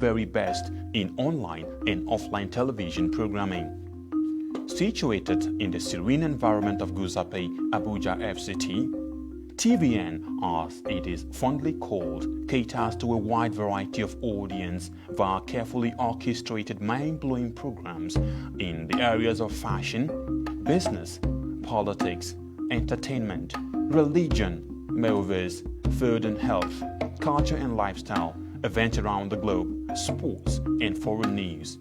very best in online and offline television programming. Situated in the serene environment of Guzape, Abuja FCT, TVN, as it is fondly called, caters to a wide variety of audience via carefully orchestrated mind-blowing programs in the areas of fashion, business, politics, entertainment, religion, movies, food and health, culture and lifestyle, events around the globe, sports and foreign news.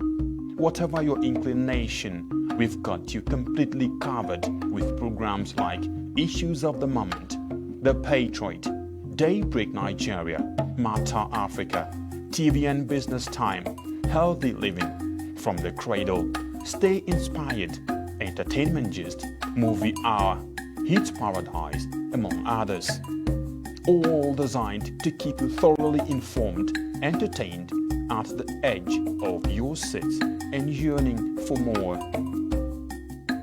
Whatever your inclination, we've got you completely covered with programs like Issues of the Moment, The Patriot, Daybreak Nigeria, Matter Africa, TVN Business Time, Healthy Living, From the Cradle, Stay Inspired, Entertainment Gist, Movie Hour, Hit Paradise, among others. All designed to keep you thoroughly informed, entertained, at the edge of your seat and yearning for more.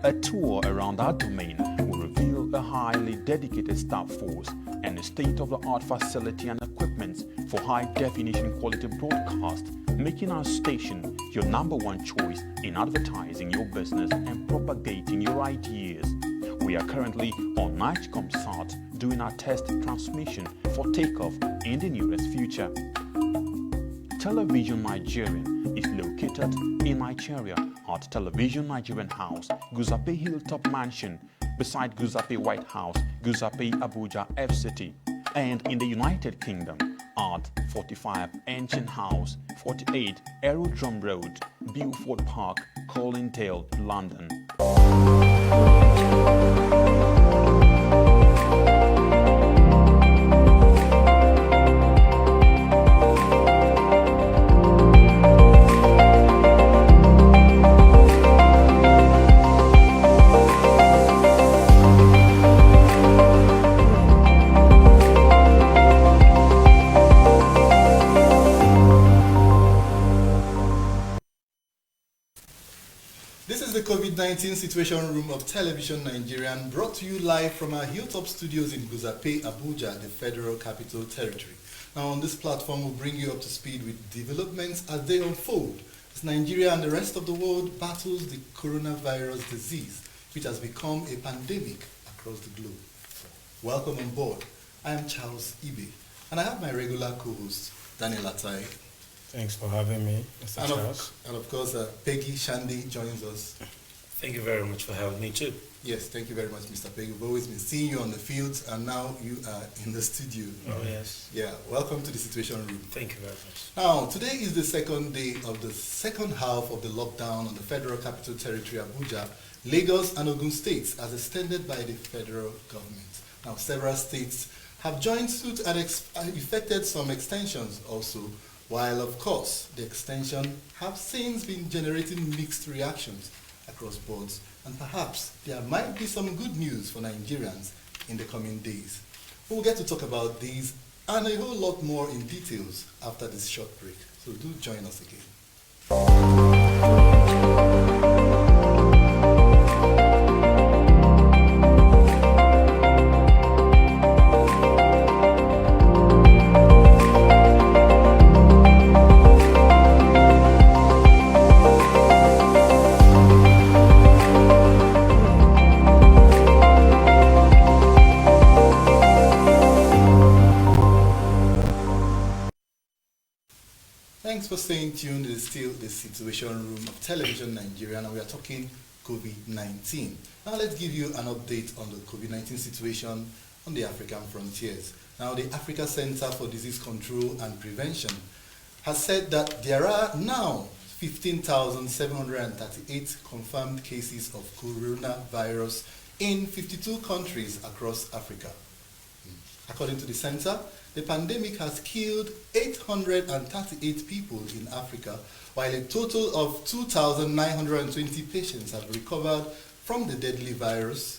A tour around our domain will reveal a highly dedicated staff force and a state-of-the-art facility and equipment for high-definition quality broadcast, making our station your number one choice in advertising your business and propagating your ideas. We are currently on NightComSat doing our test transmission for takeoff in the nearest future. Television Nigerian is located in Nigeria at Television Nigerian House, Guzape Hilltop Mansion, beside Guzape White House, Guzape Abuja FCT, and in the United Kingdom at 45 Ancient House, 48 Aerodrome Road, Beaufort Park, Colindale, London. This is the COVID-19 Situation Room of Television Nigerian, brought to you live from our Hilltop Studios in Guzape, Abuja, the Federal Capital Territory. Now on this platform, we'll bring you up to speed with developments as they unfold, as Nigeria and the rest of the world battles the coronavirus disease, which has become a pandemic across the globe. Welcome on board. I am Charles Ibe, and I have my regular co-host, Daniel Atai. Thanks for having me, Mr. Charles. And of course, Peggy Shandy joins us. Thank you very much for having me too. Yes, thank you very much, Mr. Peggy. We've always been seeing you on the fields, and now you are in the studio. Oh, yes. Yeah, welcome to the Situation Room. Thank you very much. Now, today is the second day of the second half of the lockdown on the Federal Capital Territory, Abuja, Lagos and Ogun states, as extended by the federal government. Now, several states have joined suit and effected some extensions also, while of course the extension have since been generating mixed reactions across boards, and perhaps there might be some good news for Nigerians in the coming days. We'll get to talk about these and a whole lot more in details after this short break, so do join us again. Thanks for staying tuned. It is still the Situation Room of Television Nigeria, and we are talking COVID-19. Now let's give you an update on the COVID-19 situation on the African frontiers. Now the Africa Center for Disease Control and Prevention has said that there are now 15,738 confirmed cases of coronavirus in 52 countries across Africa. According to the center, the pandemic has killed 838 people in Africa, while a total of 2,920 patients have recovered from the deadly virus,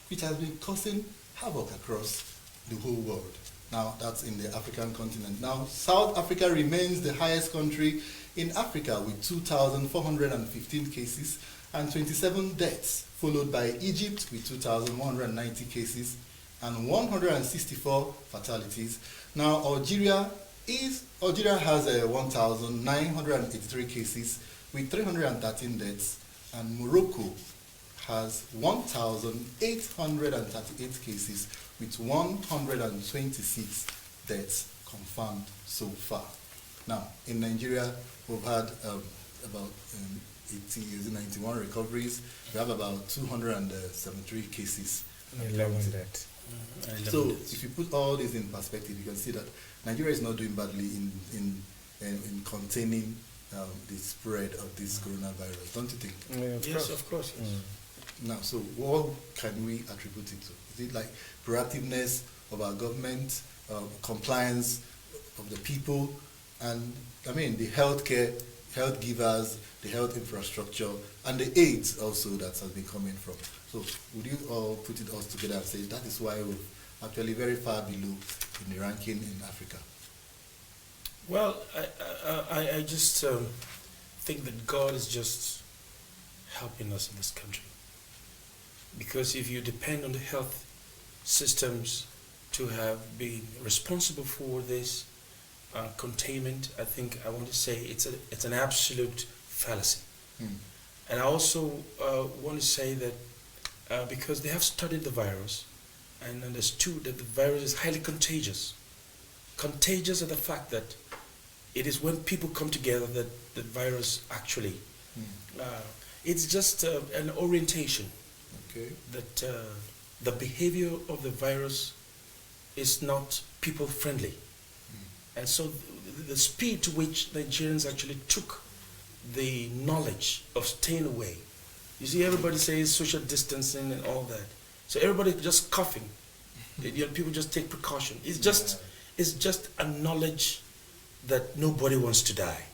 which has been causing havoc across the whole world. Now, that's in the African continent. Now, South Africa remains the highest country in Africa with 2,415 cases and 27 deaths, followed by Egypt with 2,190 cases and 164 fatalities. Now, Algeria is Algeria has 1,983 cases with 313 deaths, and Morocco has 1,838 cases with 126 deaths confirmed so far. Now, in Nigeria, we've had about 91 recoveries. We have about 273 cases. 11 deaths. So, if you put all this in perspective, you can see that Nigeria is not doing badly in containing the spread of this coronavirus, don't you think? Yes, of course. Yes. Now, so what can we attribute it to? Is it like proactiveness of our government, compliance of the people, and I mean the healthcare, health givers, the health infrastructure, and the aids also that has been coming from? So would you all put it all together and say that is why we're actually very far below in the ranking in Africa? Well, I just think that God is just helping us in this country. Because if you depend on the health systems to have been responsible for this containment, I think I want to say it's an absolute fallacy. And I also want to say that because they have studied the virus and understood that the virus is highly contagious. Contagious is the fact that it is when people come together that the virus actually, it's just an orientation. Okay. That the behavior of the virus is not people friendly. And so the speed to which Nigerians actually took the knowledge of staying away. You see, everybody says social distancing and all that. So everybody just coughing. People just take precaution. It's just a knowledge that nobody wants to die.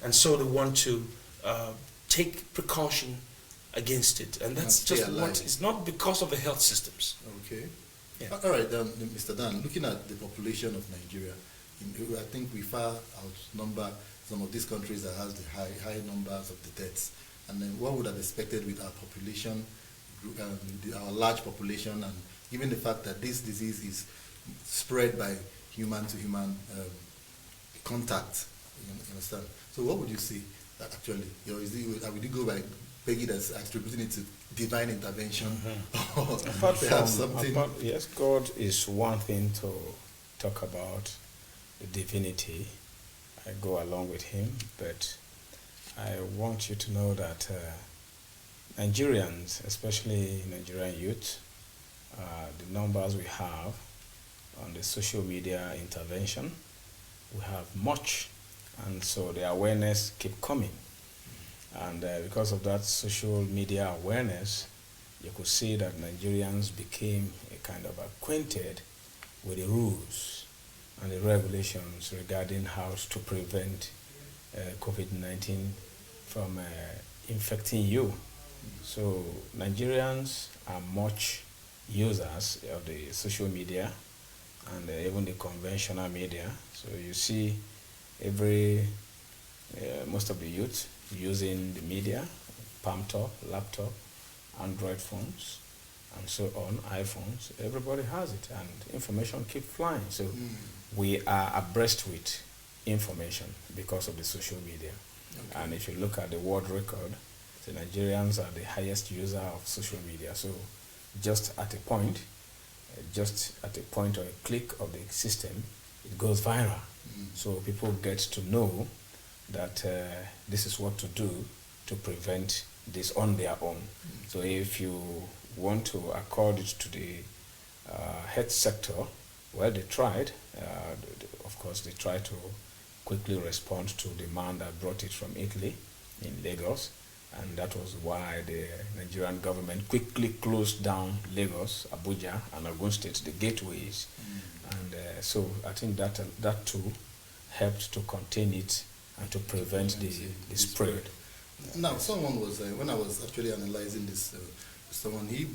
And so they want to take precaution against it, and that's just what it's not because of the health systems. Okay. Yeah. All right, Mr. Dan, looking at the population of Nigeria, I think we far outnumber some of these countries that has the high numbers of the deaths. And then what would have expected with our population, our large population, and given the fact that this disease is spread by human to human contact, you understand? So what would you say actually? Would you go by Peggy that's attributing it to divine intervention? Apart from something. Yes, God is one thing to talk about, the divinity. I go along with him, but I want you to know that Nigerians, especially Nigerian youth, the numbers we have on the social media intervention, we have much, and so the awareness keep coming. And because of that social media awareness, you could see that Nigerians became a kind of acquainted with the rules and the regulations regarding how to prevent COVID-19 from infecting you. So Nigerians are much users of the social media and even the conventional media. So you see most of the youth using the media, palm top, laptop, Android phones, and so on, iPhones. Everybody has it, and information keeps flying. So we are abreast with information because of the social media. Okay. And if you look at the world record, the Nigerians are the highest user of social media. So just at a point or a click of the system, it goes viral. So people get to know that this is what to do to prevent this on their own. So if you want to accord it to the health sector, well, they tried. Of course, they tried to quickly respond to the man that brought it from Italy in Lagos, and that was why the Nigerian government quickly closed down Lagos, Abuja, and Ogun State, the gateways. And so I think that too helped to contain it and to prevent the spread. Now, someone was, when I was actually analyzing this, he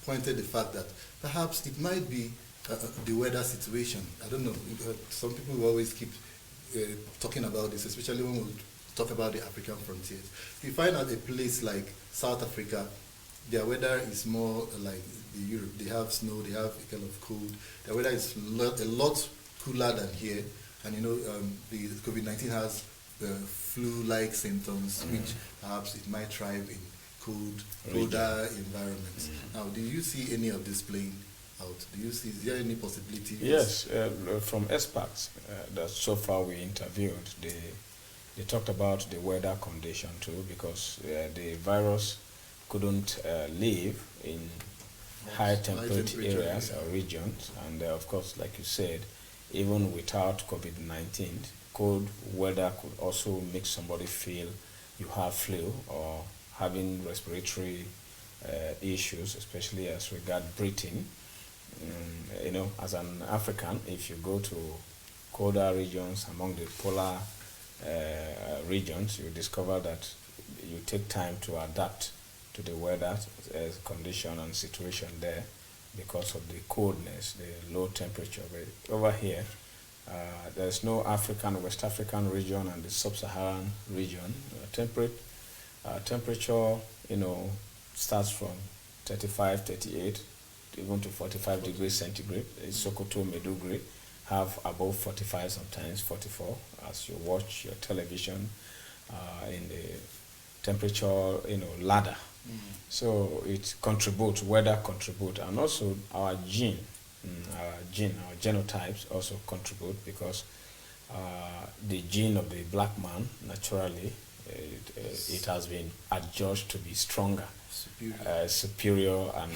pointed the fact that perhaps it might be the weather situation. I don't know. Some people will always keep talking about this, especially when we talk about the African frontiers. If you find out a place like South Africa, their weather is more like the Europe. They have snow, they have a kind of cold. Their weather is a lot cooler than here. and the COVID-19 has flu-like symptoms, which perhaps it might thrive in colder environments. Now, do you see any of this playing out? Is there any possibility? Yes, from experts that so far we interviewed, they talked about the weather condition too, because the virus couldn't live in high temperature areas or regions, and of course, like you said, even without COVID-19, cold weather could also make somebody feel you have flu or having respiratory issues, especially as regard breathing. As an African, if you go to colder regions among the polar regions, you discover that you take time to adapt to the weather condition and situation there because of the coldness, the low temperature. But over here, there's no West African region and the sub-Saharan region. Temperature, starts from 35, 38, even to 45 degrees centigrade. Sokoto, Meduguri have above 45, sometimes 44, as you watch your television in the temperature, ladder. So it contributes, weather contributes, and also our genotypes also contribute, because the gene of the black man, naturally, it has been adjudged to be stronger, superior, and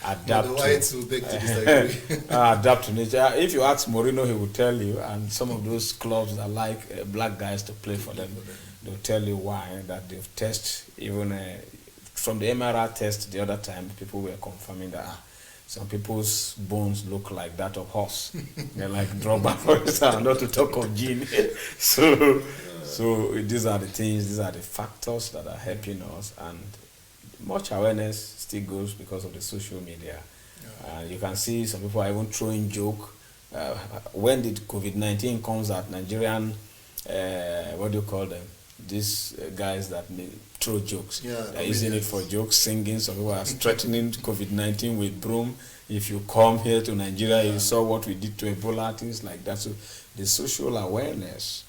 adapt. The whites will beg to disagree. Adapt to nature. If you ask Mourinho, he will tell you, and some of those clubs that like black guys to play for them, they'll tell you why, that they've tested, even from the MRI test the other time, people were confirming that some people's bones look like that of horse. They're like Drogba, for example, not to talk of gene. So these are the things, these are the factors that are helping us, and much awareness still goes because of the social media. You can see some people are even throwing joke. When the COVID-19 comes out, Nigerian, what do you call them? These guys that throw jokes. They're using it for jokes, singing. Some people are threatening COVID-19 with broom. If you come here to Nigeria, you saw what we did to Ebola, things like that. So the social awareness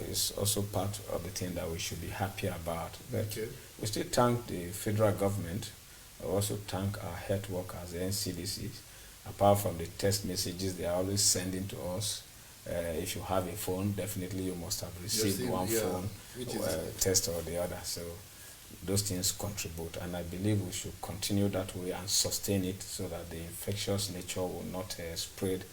is also part of the thing that we should be happy about. But we still thank the federal government. I also thank our health workers, the NCDCs. Apart from the text messages they are always sending to us, if you have a phone, definitely you must have received one phone, test or the other. So those things contribute, and I believe we should continue that way and sustain it so that the infectious nature will not spread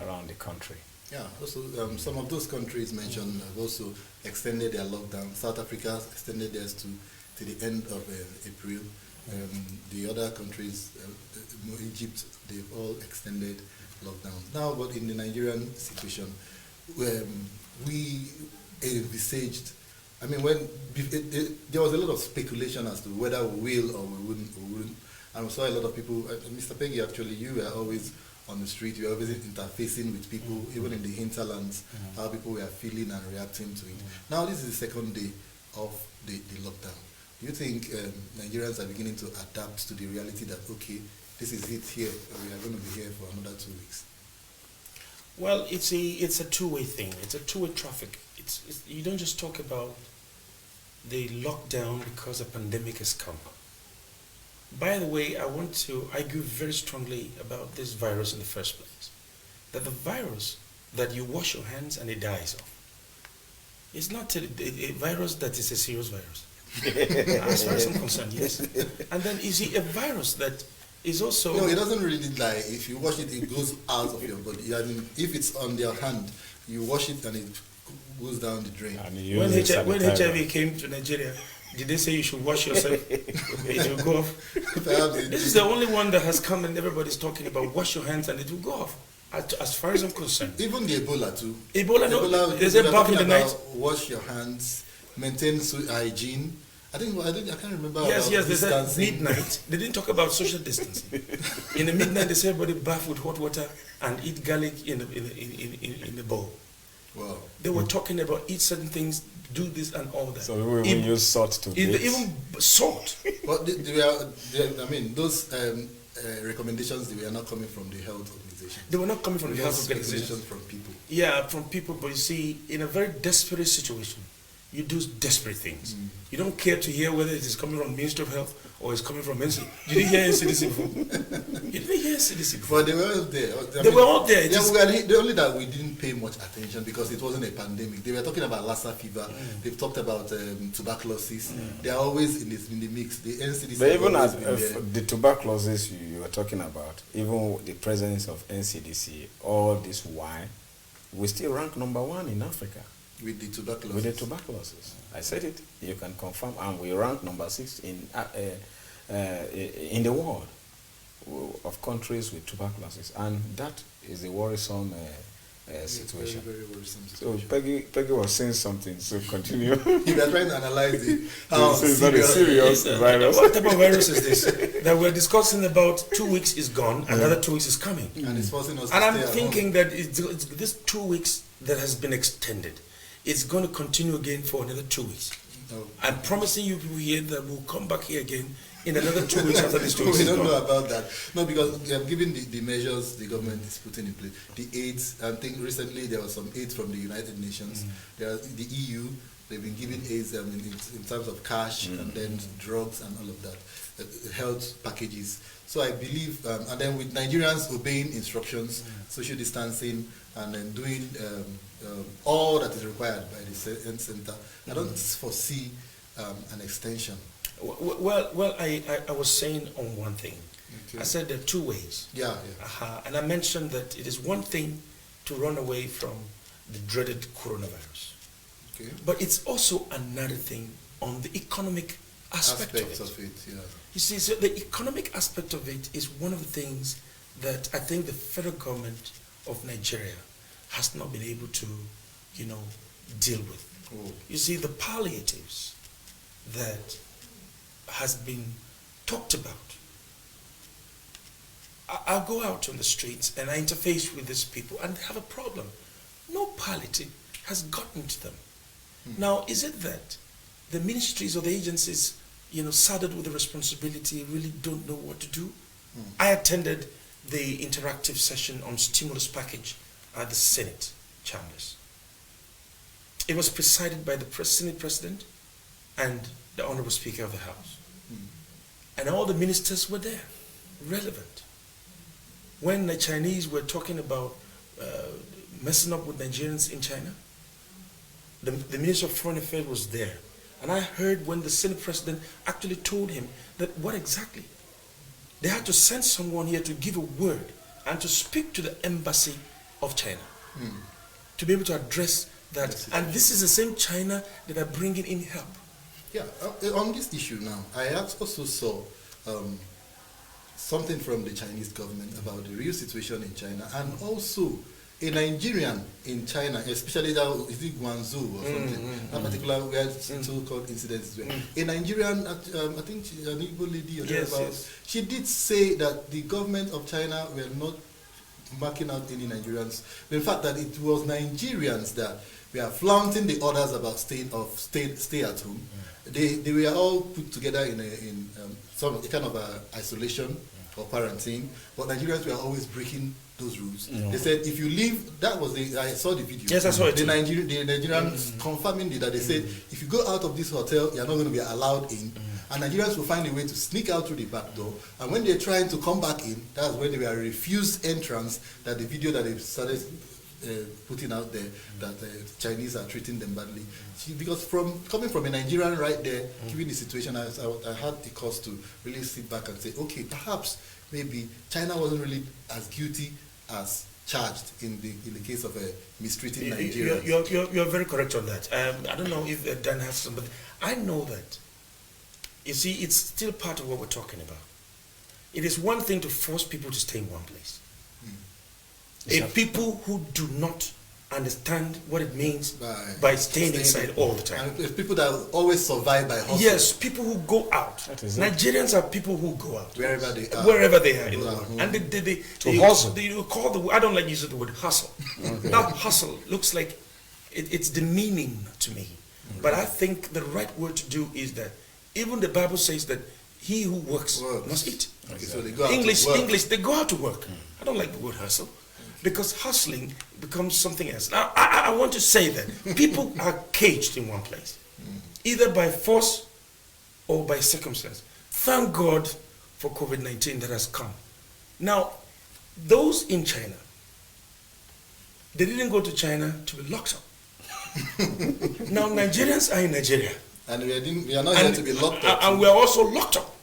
around the country. Yeah, also some of those countries mentioned have also extended their lockdown. South Africa has extended theirs to the end of April. The other countries, Egypt, they've all extended lockdowns. Now, but in the Nigerian situation, we envisaged, there was a lot of speculation as to whether we will or we wouldn't. And we saw a lot of people, Mr. Peggy, actually, you were always on the street, you were always interfacing with people, even in the hinterlands, how people were feeling and reacting to it. Now, this is the second day of the lockdown. Do you think Nigerians are beginning to adapt to the reality that, okay, this is it here, we are going to be here for another 2 weeks? Well, it's a two-way thing. It's a two-way traffic. You don't just talk about the lockdown because a pandemic has come. By the way, I want to argue very strongly about this virus in the first place. That the virus that you wash your hands and it dies off. It's not a virus that is a serious virus. As far as I'm concerned, yes. And then you see a virus that is also... No, it doesn't really die. If you wash it, it goes out of your body. I mean, if it's on your hand, you wash it and it goes down the drain. When HIV came to Nigeria, did they say you should wash yourself? It will go off. This is the only one that has come and everybody's talking about wash your hands and it will go off. As far as I'm concerned. Even the Ebola too. Ebola, they say bath in the night. Wash your hands, maintain hygiene. I can't remember. Yes, they said midnight. They didn't talk about social distancing. In the midnight, they said everybody bath with hot water and eat garlic in the bowl. Wow. They were talking about eat certain things, do this and all that. So we even use salt to bathe. Even salt. But those recommendations, they were not coming from the health organization. They were not coming from the health organization. From people. Yeah, from people, but you see, in a very desperate situation, you do desperate things. You don't care to hear whether it is coming from Ministry of Health or it's coming from NCDC. Did you hear NCDC before? You didn't hear NCDC before. But they were all there. They were all there. The only that we didn't pay much attention because it wasn't a pandemic. They were talking about Lassa fever. They've talked about tuberculosis. They are always in the mix. The NCDC. But even as the tuberculosis you were talking about, even the presence of NCDC, all this while, we still rank #1 in Africa. With the tuberculosis. With the tuberculosis. I said it. You can confirm. And we rank #6 in the world of countries with tuberculosis. And that is a worrisome situation. Very, very worrisome situation. So Peggy was saying something, so continue. You were trying to analyze it. How It's not a serious virus. What type of virus is this? That we're discussing about 2 weeks is gone, another 2 weeks is coming. And it's forcing us And to I'm stay at thinking home. that it's this 2 weeks that has been extended, it's going to continue again for another 2 weeks. No. I'm promising you people here that we'll come back here again in another 2 weeks after this 2 weeks We is don't gone. know about that. No, because given the measures the government is putting in place, the aids, I think recently there was some aids from the United Nations, the EU, they've been giving aids in terms of cash and then drugs and all of that, health packages. So I believe, and then with Nigerians obeying instructions, social distancing, and then doing all that is required by the health center, I don't foresee an extension. Well, I was saying on one thing. Okay. I said there are 2 ways. Yeah. And I mentioned that it is one thing to run away from the dreaded coronavirus. Okay. But it's also another thing on the economic aspect of it. Yeah. You see, so the economic aspect of it is one of the things that I think the federal government of Nigeria has not been able to, deal with. Oh. You see, the palliatives that has been talked about. I'll go out on the streets and I interface with these people and they have a problem. No palliative has gotten to them. Now, is it that the ministries or the agencies, saddled with the responsibility, really don't know what to do? I attended the interactive session on stimulus package at the Senate chambers. It was presided by the Senate President and the Honorable Speaker of the House. And all the ministers were there, relevant. When the Chinese were talking about messing up with Nigerians in China, the Minister of Foreign Affairs was there. And I heard when the Senate President actually told him that what exactly? They had to send someone here to give a word and to speak to the embassy of China to be able to address that. And this is the same China that are bringing in help. Yeah, on this issue now, I also saw something from the Chinese government about the real situation in China, and also a Nigerian in China, especially that is it Guangzhou or something, that particular where so-called incidents were. A Nigerian, I think an Igbo lady or thereabouts, she did say that the government of China were not marking out any Nigerians. In fact, that it was Nigerians that were flaunting the orders about stay at home. They were all put together in some kind of isolation or quarantine, but Nigerians were always breaking those rules. They said if you leave, I saw the video. Yes, I saw it. The Nigerians confirming that they said if you go out of this hotel, you're not going to be allowed in. And Nigerians will find a way to sneak out through the back door. And when they're trying to come back in, that's when they were refused entrance. That the video that they started putting out there, that Chinese are treating them badly. Because coming from a Nigerian right there, given the situation, I had the cause to really sit back and say, okay, perhaps maybe China wasn't really as guilty as charged in the case of mistreating Nigeria. You're very correct on that. I don't know if Dan has somebody. I know that. You see, it's still part of what we're talking about. It is one thing to force people to stay in one place. People who do not understand what it means by staying inside all the time. And people that always survive by hustle. Yes, people who go out. Nigerians are people who go out. Wherever they are. Wherever they are in the world. And they hustle. I don't like using the word hustle. That hustle looks like it's demeaning to me. But I think the right word to do is that even the Bible says that he who works must eat. Okay, so they go out English, to work. they go out to work. I don't like the word hustle. because hustling becomes something else. Now, I want to say that people are caged in one place, either by force or by circumstance. Thank God for COVID-19 that has come. Now, those in China, they didn't go to China to be locked up. Now, Nigerians are in Nigeria. And we are not here to be locked up. And we are also locked up.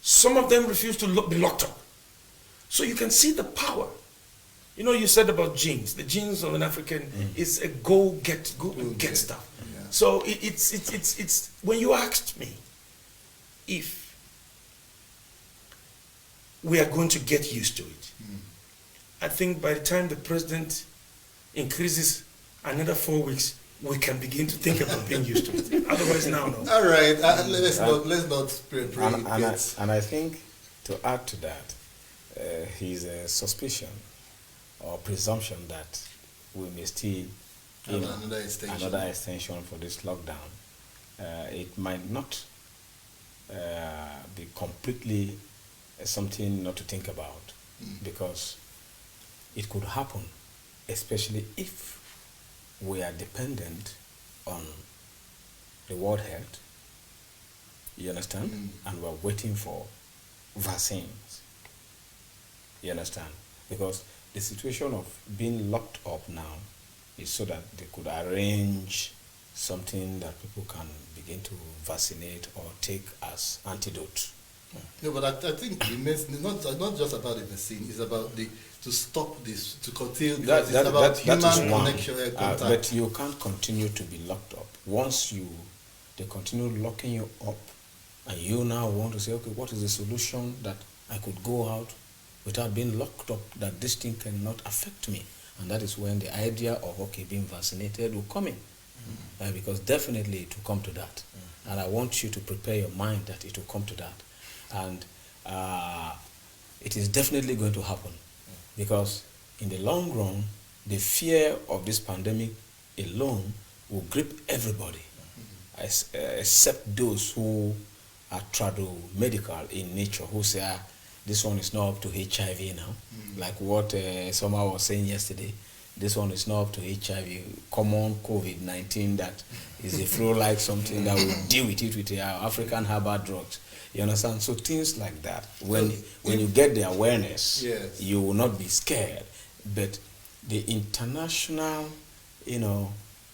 Some of them refuse to be locked up. So you can see the power. You know, you said about genes. The genes of an African is a go get stuff. Yeah. So it's when you asked me if we are going to get used to it, I think by the time the president increases another 4 weeks, we can begin to think about being used to it. Otherwise, now, no. All right, let's not pray. And I think to add to that, his suspicion or presumption that we may still another extension for this lockdown. It might not be completely something not to think about, because it could happen, especially if we are dependent on the World Health, you understand? And we're waiting for vaccines, you understand? Because the situation of being locked up now is so that they could arrange something that people can begin to vaccinate or take as antidote. Yeah, but I think it's not just about the vaccine, it's about to stop this, to curtail this. It's about human connection. Contact. But you can't continue to be locked up. Once they continue locking you up, and you now want to say, okay, what is the solution that I could go out without being locked up, that this thing cannot affect me? And that is when the idea of, okay, being vaccinated will come in. Because definitely it will come to that. And I want you to prepare your mind that it will come to that. And it is definitely going to happen, because in the long run, the fear of this pandemic alone will grip everybody, except those who are medical in nature, who say, this one is not up to HIV now, like what someone was saying yesterday. This one is not up to HIV, common COVID-19 that is a flu-like something that will deal with it with our African herbal drugs. You understand? So things like that, when you get the awareness, yes, you will not be scared. But the international,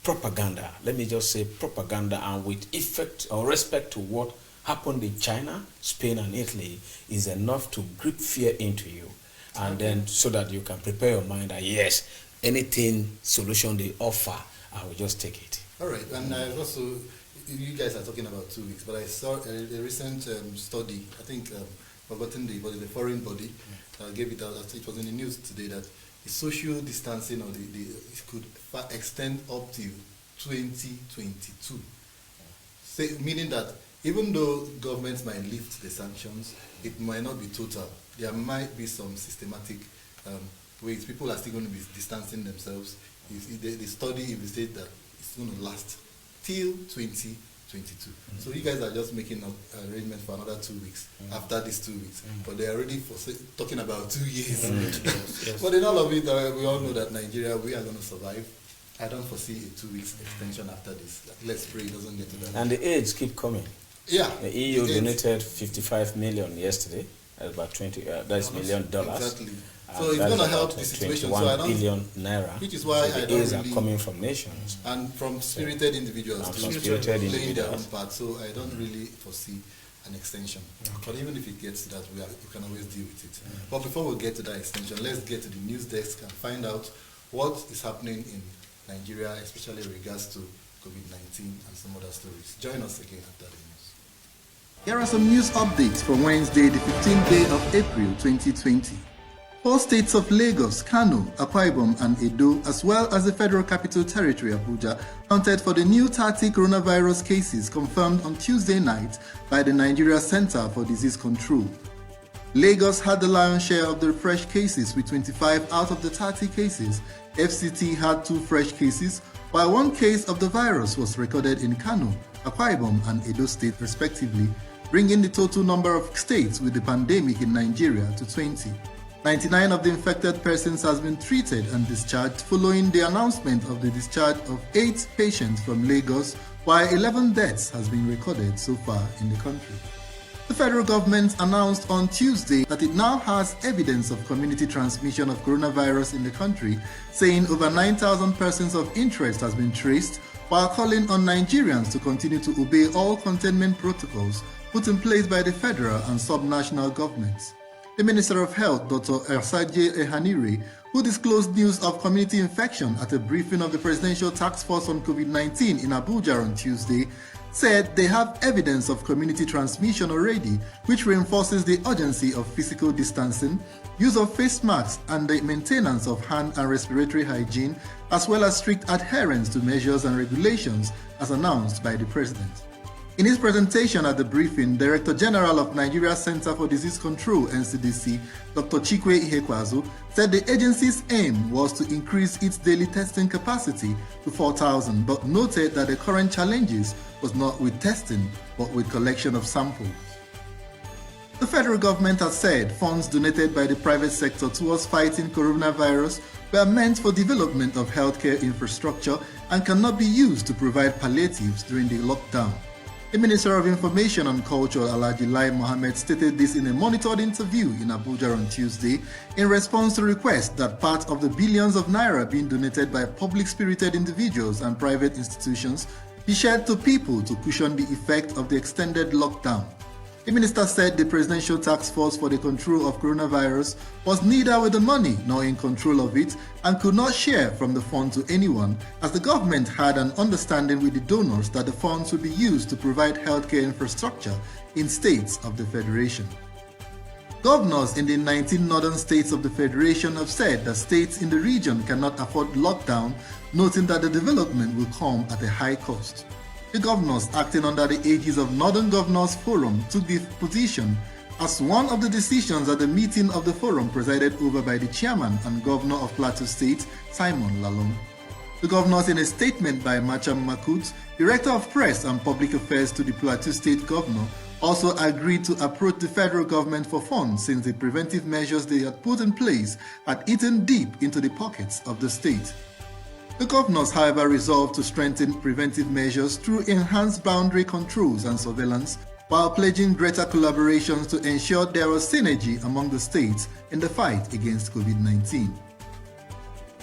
propaganda, let me just say propaganda, and with effect or respect to what happened in China, Spain and Italy, is enough to grip fear into you. And then so that you can prepare your mind that yes, anything solution they offer, I will just take it. All right, and also, you guys are talking about 2 weeks, but I saw a recent study, I think, forgotten the body, the foreign body, gave it out. It was in the news today that the social distancing or it could extend up to 2022. Meaning that even though governments might lift the sanctions, it might not be total. There might be some systematic ways. People are still going to be distancing themselves. The study indicates that it's going to last till 2022. So you guys are just making an arrangement for another 2 weeks after these 2 weeks. But they are already talking about 2 years. Yes. But in all of it, we all know that Nigeria, we are going to survive. I don't foresee a 2 weeks extension after this. Let's pray it doesn't get to that. And the aids keep coming. Yeah. The EU donated 55 million yesterday, about $20 million. Exactly. So it's going to help the situation. So I don't, billion naira. Which is why so I the aids don't are coming from nations and from spirited individuals playing their own part. So I don't really foresee an extension. But even if it gets to that, we can always deal with it. But before we get to that extension, let's get to the news desk and find out what is happening in Nigeria, especially in regards to COVID-19 and some other stories. Join us again after the news. Here are some news updates for Wednesday, the 15th day of April 2020. 4 states of Lagos, Kano, Akwa Ibom and Edo, as well as the Federal Capital Territory, Abuja, counted for the new 30 coronavirus cases confirmed on Tuesday night by the Nigeria Center for Disease Control. Lagos had the lion's share of the fresh cases with 25 out of the 30 cases. FCT had 2 fresh cases, while 1 case of the virus was recorded in Kano, Akwa Ibom and Edo State respectively, bringing the total number of states with the pandemic in Nigeria to 20. 99 of the infected persons has been treated and discharged following the announcement of the discharge of 8 patients from Lagos, while 11 deaths has been recorded so far in the country. The federal government announced on Tuesday that it now has evidence of community transmission of coronavirus in the country, saying over 9,000 persons of interest has been traced, while calling on Nigerians to continue to obey all containment protocols put in place by the federal and subnational governments. The Minister of Health, Dr. Ersaje Ehanire, who disclosed news of community infection at a briefing of the Presidential Task Force on COVID-19 in Abuja on Tuesday, said they have evidence of community transmission already, which reinforces the urgency of physical distancing, use of face masks, and the maintenance of hand and respiratory hygiene, as well as strict adherence to measures and regulations as announced by the President. In his presentation at the briefing, Director General of Nigeria Center for Disease Control (NCDC), Dr. Chikwe Ihekwazu, said the agency's aim was to increase its daily testing capacity to 4,000, but noted that the current challenges was not with testing, but with collection of samples. The federal government has said funds donated by the private sector towards fighting coronavirus were meant for development of healthcare infrastructure and cannot be used to provide palliatives during the lockdown. The Minister of Information and Culture, Alhaji Lai Mohammed, stated this in a monitored interview in Abuja on Tuesday in response to requests that part of the billions of naira being donated by public-spirited individuals and private institutions be shared to people to cushion the effect of the extended lockdown. The minister said the Presidential Task Force for the Control of Coronavirus was neither with the money nor in control of it and could not share from the fund to anyone, as the government had an understanding with the donors that the funds would be used to provide healthcare infrastructure in states of the Federation. Governors in the 19 northern states of the Federation have said that states in the region cannot afford lockdown, noting that the development will come at a high cost. The governors acting under the aegis of Northern Governors Forum took the position as one of the decisions at the meeting of the forum presided over by the chairman and governor of Plateau State, Simon Lalong. The governors, in a statement by Macham Makut, Director of Press and Public Affairs to the Plateau State Governor, also agreed to approach the federal government for funds since the preventive measures they had put in place had eaten deep into the pockets of the state. The governors, however, resolved to strengthen preventive measures through enhanced boundary controls and surveillance, while pledging greater collaborations to ensure there was synergy among the states in the fight against COVID-19.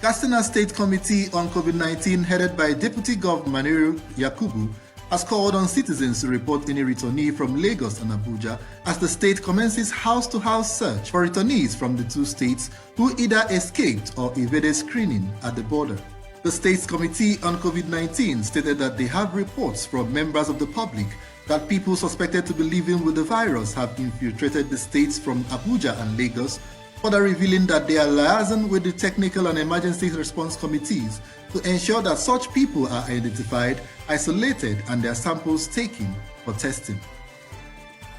Katsina State Committee on COVID-19, headed by Deputy Governor Maniru Yakubu, has called on citizens to report any returnee from Lagos and Abuja as the state commences house-to-house search for returnees from the two states who either escaped or evaded screening at the border. The State's Committee on COVID-19 stated that they have reports from members of the public that people suspected to be living with the virus have infiltrated the states from Abuja and Lagos, further revealing that they are liaising with the technical and emergency response committees to ensure that such people are identified, isolated, and their samples taken for testing.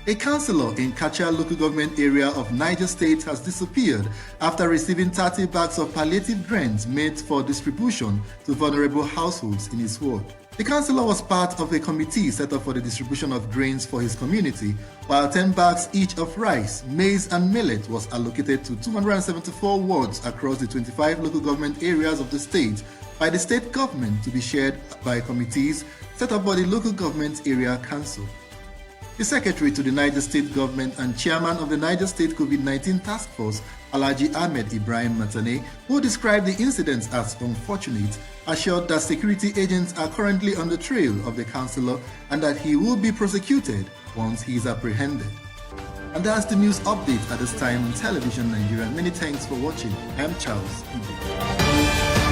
A councillor in Kachar local government area of Niger State has disappeared after receiving 30 bags of palliative grains made for distribution to vulnerable households in his ward. The councillor was part of a committee set up for the distribution of grains for his community, while 10 bags each of rice, maize and millet was allocated to 274 wards across the 25 local government areas of the state by the state government to be shared by committees set up by the local government area council. The Secretary to the Niger State Government and Chairman of the Niger State COVID-19 Task Force, Alhaji Ahmed Ibrahim Matane, who described the incidents as unfortunate, assured that security agents are currently on the trail of the councillor and that he will be prosecuted once he is apprehended. And that's the news update at this time on Television Nigeria. Many thanks for watching. I'm Charles Ibu.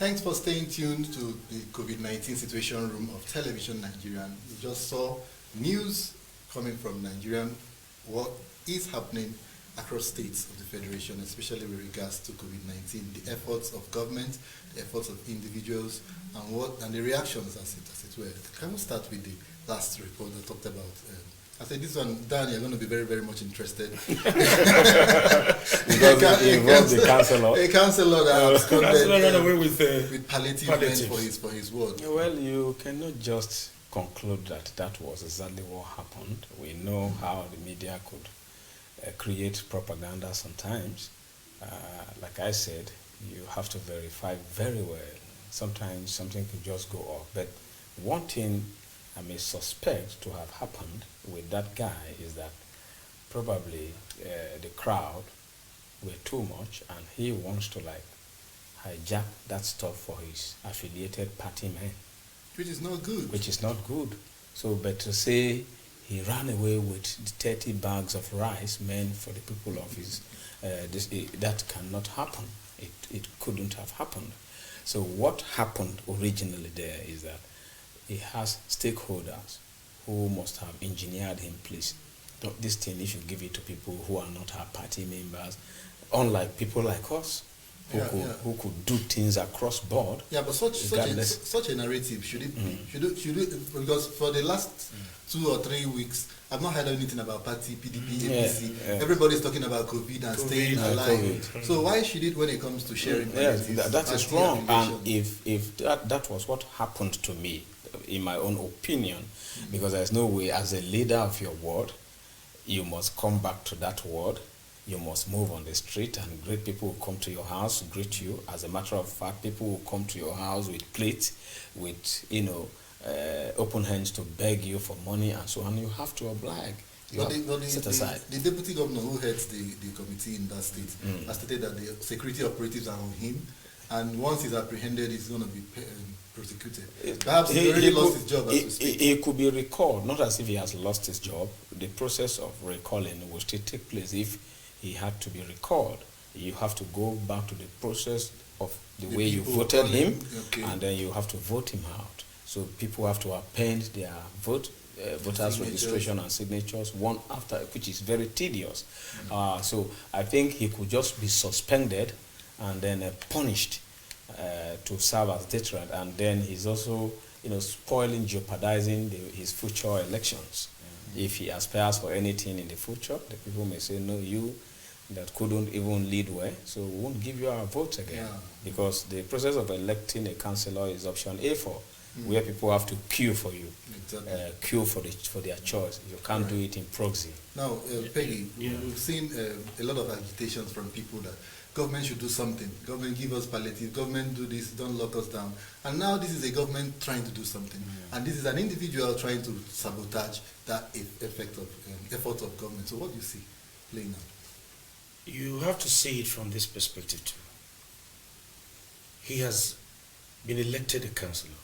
Thanks for staying tuned to the COVID-19 Situation Room of Television Nigerian. You just saw news coming from Nigerian what is happening across states of the Federation, especially with regards to COVID-19, the efforts of government, the efforts of individuals, and the reactions, as it were. Can we start with the last report that talked about? I said this one, Dan, you're going to be very, very much interested. Because it involves the councillor. A councillor that absconded ran away with palliative for his word. Well, you cannot just conclude that was exactly what happened. We know how the media could create propaganda sometimes. Like I said, you have to verify very well. Sometimes something can just go off. But one thing I may suspect to have happened with that guy is that probably the crowd were too much and he wants to hijack that stuff for his affiliated party men. Which is not good. Which is not good. So, but to say he ran away with 30 bags of rice meant for the people of his, that cannot happen. It couldn't have happened. So what happened originally there is that he has stakeholders who must have engineered him, please, this thing if you give it to people who are not our party members, unlike people like us, who could do things across board. Yeah, but such a narrative, should it be? Should it, because for the last 2 or 3 weeks, I've not heard anything about party, PDP, APC. Everybody's talking about COVID and staying alive. So why should it when it comes to sharing narratives? That is wrong. And if that was what happened to me, in my own opinion, because there's no way as a leader of your ward, you must come back to that ward. You must move on the street and great people will come to your house, greet you. As a matter of fact, people will come to your house with plates, with, open hands to beg you for money and so on. You have to oblige. Set aside. The deputy governor who heads the committee in that state has stated that the security operatives are on him, and once he's apprehended, he's going to be prosecuted. Perhaps he already lost his job as we speak. He could be recalled, not as if he has lost his job. The process of recalling will still take place. If he had to be recalled, you have to go back to the process of the way you voted him, and then you have to vote him out. So people have to append their voters' registration and signatures one after, which is very tedious. So I think he could just be suspended and then punished to serve as deterrent, and then he's also spoiling, jeopardizing his future elections. If he aspires for anything in the future, the people may say, no, you that couldn't even lead well, so we won't give you our vote again. Because the process of electing a councillor is option A4, where people have to queue for you, queue for their choice. You can't do it in proxy. Now, Peggy, we've seen a lot of agitations from people that government should do something. Government give us palliative. Government do this. Don't lock us down. And now this is a government trying to do something, and this is an individual trying to sabotage that effort of government. So what do you see playing out? You have to see it from this perspective too. He has been elected a councillor,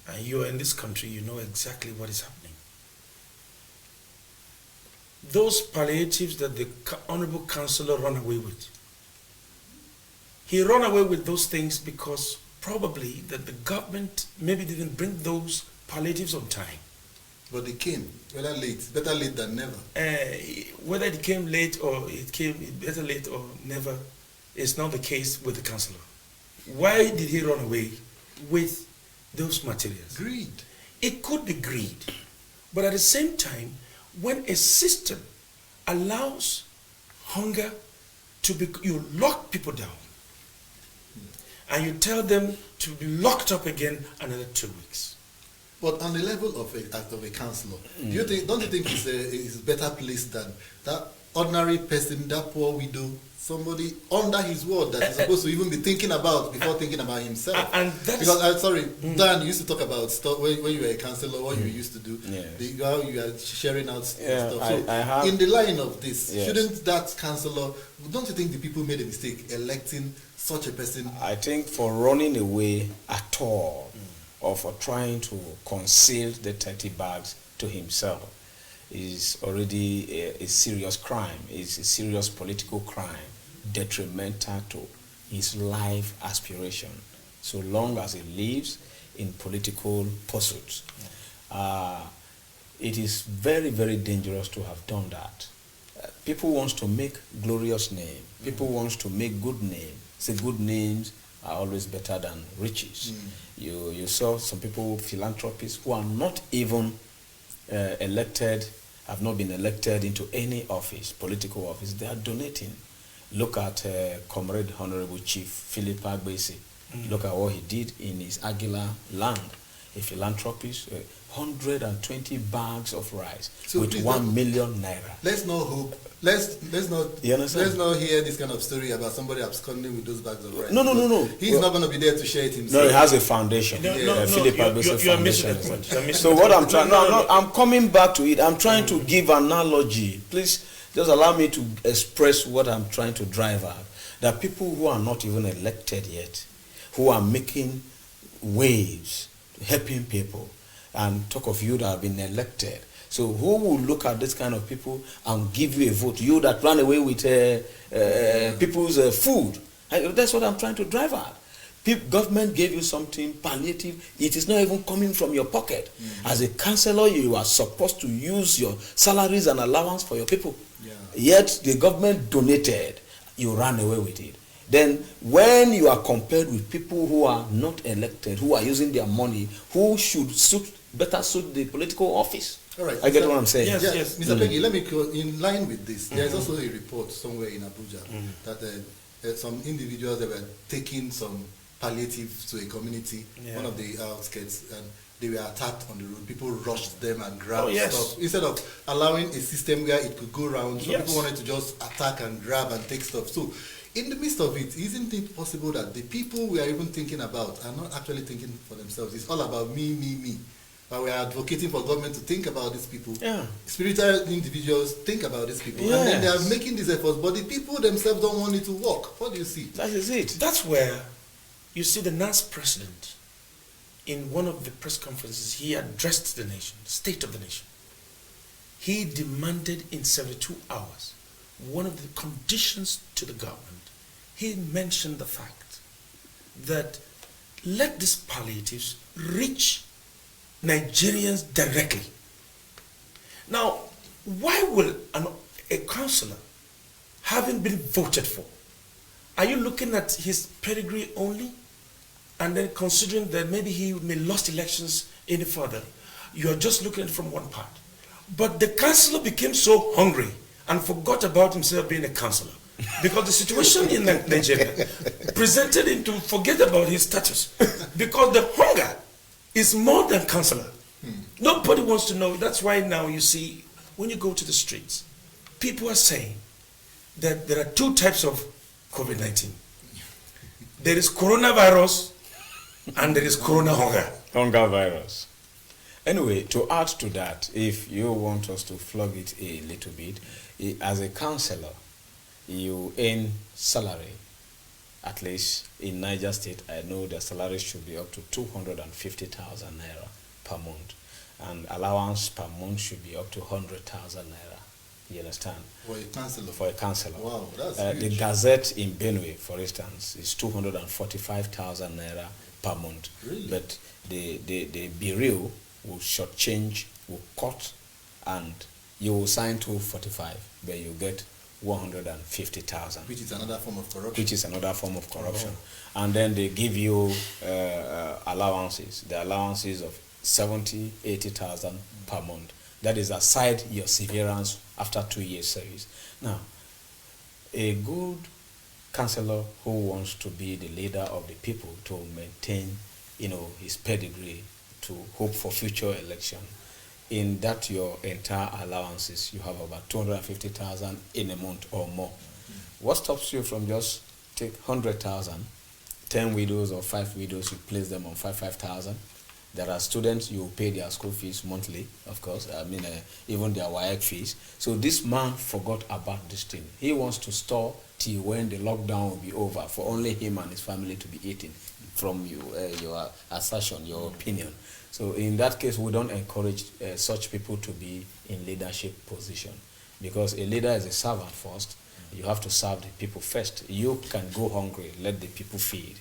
and you are in this country. You know exactly what is happening. Those palliatives that the honorable councillor ran away with. He ran away with those things because probably that the government maybe didn't bring those palliatives on time. But they came, whether late, better late than never. Whether it came late or it came better late or never, is not the case with the councillor. Why did he run away with those materials? Greed. It could be greed, but at the same time, when a system allows hunger to be, you lock people down and you tell them to be locked up again another 2 weeks. But on the level of a councillor, don't you think he's better placed than that ordinary person, that poor widow, somebody under his word that he's supposed to even be thinking about before thinking about himself? And that's because Dan, you used to talk about stuff when you were a councillor, what you used to do, how you are sharing out stuff. So in the line of this, shouldn't that councillor, don't you think the people made a mistake electing such a person? I think for running away at all, or for trying to conceal the 30 bags to himself, is already a serious crime, is a serious political crime, detrimental to his life aspiration, so long as he lives in political pursuits. it is very, very dangerous to have done that. People want to make glorious name. People want to make good name. Say good names are always better than riches. You saw some people, philanthropists, who are not even elected, have not been elected into any office, political office. They are donating. Look at Comrade Honorable Chief Philip Agbesi. Look at what he did in his Aguilar land. A philanthropist, 120 bags of rice with 1 million naira. Let's not hope. Let's not. You understand? Let's not hear this kind of story about somebody absconding with those bags of rice. No. He's not going to be there to share it himself. No, he has a foundation. Philip Agbesi You are missing the point. So what I'm trying, I'm coming back to it. I'm trying to give an analogy. Please just allow me to express what I'm trying to drive at. That people who are not even elected yet, who are making waves, helping people, and talk of you that have been elected. So who will look at this kind of people and give you a vote? You that ran away with people's food. That's what I'm trying to drive at. Government gave you something palliative. It is not even coming from your pocket. As a councillor, you are supposed to use your salaries and allowance for your people. Yet the government donated. You ran away with it. Then when you are compared with people who are not elected, who are using their money, who should better suit the political office. All right. I get what I'm saying. Yes. Mr. Peggy, let me go in line with this. There is also a report somewhere in Abuja that some individuals that were taking some palliative to a community, one of the outskirts, and they were attacked on the road. People rushed them and grabbed stuff. Instead of allowing a system where it could go around, some people wanted to just attack and grab and take stuff. So in the midst of it, isn't it possible that the people we are even thinking about are not actually thinking for themselves? It's all about me. But we are advocating for government to think about these people. Spiritual individuals think about these people. And then they are making these efforts, but the people themselves don't want it to work. What do you see? That is it. That's where you see the NAS president, in one of the press conferences, he addressed the nation, the state of the nation. He demanded in 72 hours, one of the conditions to the government, he mentioned the fact that let these palliatives reach Nigerians directly. Now, why will a councillor, having been voted for, are you looking at his pedigree only? And then considering that maybe he may lost elections any further, you are just looking at it from one part. But the councillor became so hungry and forgot about himself being a councillor. Because the situation in Nigeria presented him to forget about his status. Because the hunger is more than councillor. Nobody wants to know. That's why now you see, when you go to the streets, people are saying that there are two types of COVID-19. There is coronavirus and there is corona hunger. Hunger virus. Anyway, to add to that, if you want us to flog it a little bit, as a councillor, you earn salary. At least in Niger State, I know the salary should be up to 250,000 naira per month. And allowance per month should be up to 100,000 naira. You understand? For a councillor? For a councillor. Wow, that's The huge. Gazette in Benue, for instance, is 245,000 naira per month. Really? But the bureau will shortchange, will cut, and you will sign 245, but you get 150,000. Which is another form of corruption. Which is another form of corruption. And then they give you allowances. The allowances of 70, 80,000 per month. That is aside your severance after 2 years service. Now, a good councillor who wants to be the leader of the people, to maintain, his pedigree, to hope for future election, in that your entire allowances, you have about 250,000 in a month or more. What stops you from just take 100,000, 10 widows or 5 widows, you place them on 5,000. There are students, you pay their school fees monthly, of course, even their WAEC fees. So this man forgot about this thing. He wants to store till when the lockdown will be over for only him and his family to be eating from you, your assertion, your opinion. So in that case, we don't encourage such people to be in leadership position, because a leader is a servant first. You have to serve the people first. You can go hungry, let the people feed.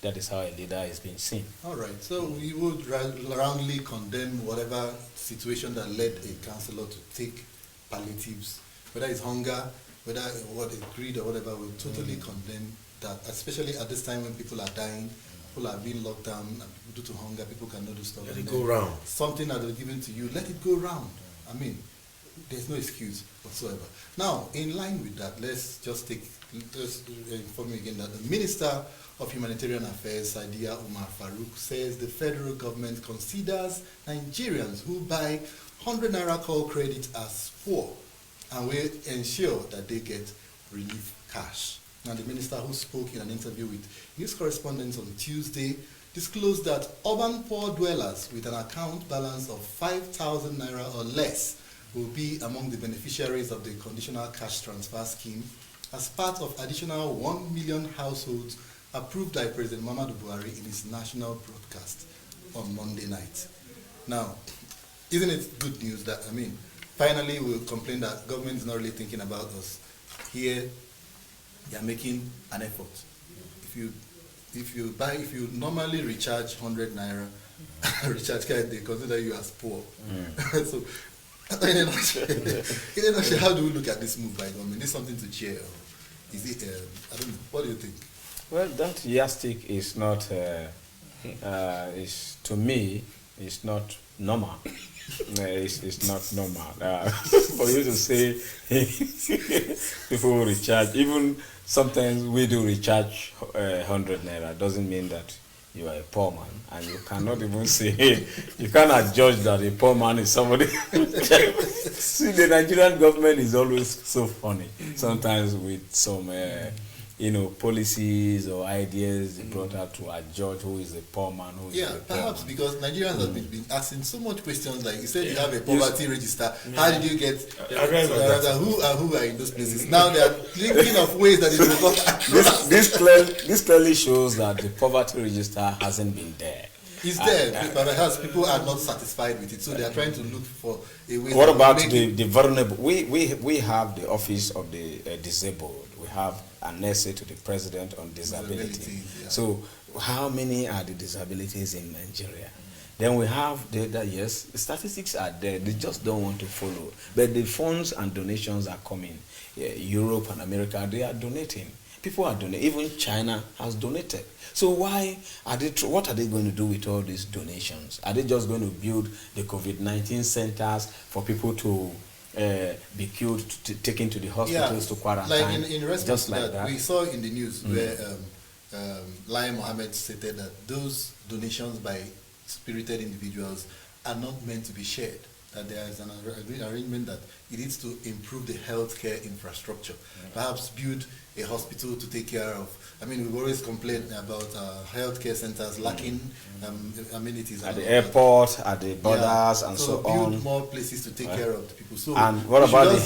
That is how a leader is being seen. All right. So we would roundly condemn whatever situation that led a councillor to take palliatives, whether it's hunger, whether what is greed or whatever. We totally condemn that, especially at this time when people are dying, people are being locked down, and due to hunger, people cannot do stuff. Let it go round. Something that was given to you, let it go round. I mean, there's no excuse whatsoever. Now, in line with that, let's inform you again that the Minister of Humanitarian Affairs, Saidia Umar Farouk, says the federal government considers Nigerians who buy 100 naira call credit as poor and will ensure that they get relief cash. Now, the minister, who spoke in an interview with news correspondents on Tuesday, disclosed that urban poor dwellers with an account balance of 5,000 naira or less will be among the beneficiaries of the conditional cash transfer scheme as part of additional 1 million households approved by President Muhammadu Buhari in his national broadcast on Monday night. Now, isn't it good news that, finally we'll complain that government is not really thinking about us. Here, they are making an effort. If you normally recharge 100 naira, recharge card, they consider you as poor. So, in a nutshell, how do we look at this move by government? Is something to cheer? Is it? I don't know. What do you think? Well, that yardstick is not. Is to me, it's not normal. It's not normal for you to say people will recharge. Even sometimes we do recharge 100 naira. Doesn't mean that you are a poor man, and you cannot even say you cannot judge that a poor man is somebody. See, the Nigerian government is always so funny. Sometimes with some policies or ideas they brought out to adjudge who is a poor man, who is a poor perhaps man. because Nigerians have been asking so much questions. Like you said, you have a poverty register. How did you get? Who are in those places? Now they are thinking of ways that it will not. This clearly shows that the poverty register hasn't been there. It's there, but perhaps people are not satisfied with it, so they are trying to look for a way. What about the vulnerable? We have the office of the disabled. We have an essay to the president on disability. Yeah. So how many are the disabilities in Nigeria? Then we have yes, the statistics are there. They just don't want to follow. But the funds and donations are coming. Europe and America, they are donating. People are donating. Even China has donated. So why are they? What are they going to do with all these donations? Are they just going to build the COVID-19 centers for people to be killed, taken to the hospitals to quarantine? Like in response just to like that. we saw in the news where Lai Mohammed stated that those donations by spirited individuals are not meant to be shared. That there is an arrangement that it needs to improve the healthcare infrastructure, perhaps build a hospital to take care of. We've always complained about healthcare centers lacking amenities at the airport, at the borders, and so on. Build more places to take care of the people. So and what about the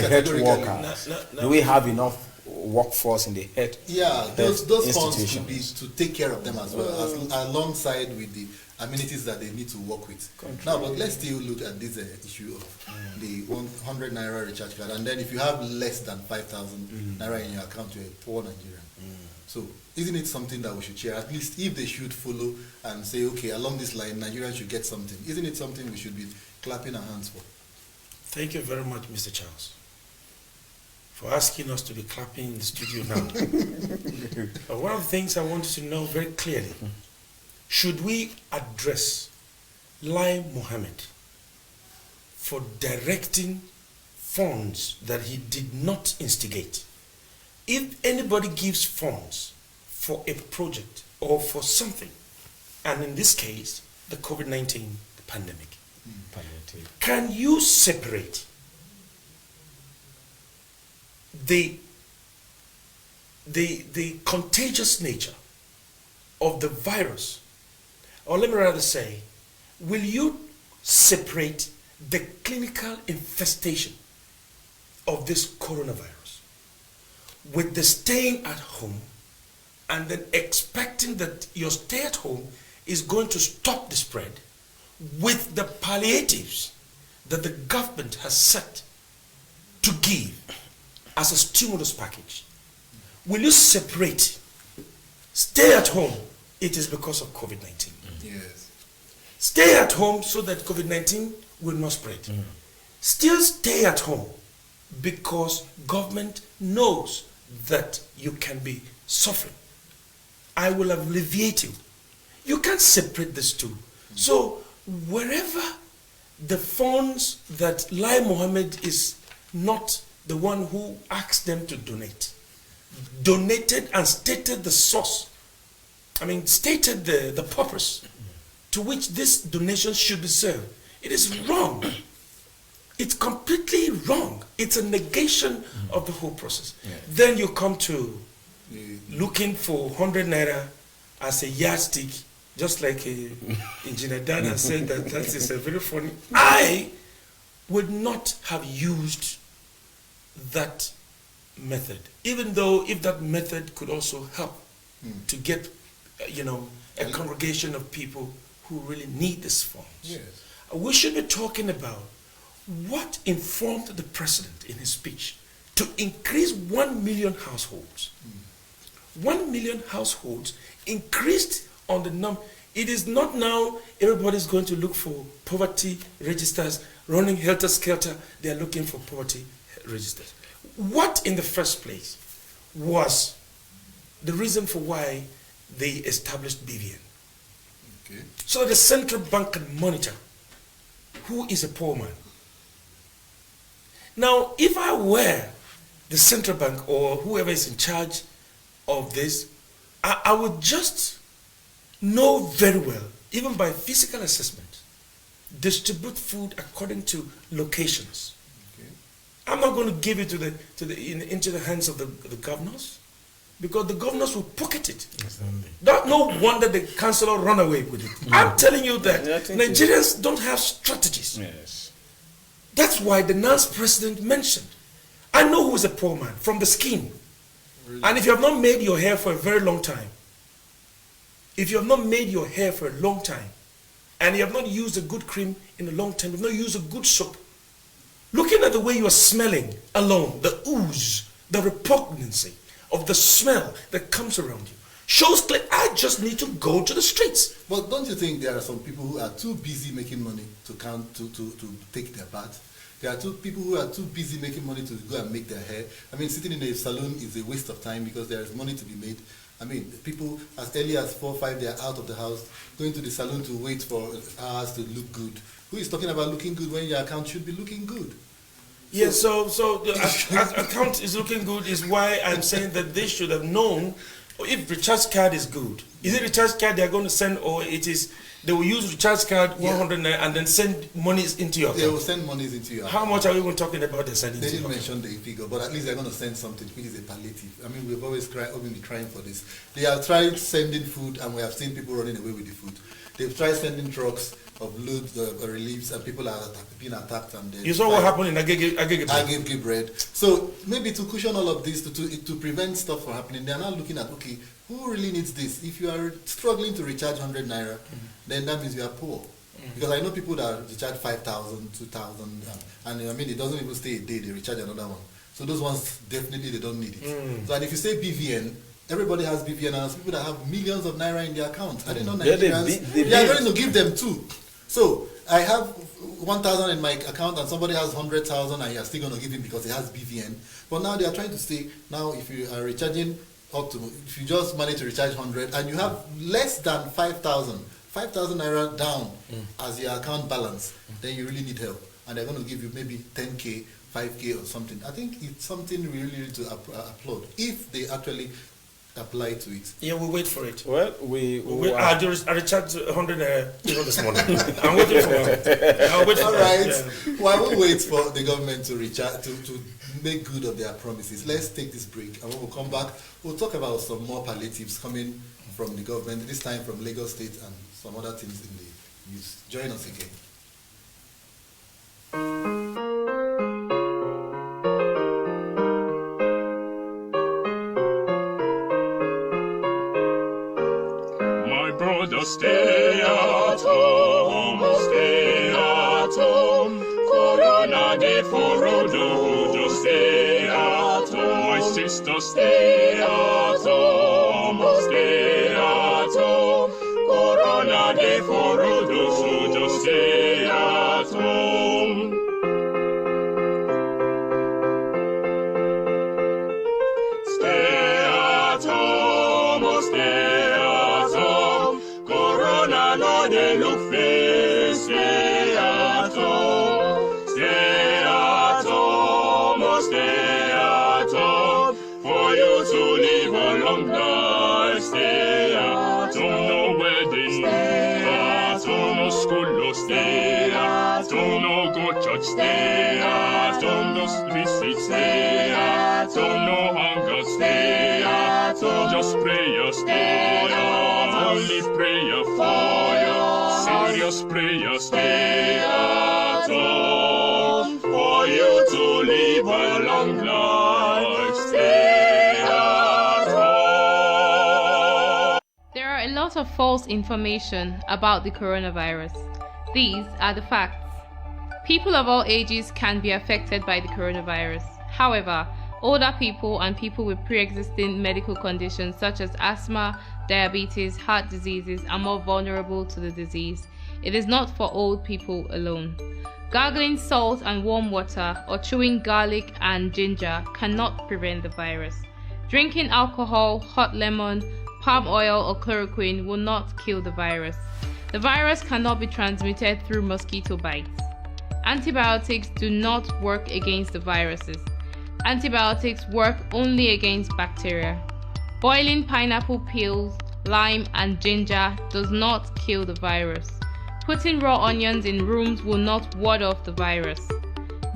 health workers? Do we have enough workforce in the health? Yeah, those funds should be to take care of them as well, alongside with the amenities that they need to work with. Now, but let's still look at this issue of the 100 naira recharge card, and then if you have less than 5,000 naira in your account, you're a poor Nigerian. So, isn't it something that we should share? At least if they should follow and say, okay, along this line, Nigerians should get something. Isn't it something we should be clapping our hands for? Thank you very much, Mr. Charles, for asking us to be clapping in the studio now. But one of the things I want you to know very clearly, should we address Lai Mohammed for directing funds that he did not instigate? If anybody gives funds for a project or for something, and in this case, the COVID-19 pandemic, can you separate the contagious nature of the virus? Or let me rather say, will you separate the clinical infestation of this coronavirus with the staying at home and then expecting that your stay at home is going to stop the spread with the palliatives that the government has set to give as a stimulus package? Will you separate stay at home, it is because of COVID-19. Yes. Stay at home so that COVID-19 will not spread. Still stay at home because government knows that you can be suffering. I will alleviate you. You can't separate these two. So wherever the funds that Lai Mohammed is not the one who asked them to donate, donated and stated the source, stated the purpose to which this donation should be served. It is wrong. It's completely wrong. It's a negation of the whole process. Yeah. Then you come to looking for 100 naira as a yardstick, just like Engineer Dan has said that is a very funny. I would not have used that method, even though if that method could also help to get, a congregation of people who really need these funds. Yes. We should be talking about what informed the president in his speech to increase 1 million households. 1 million households increased on the number. It is not now everybody's going to look for poverty registers, running helter-skelter. They are looking for poverty registers. What in the first place was the reason for why they established BVN? Okay. So the central bank can monitor who is a poor man. Now, if I were the central bank or whoever is in charge of this, I would just know very well, even by physical assessment, distribute food according to locations. Okay. I'm not going to give it into the hands of the governors, because the governors will pocket it. Exactly. No wonder the councillor run away with it. I'm telling you that Nigerians don't have strategies. Yes. That's why the NANS president mentioned, I know who is a poor man from the skin. Really? And if you have not made your hair for a very long time, and you have not used a good cream in a long time, you have not used a good soap, looking at the way you are smelling alone, the ooze, the repugnancy of the smell that comes around you, shows clear, I just need to go to the streets. But don't you think there are some people who are too busy making money to take their bath? There are people who are too busy making money to go and make their hair. Sitting in a salon is a waste of time because there is money to be made. People as early as 4 or 5, they are out of the house, going to the salon to wait for hours to look good. Who is talking about looking good when your account should be looking good? Yes, so the account is looking good is why I'm saying that they should have known if recharge card is good. Is it recharge card they are going to send, or it is they will use recharge card 100 naira and then send monies into your account? They will send monies into your account. How much are we even talking about they're sending? They didn't mention the figure, but at least they're going to send something, which is a palliative. We've always been crying for this. They have tried sending food, and we have seen people running away with the food. They've tried sending trucks of loads reliefs, and people are being attacked. And you saw what happened in Agege bread. So maybe to cushion all of this, to prevent stuff from happening, they are now looking at, okay, who really needs this? If you are struggling to recharge 100 naira, then that means you are poor. Because I know people that recharge 5,000, 2,000, and it doesn't even stay a day, they recharge another one. So those ones, definitely they don't need it. So and if you say BVN, everybody has BVN, and there's people that have millions of naira in their account. I didn't know Nigerians, they are going to give them too. So I have 1,000 in my account and somebody has 100,000 and you're still going to give him because he has BVN. But now they are trying to say, now if you are recharging if you just manage to recharge 100 and you have less than 5,000 naira down as your account balance, then you really need help. And they're going to give you maybe 10K, 5K or something. I think it's something we really need to applaud if they actually apply to it. Yeah, we'll wait for it. Well, I recharged 100 this morning. I'm waiting for it. I'll wait for All right. it. While we wait for the government to to make good of their promises, let's take this break. And when we come back, we'll talk about some more palliatives coming from the government, this time from Lagos State and some other things in the news. Join us again. Stay at home, stay at home. Corona de forodo, just stay at home. My sister, stay at home, stay at home. Corona de forodo, so just stay at home. Stay at home, oh stay at home. Corona no dey look face, stay at home. Stay at home, oh stay at home. For you to live a long life, stay at home. No wedding, stay at home. No school, no stay at home. No go church, stay at home. No visit, stay at home. No hunger, stay at home. Just prayer, stay at home. Only prayer for you. Serious prayer, stay at home. For you to live a long life, stay at home. There are a lot of false information about the coronavirus. These are the facts. People of all ages can be affected by the coronavirus. However, older people and people with pre-existing medical conditions such as asthma, diabetes, heart diseases are more vulnerable to the disease. It is not for old people alone. Gargling salt and warm water or chewing garlic and ginger cannot prevent the virus. Drinking alcohol, hot lemon, palm oil or chloroquine will not kill the virus. The virus cannot be transmitted through mosquito bites. Antibiotics do not work against the viruses. Antibiotics work only against bacteria. Boiling pineapple peels, lime and ginger does not kill the virus. Putting raw onions in rooms will not ward off the virus.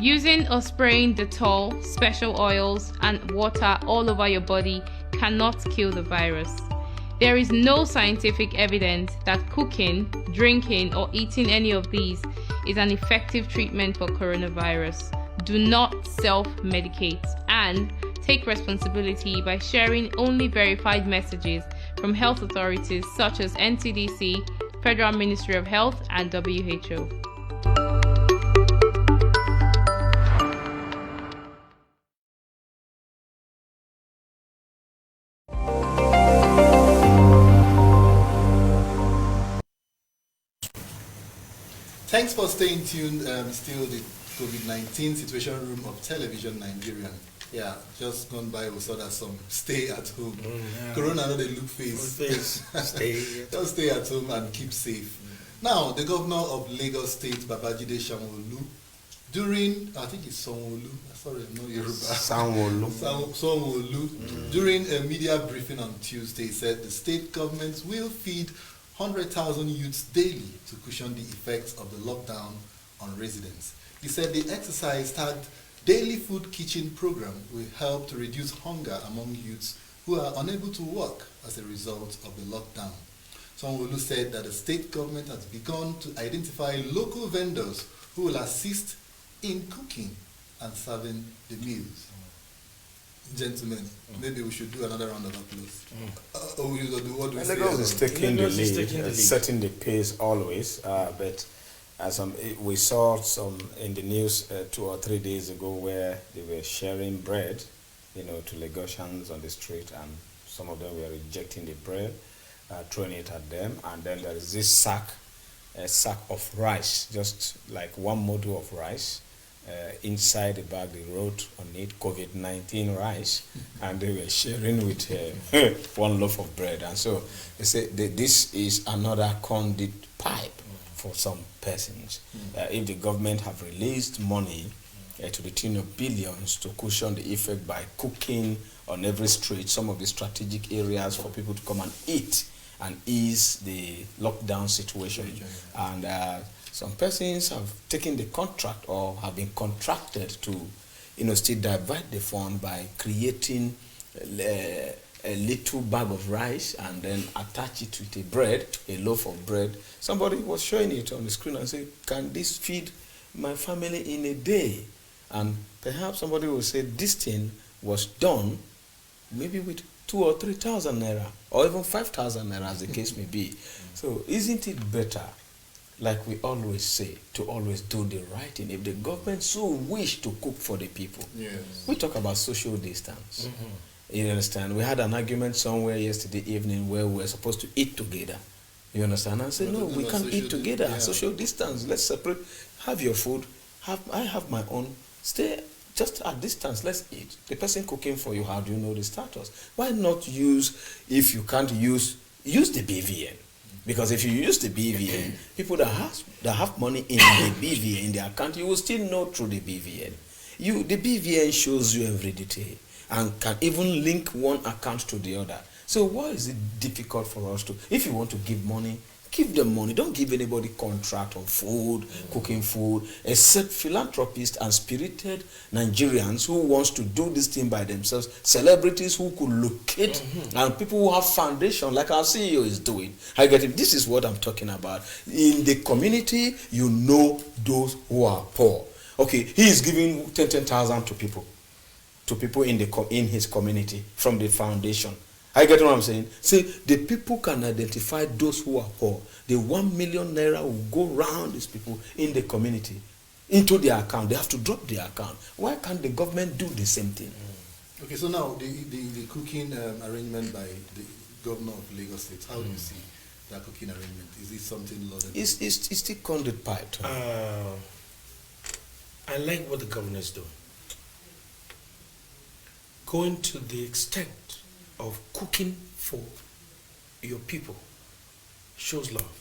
Using or spraying Dettol, special oils and water all over your body cannot kill the virus. There is no scientific evidence that cooking, drinking or eating any of these is an effective treatment for coronavirus. Do not self-medicate and take responsibility by sharing only verified messages from health authorities such as NCDC, Federal Ministry of Health and WHO. Thanks for staying tuned. Still the COVID-19 situation room of Television Nigerian. Yeah, just gone by, we saw that some stay at home. Yeah. Corona, no, they look face. Stay. Just stay at home and keep safe. Now, the governor of Lagos State, Babajide Sanwo-Olu, during, I think it's Sanwo-Olu, sorry, no Yoruba. Sanwo-Olu, during a media briefing on Tuesday, said the state government will feed 100,000 youths daily to cushion the effects of the lockdown on residents. He said the exercise tagged Daily Food Kitchen program will help to reduce hunger among youths who are unable to work as a result of the lockdown. Sanwo-Olu said that the state government has begun to identify local vendors who will assist in cooking and serving the meals. Gentlemen, maybe we should do another round of applause. What do we say? Lagos is taking the Lagos is taking the lead, lead. setting the pace always, but as we saw some in the news 2 or 3 days ago where they were sharing bread, to Lagosians on the street, and some of them were rejecting the bread, throwing it at them, and then there is this sack of rice, just like one module of rice. Inside the bag, they wrote on it COVID-19 rice, and they were sharing with one loaf of bread. And so they say this is another conduit pipe for some persons. If the government have released money to the tune of billions to cushion the effect by cooking on every street, some of the strategic areas for people to come and eat and ease the lockdown situation. And some persons have taken the contract or have been contracted to, still divert the fund by creating a little bag of rice and then attach it with a loaf of bread. Somebody was showing it on the screen and said, can this feed my family in a day? And perhaps somebody will say this thing was done maybe with 2,000 or 3,000 naira or even 5,000 naira as the case may be. So isn't it better, like we always say, to always do the right thing? If the government so wish to cook for the people, Yes. we talk about social distance. You understand? We had an argument somewhere yesterday evening where we were supposed to eat together. You understand? I said, no, we can't eat together. Yeah. Social distance. Let's separate. Have your food. I have my own. Stay just at distance. Let's eat. The person cooking for you, how do you know the status? Why not use, if you can't use the BVN? Because if you use the BVN, people that have money in the BVN, in their account, you will still know through the BVN. The BVN shows you every detail and can even link one account to the other. So why is it difficult for us to, if you want to give money, give them money. Don't give anybody contract on food, cooking food, except philanthropists and spirited Nigerians who wants to do this thing by themselves, celebrities who could locate, and people who have foundation, like our CEO is doing. I get it. This is what I'm talking about. In the community, you know those who are poor. Okay, he is giving 10,000 to people in his community from the foundation. I get what I'm saying? See, the people can identify those who are poor. The 1 million naira will go round these people in the community into their account. They have to drop their account. Why can't the government do the same thing? Okay, so now the cooking arrangement by the governor of Lagos State, how do you see that cooking arrangement? Is it something laudable? It's still conduit piped. I like what the governor is doing. Going to the extent of cooking for your people shows love.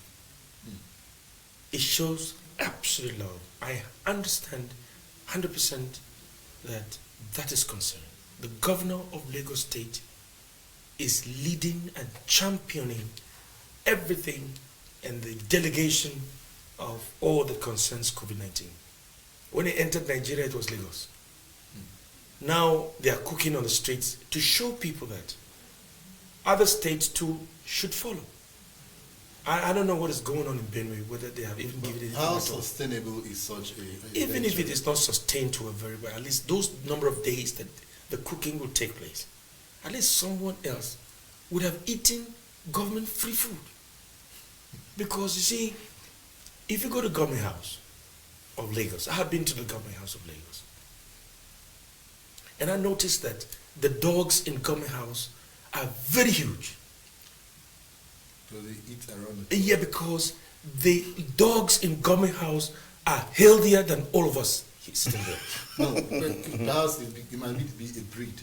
It shows absolute love. I understand 100% that is concerned. The governor of Lagos State is leading and championing everything and the delegation of all that concerns COVID-19. When he entered Nigeria, it was Lagos. Now they are cooking on the streets to show people that other states too should follow. I don't know what is going on in Benue, whether they have even given it. How sustainable is such a even if it is not sustained to a very well, at least those number of days that the cooking will take place, at least someone else would have eaten government free food. Because you see, if you go to Government House of Lagos, I have been to the Government House of Lagos, and I noticed that the dogs in Government House are very huge. So they eat around the Yeah, because the dogs in Government House are healthier than all of us sitting there. No, perhaps it might be a breed.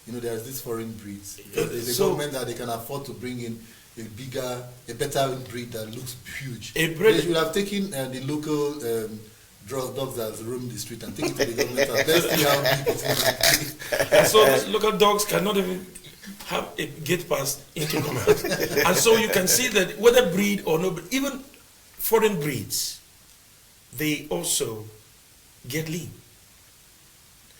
You know, there's this foreign breeds. There's a government that they can afford to bring in a better breed that looks huge. They should have taken the local dogs that roam the street and take it to the government. Let's see how big it is. And so these local dogs cannot even have a gate pass into Government House. And so you can see that whether breed or no, even foreign breeds, they also get lean.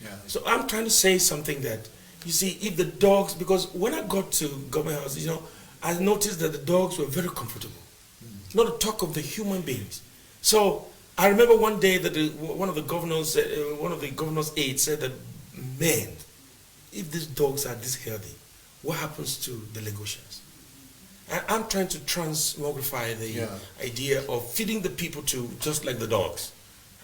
Yeah. So I'm trying to say something that, you see, if the dogs, because when I got to Government House, you know, I noticed that the dogs were very comfortable. Not to talk of the human beings. So I remember one day that one of the governor's aides said that, man, if these dogs are this healthy, what happens to the Lagosians? And I'm trying to transmogrify the idea of feeding the people to just like the dogs.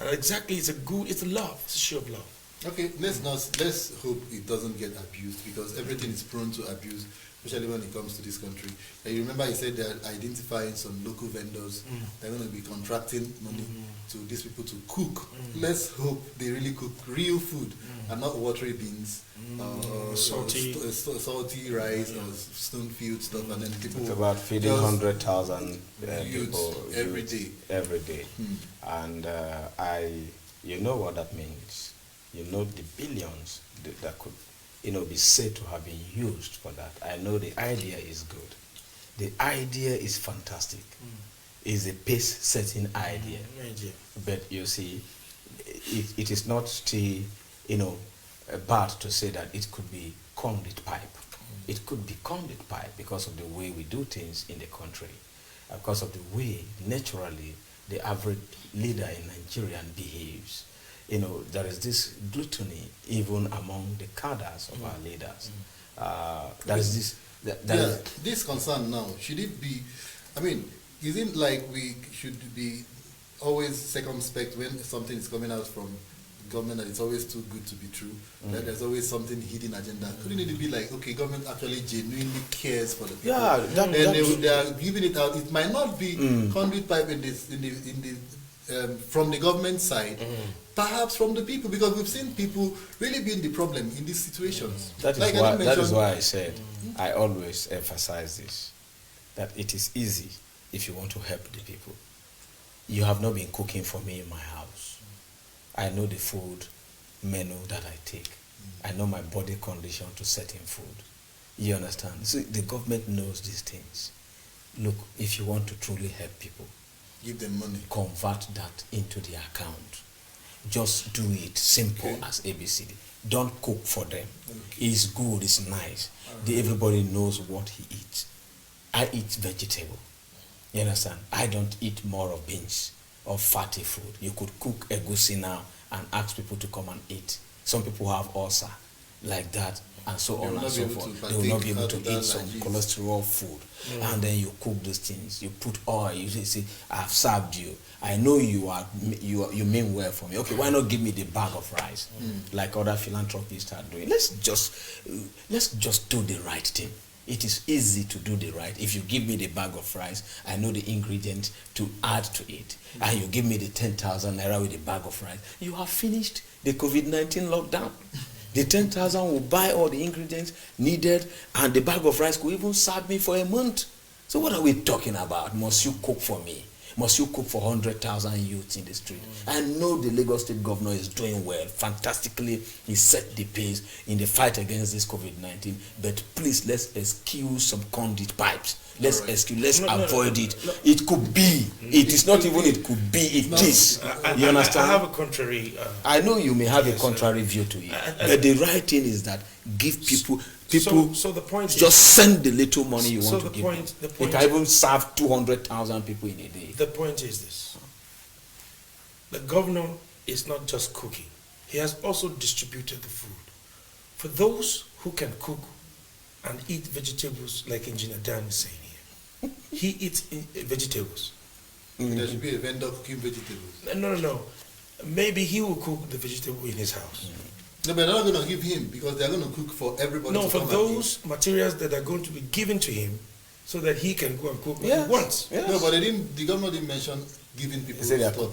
And exactly, it's a love, it's a show of love. Okay, let's hope it doesn't get abused, because everything is prone to abuse, especially when it comes to this country. And you remember I said they're identifying some local vendors. They're going to be contracting money to these people to cook. Let's hope they really cook real food and not watery beans, salty rice or stone-field stuff, and then people. It's about feeding 100,000 people every day. Every day, and you know what that means. You know the billions that could, be said to have been used for that. I know the idea is good. The idea is fantastic. It's a pace-setting idea. But you see, it is not still, bad to say that it could be conduit pipe. It could be conduit pipe because of the way we do things in the country, because of the way, naturally, the average leader in Nigeria behaves. There is this gluttony even among the cadres of our leaders. There is this. This concern now, should it be, isn't like we should be always circumspect when something is coming out from government that it's always too good to be true, that there's always something hidden agenda. Couldn't it be like, okay, government actually genuinely cares for the people? Yeah, they are giving it out. It might not be conduit pipe from the government side, perhaps from the people, because we've seen people really being the problem in these situations. That is why I said, I always emphasize this, that it is easy if you want to help the people. You have not been cooking for me in my house. I know the food menu that I take. I know my body condition to certain food. You understand? So the government knows these things. Look, if you want to truly help people, give them money. Convert that into their account. Just do it simple as ABCD. Don't cook for them. It's good, it's nice. Everybody knows what he eats. I eat vegetable. You understand? I don't eat more of beans or fatty food. You could cook egusi now and ask people to come and eat. Some people have ulcer like that, and so on and so forth. They will not be able to eat some cholesterol food. And then you cook those things. You put oil. You say, "I've served you. I know you mean well for me. Okay, why not give me the bag of rice, like other philanthropists are doing? Let's just do the right thing. It is easy to do the right. If you give me the bag of rice, I know the ingredients to add to it. And you give me the 10,000 naira with the bag of rice. You have finished the COVID-19 lockdown. The 10,000 will buy all the ingredients needed, and the bag of rice could even serve me for a month. So what are we talking about? Must you cook for me? Must you cook for 100,000 youths in the street? I know the Lagos State governor is doing well, fantastically. He set the pace in the fight against this COVID-19. But please, let's excuse some conduit pipes. Let's avoid it. It could be. It is not even. It could be. It is. You understand? I have a contrary. I know you may have a contrary view to it, but the right thing is that give people. So the point is, just send the little money you want to give them. The point, it can even serve 200,000 people in a day. The point is this: the governor is not just cooking; he has also distributed the food for those who can cook and eat vegetables, like Engineer Dan is saying here. He eats vegetables. There should be a vendor cooking vegetables. No. Maybe he will cook the vegetable in his house. No, but they're not going to give him, because they're going to cook for everybody. No, for those materials that are going to be given to him, so that he can go and cook what he wants. Yes. No, but the governor didn't mention giving people stuff. What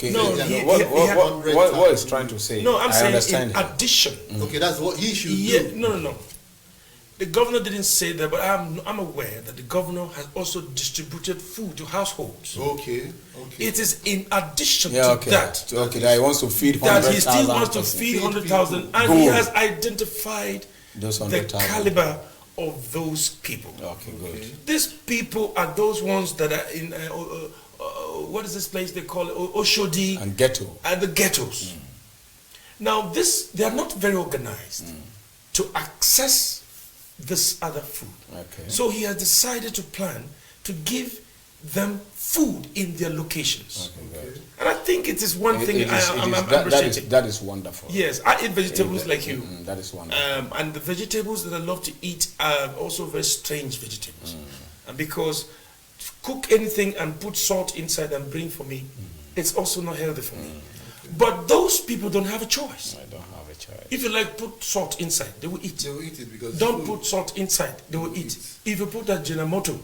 he's trying to say? No, I'm saying in addition. Okay, that's what he should do. No. The governor didn't say that, but I'm aware that the governor has also distributed food to households. Okay. It is in addition to that. Okay, that he wants to feed 100,000. That he still wants to feed 100,000, and he has identified the caliber of those people. Okay, good. These people are those ones that are in what is this place they call it? Oshodi and ghetto and the ghettos. Now they are not very organized to access this other food. Okay. So he has decided to plan to give them food in their locations. Okay. And I think it is one thing I'm appreciating. That is wonderful. Yes, I eat vegetables like you. That is wonderful. And the vegetables that I love to eat are also very strange vegetables. And because to cook anything and put salt inside and bring for me, it's also not healthy for me. But those people don't have a choice. I don't have a choice. If you put salt inside, they will eat. They will eat it because don't put salt inside, they will eat. If you put that Jinamoto,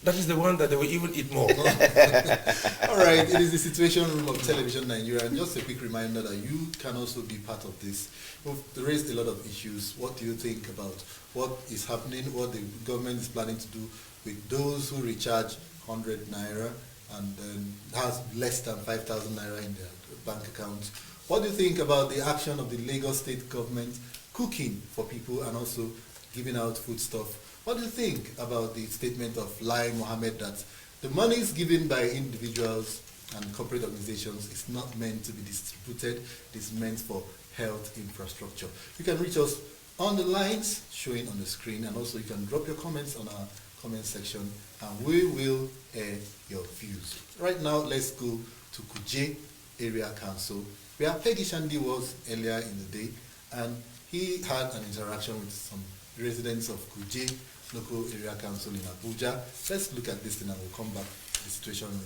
that is the one that they will even eat more. All right, it is the Situation Room of Television Nigeria. And just a quick reminder that you can also be part of this. We've raised a lot of issues. What do you think about what is happening, what the government is planning to do with those who recharge 100 naira and has less than 5,000 naira in their bank account? What do you think about the action of the Lagos State government cooking for people and also giving out food stuff? What do you think about the statement of Lai Mohammed that the monies given by individuals and corporate organizations is not meant to be distributed, it is meant for health infrastructure? You can reach us on the lines showing on the screen, and also you can drop your comments on our comment section and we will air your views. Right now, let's go to Kuje Area Council, where Peggy Shandi was earlier in the day, and he had an interaction with some residents of Kuje Local Area Council in Abuja. Let's look at this thing and we'll come back to the Situation Room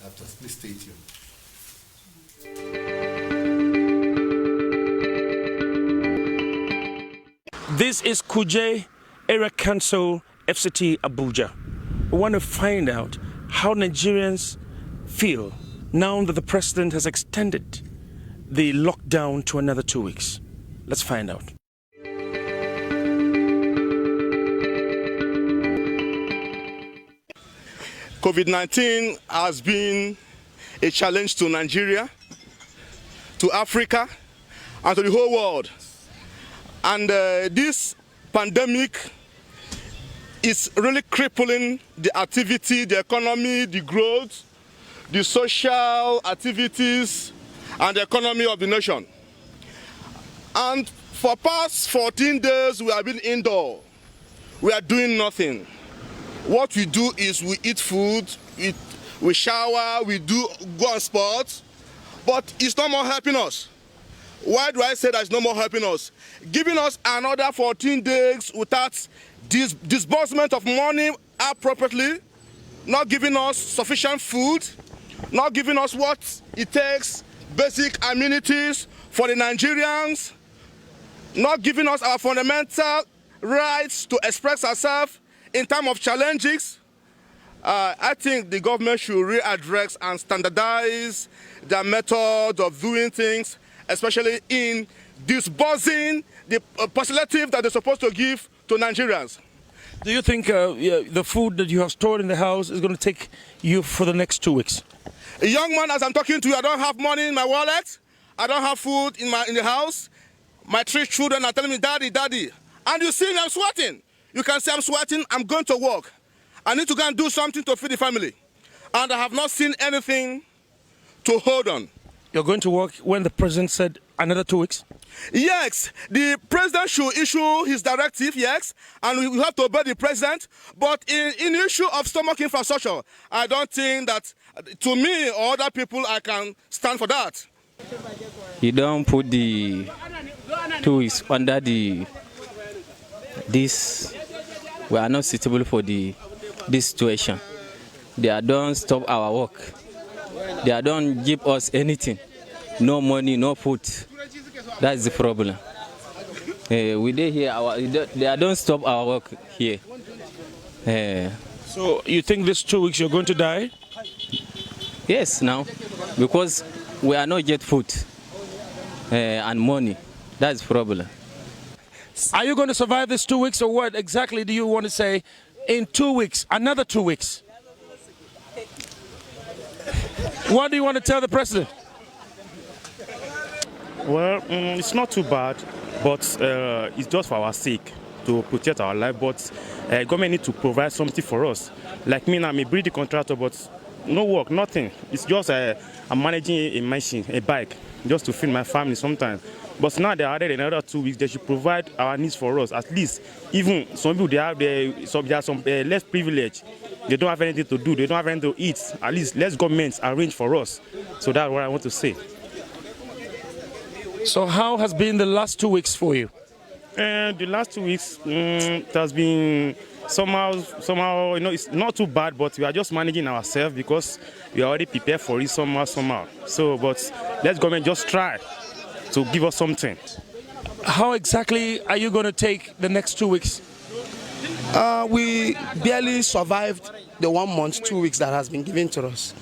after. Please stay tuned. This is Kuje Area Council, FCT Abuja. We want to find out how Nigerians feel now that the president has extended the lockdown to another 2 weeks. Let's find out. COVID-19 has been a challenge to Nigeria, to Africa, and to the whole world. And this pandemic is really crippling the activity, the economy, the growth, the social activities, and the economy of the nation. And for past 14 days, we have been indoor. We are doing nothing. What we do is we eat food, we shower, we do go on sports, but it's no more helping us. Why do I say that it's no more helping us? Giving us another 14 days without disbursement of money appropriately, not giving us sufficient food, not giving us what it takes, basic amenities for the Nigerians, not giving us our fundamental rights to express ourselves in terms of challenges. I think the government should readdress and standardize their method of doing things, especially in disbursing the facilities that they're supposed to give to Nigerians. Do you think the food that you have stored in the house is going to take you for the next 2 weeks? A young man, as I'm talking to you, I don't have money in my wallet. I don't have food in the house. My 3 children are telling me, "Daddy, Daddy." And you see me, I'm sweating. You can say I'm sweating, I'm going to work. I need to go and do something to feed the family. And I have not seen anything to hold on. You're going to work when the president said another 2 weeks? Yes, the president should issue his directive, yes, and we have to obey the president. But in the issue of stomach infrastructure, I don't think that, to me or other people, I can stand for that. You don't put the 2 weeks under this. We are not suitable for this situation. They don't stop our work. They don't give us anything. No money, no food. That's the problem. We did here. They don't stop our work here. So you think this 2 weeks you're going to die? Yes, now, because we are not get food and money. That's the problem. Are you going to survive this 2 weeks, or what exactly do you want to say in 2 weeks, another 2 weeks? What do you want to tell the president? Well, it's not too bad, but it's just for our sake, to protect our life. But government need to provide something for us. Like me now, I'm a building contractor, but no work, nothing. It's just I'm managing a machine, a bike, just to feed my family sometimes. But now they added another 2 weeks. They should provide our needs for us. At least, even some people they have some less privilege. They don't have anything to do. They don't have anything to eat. At least let governments arrange for us. So that's what I want to say. So how has been the last 2 weeks for you? The last 2 weeks, it has been somehow, you know, it's not too bad, but we are just managing ourselves because we are already prepared for it somehow. So, but let government just try to give us something. How exactly are you going to take the next 2 weeks? We barely survived the 1 month, 2 weeks that has been given to us.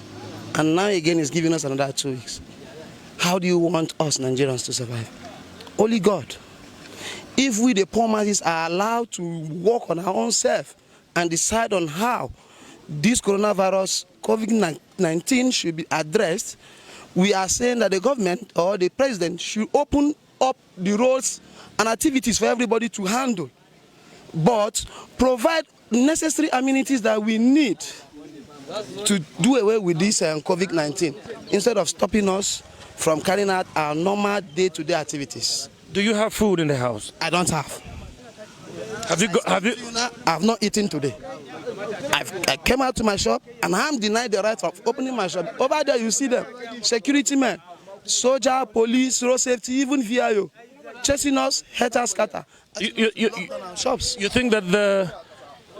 And now again it's giving us another 2 weeks. How do you want us Nigerians to survive? Only God. If we, the poor masses, are allowed to work on our own self and decide on how this coronavirus, COVID-19, should be addressed, we are saying that the government or the president should open up the roads and activities for everybody to handle, but provide necessary amenities that we need to do away with this COVID-19 instead of stopping us from carrying out our normal day-to-day activities. Do you have food in the house? I don't have. Have you? I've not eaten today. I came out to my shop and I'm denied the right of opening my shop. Over there you see them, security men, soldier, police, road safety, even VIO, chasing us, helter scatter. Shops. You think that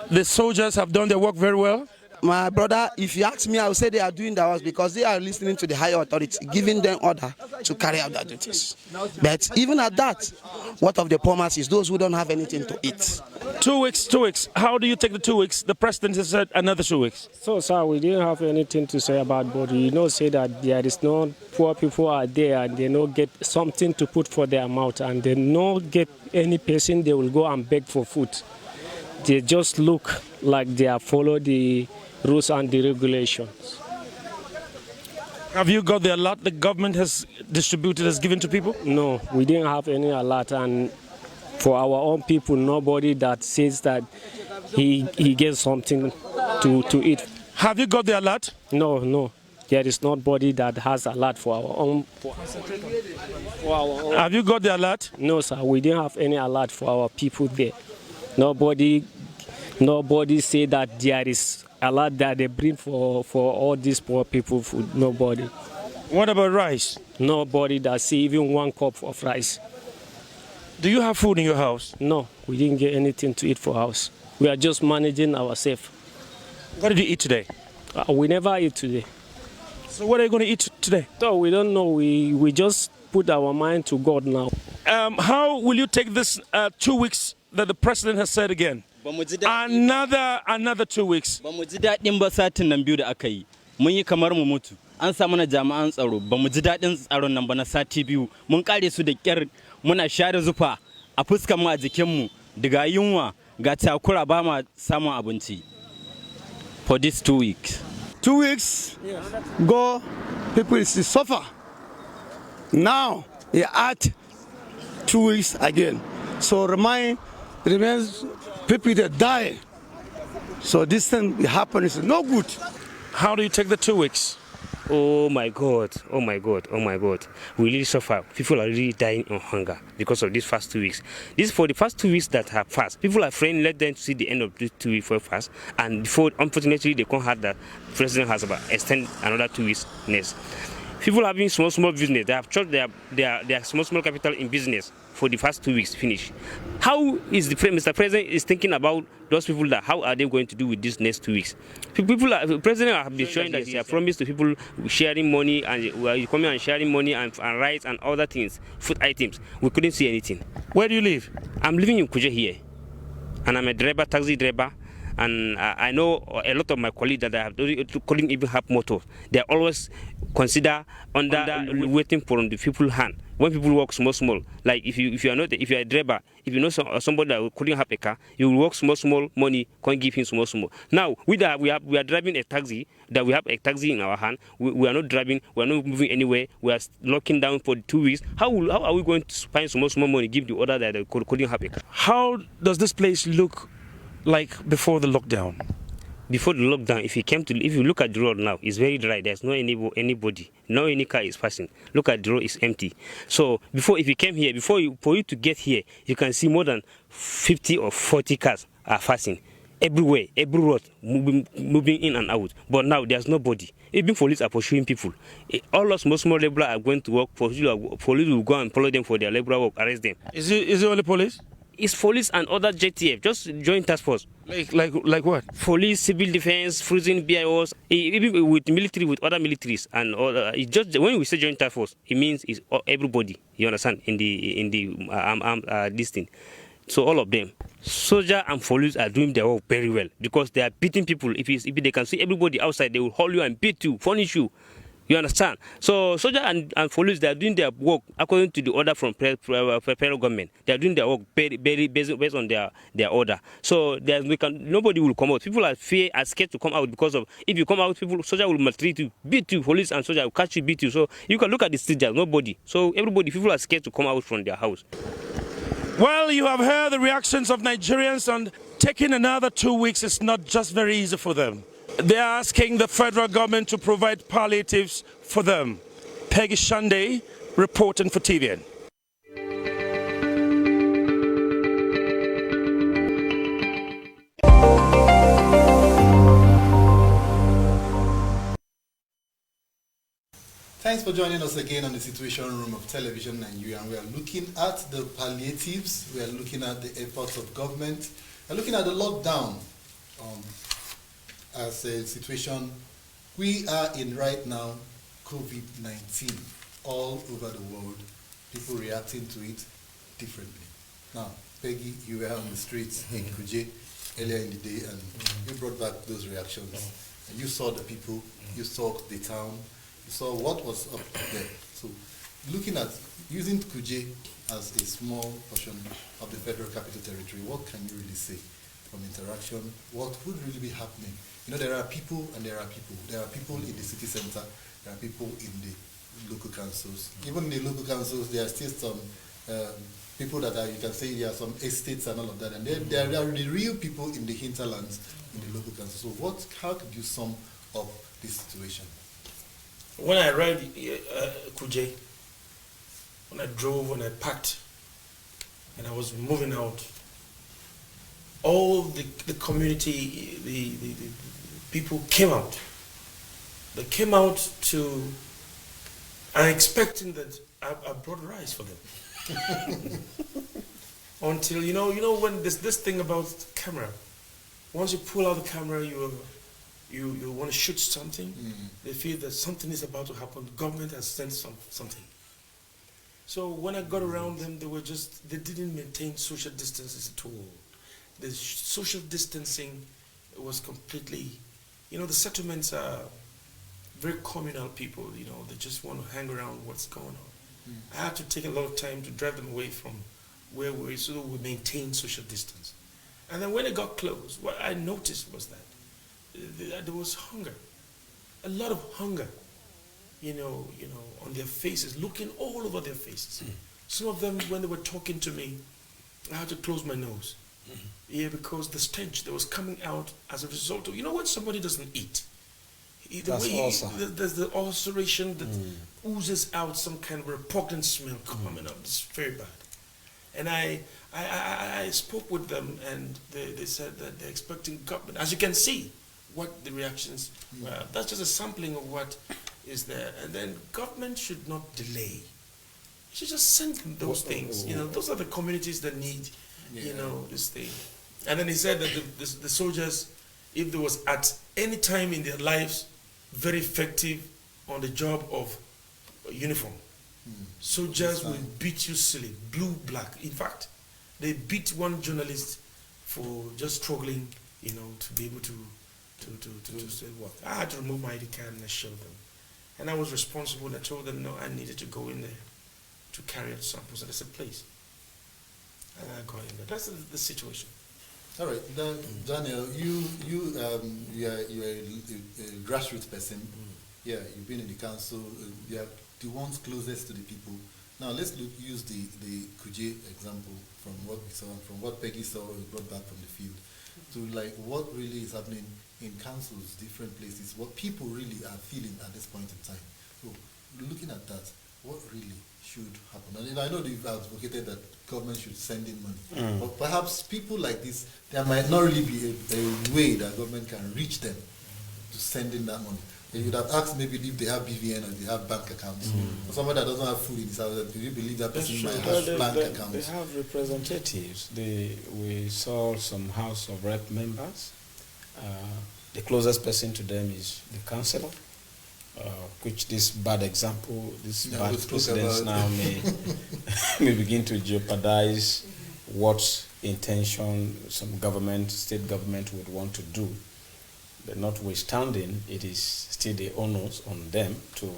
the soldiers have done their work very well? My brother, if you ask me, I will say they are doing their work because they are listening to the higher authority, giving them order to carry out their duties. But even at that, what of the poor masses, those who don't have anything to eat? 2 weeks, 2 weeks. How do you take the 2 weeks? The president has said another 2 weeks. So, sir, we didn't have anything to say about, but we say that there is no poor people out there and they no get something to put for their mouth and they no get any person they will go and beg for food. They just look like they are follow the rules and the regulations. Have you got the alert the government has distributed, has given to people? No, we didn't have any alert, and for our own people, nobody that says that he gets something to eat. Have you got the alert? No. There is nobody that has alert for our own. Have you got the alert? No, sir. We didn't have any alert for our people there. Nobody say that there is alert that they bring for all these poor people food. Nobody. What about rice? Nobody that see even 1 cup of rice. Do you have food in your house? No, we didn't get anything to eat for house. We are just managing ourselves. What did you eat today? We never eat today. So what are you going to eat today? No, we don't know. We just put our mind to God now. How will you take this 2 weeks that the president has said again? Another 2 weeks. An sa mana jami'an tsaro ba mu ji daɗin tsaron nan ba na sati biyu mun kare su da kyar muna share zufa a fuskar mu a jikin mu daga yunwa ga takura ba ma samun abinci for these 2 weeks. 2 weeks go, people will suffer. Now they add 2 weeks again, so remains people that die. So this thing will happen is no good. How do you take the 2 weeks? Oh my God. We really suffer. People are really dying of hunger because of these first 2 weeks. This for the first 2 weeks that have passed. People are afraid, let them see the end of this 2 weeks for fast. And before, unfortunately, they can't have that. President has about extend another 2 weeks next. People having small business. They have charged their small capital in business for the first 2 weeks finish. How is the Mr. President is thinking about those people that how are they going to do with this next 2 weeks? The president have been showing that he has promised to people sharing money and coming and sharing money and rice and other things, food items. We couldn't see anything. Where do you live? I'm living in Kuje here, and I'm a driver, taxi driver. And I know a lot of my colleagues that couldn't even have motor. They always consider waiting for the people's hand. When people work small, like if you are a driver, if you know somebody that couldn't have a car, you will work small money, can't give him small. Now we are driving a taxi, that we have a taxi in our hand. We are not driving, we are not moving anywhere. We are locking down for 2 weeks. How are we going to find small money, give the order that they couldn't have a car? How does this place look like before the lockdown? Before the lockdown, if you look at the road now, it's very dry. There's no anybody, no any car is passing. Look at the road, it's empty. So before, if you came here, for you to get here, you can see more than 50 or 40 cars are passing everywhere, every road moving in and out. But now there's nobody. Even police are pursuing people. All those small laborers are going to work. Police will go and follow them for their labor work, arrest them. Is it only police? It's police and other JTF, just joint task force. Like what? Police, civil defense, freezing BIOs, even with military, with other militaries, and it just when we say joint task force, it means it's everybody. You understand? In the this thing. So all of them, soldier and police are doing their work very well because they are beating people. If they can see everybody outside, they will hold you and beat you, punish you. You understand? So soldier and police, they are doing their work according to the order from federal government. They are doing their work very based on their order. So nobody will come out. People are scared to come out because of if you come out, soldier will maltreat you, beat you. Police and soldier will catch you, beat you. So you can look at the street, there's nobody. So people are scared to come out from their house. Well, you have heard the reactions of Nigerians, and taking another 2 weeks is not just very easy for them. They are asking the federal government to provide palliatives for them. Peggy Shande reporting for TVN. Thanks for joining us again on the Situation Room of Television Nigeria. We are looking at the palliatives, we are looking at the efforts of government, we are looking at the lockdown. as a situation we are in right now, COVID-19, all over the world, people reacting to it differently. Now, Peggy, you were on the streets in Kuje earlier in the day, and you brought back those reactions. And you saw the people, you saw the town, you saw what was up there. So, looking at using Kuje as a small portion of the Federal Capital Territory, what can you really say from interaction? What would really be happening? You know, there are people and there are people. There are people in the city center, there are people in the local councils. Even in the local councils, there are still some people that are, you can say there are some estates and all of that. And there are the real people in the hinterlands, in the local council. So how could you sum up this situation? When I arrived Kuje, when I drove, when I packed, and I was moving out, all the community, the people came out. They came out to, I'm expecting that I brought rice for them. Until, you know when there's this thing about camera, once you pull out the camera, you want to shoot something, they feel that something is about to happen, the government has sent something. So when I got around them, they didn't maintain social distances at all. The social distancing was completely, the settlements are very communal people, they just want to hang around what's going on. I had to take a lot of time to drive them away from where we were so that we maintain social distance. And then when it got close, what I noticed was that there was hunger, a lot of hunger, on their faces, looking all over their faces. Some of them, when they were talking to me, I had to close my nose. Yeah, because the stench that was coming out as a result of, when somebody doesn't eat, there's the ulceration that oozes out some kind of repugnant smell coming up. It's very bad. And I spoke with them, and they said that they're expecting government. As you can see, what the reactions were. That's just a sampling of what is there. And then government should not delay. You should just send them those things. Those are the communities that need, this thing. And then he said that the soldiers, if there was at any time in their lives very effective on the job of uniform, soldiers will beat you silly, blue, black. In fact, they beat one journalist for just struggling, to be able to say what. I had to remove my ID card and I showed them. And I was responsible, and I told them, no, I needed to go in there to carry out samples. And they said, please. And I got in there. That's the situation. All right, Daniel, you're a grassroots person. Yeah, you've been in the council. You are the ones closest to the people. Now let's use the Kuje example from what we saw, from what Peggy saw and brought back from the field, to what really is happening in councils, different places, what people really are feeling at this point in time. So looking at that, what really should happen? And I know you've advocated that government should send in money, but perhaps people like this, there might not really be a way that government can reach them to send in that money. You would have asked maybe if they have BVN or they have bank accounts. For somebody that doesn't have food in his house, do you believe that person might have bank accounts? They have representatives. We saw some House of Rep members. The closest person to them is the councillor, which this bad example, this bad precedents now may begin to jeopardize what intention some government, state government would want to do. But notwithstanding, it is still the onus on them to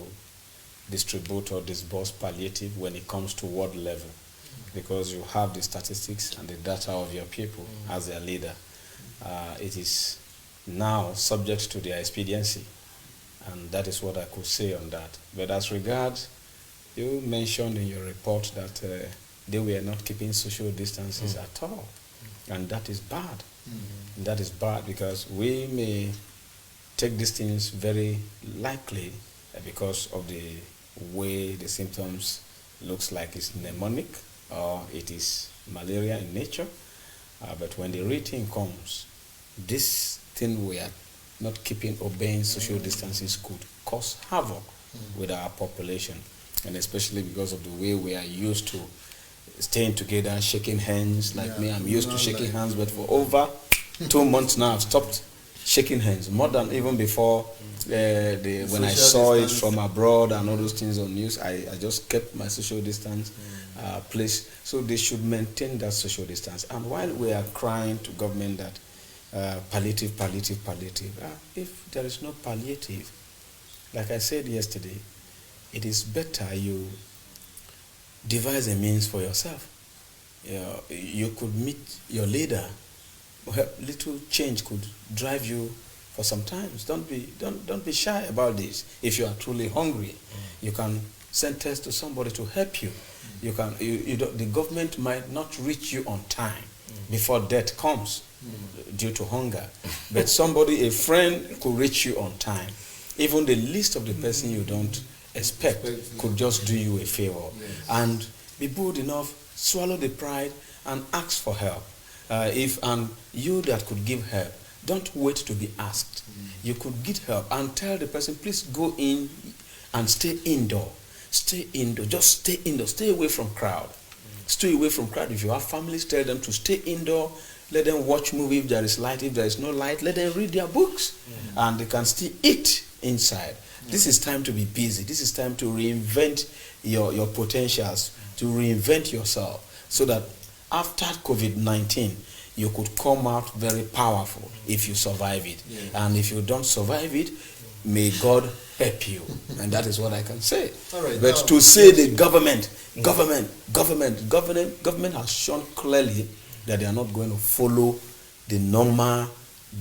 distribute or disburse palliative when it comes to ward level, because you have the statistics and the data of your people as their leader. It is now subject to their expediency, and that is what I could say on that. But as regards, you mentioned in your report that they were not keeping social distances at all, and that is bad. That is bad because we may take these things very lightly because of the way the symptoms looks like it's pneumonic or it is malaria in nature. But when the rating comes, this thing we are not keeping, obeying social distances could cause havoc with our population, and especially because of the way we are used to staying together, shaking hands. Like me, I'm used to shaking hands, but for over 2 months now, I've stopped shaking hands, more than even before when I Social saw distance. it from abroad and all those things on news. I just kept my social distance place. So they should maintain that social distance. And while we are crying to government that palliative, if there is no palliative, like I said yesterday, it is better you devise a means for yourself. You could meet your leader. Little change could drive you for some time. Don't be shy about this. If you are truly hungry, you can send tests to somebody to help you. The government might not reach you on time before death comes due to hunger, but a friend could reach you on time. Even the least of the person you don't expect could just do you a favor. And be bold enough, swallow the pride and ask for help. And you that could give help, don't wait to be asked. You could get help and tell the person, please go in and stay indoor. Stay indoor. Just stay indoor. Stay away from crowd. Stay away from crowd. If you have families, tell them to stay indoor. Let them watch movie if there is light. If there is no light, let them read their books. And they can still eat inside. This is time to be busy. This is time to reinvent your potentials, to reinvent yourself, so that after COVID-19, you could come out very powerful if you survive it. And if you don't survive it, may God help you. And that is what I can say. But to say the government has shown clearly that they are not going to follow the normal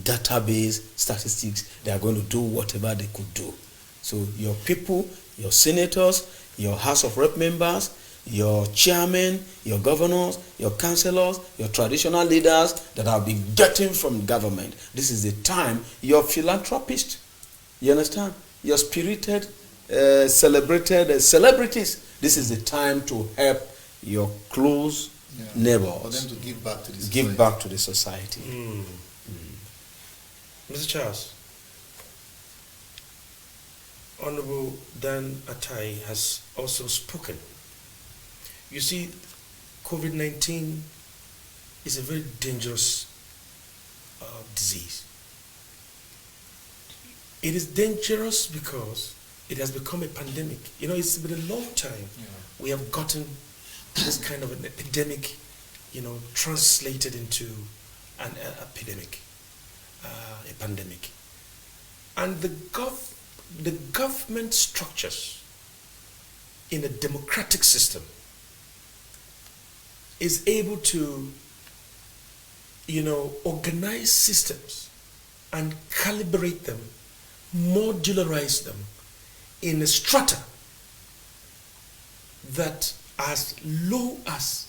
database statistics. They are going to do whatever they could do. So your people, your senators, your House of Rep members, your chairmen, your governors, your councillors, your traditional leaders that have been getting from government, this is the time. Your philanthropists, you understand? Your spirited, celebrated celebrities, this is the time to help your close neighbors. For them to give back to the society. Give back to the society. Mr. Charles, Honorable Dan Atai has also spoken. You see, COVID-19 is a very dangerous disease. It is dangerous because it has become a pandemic. You know, it's been a long time we have gotten this kind of an epidemic, translated into an epidemic, a pandemic. And the government structures in a democratic system is able to, organize systems and calibrate them, modularize them in a strata that as low as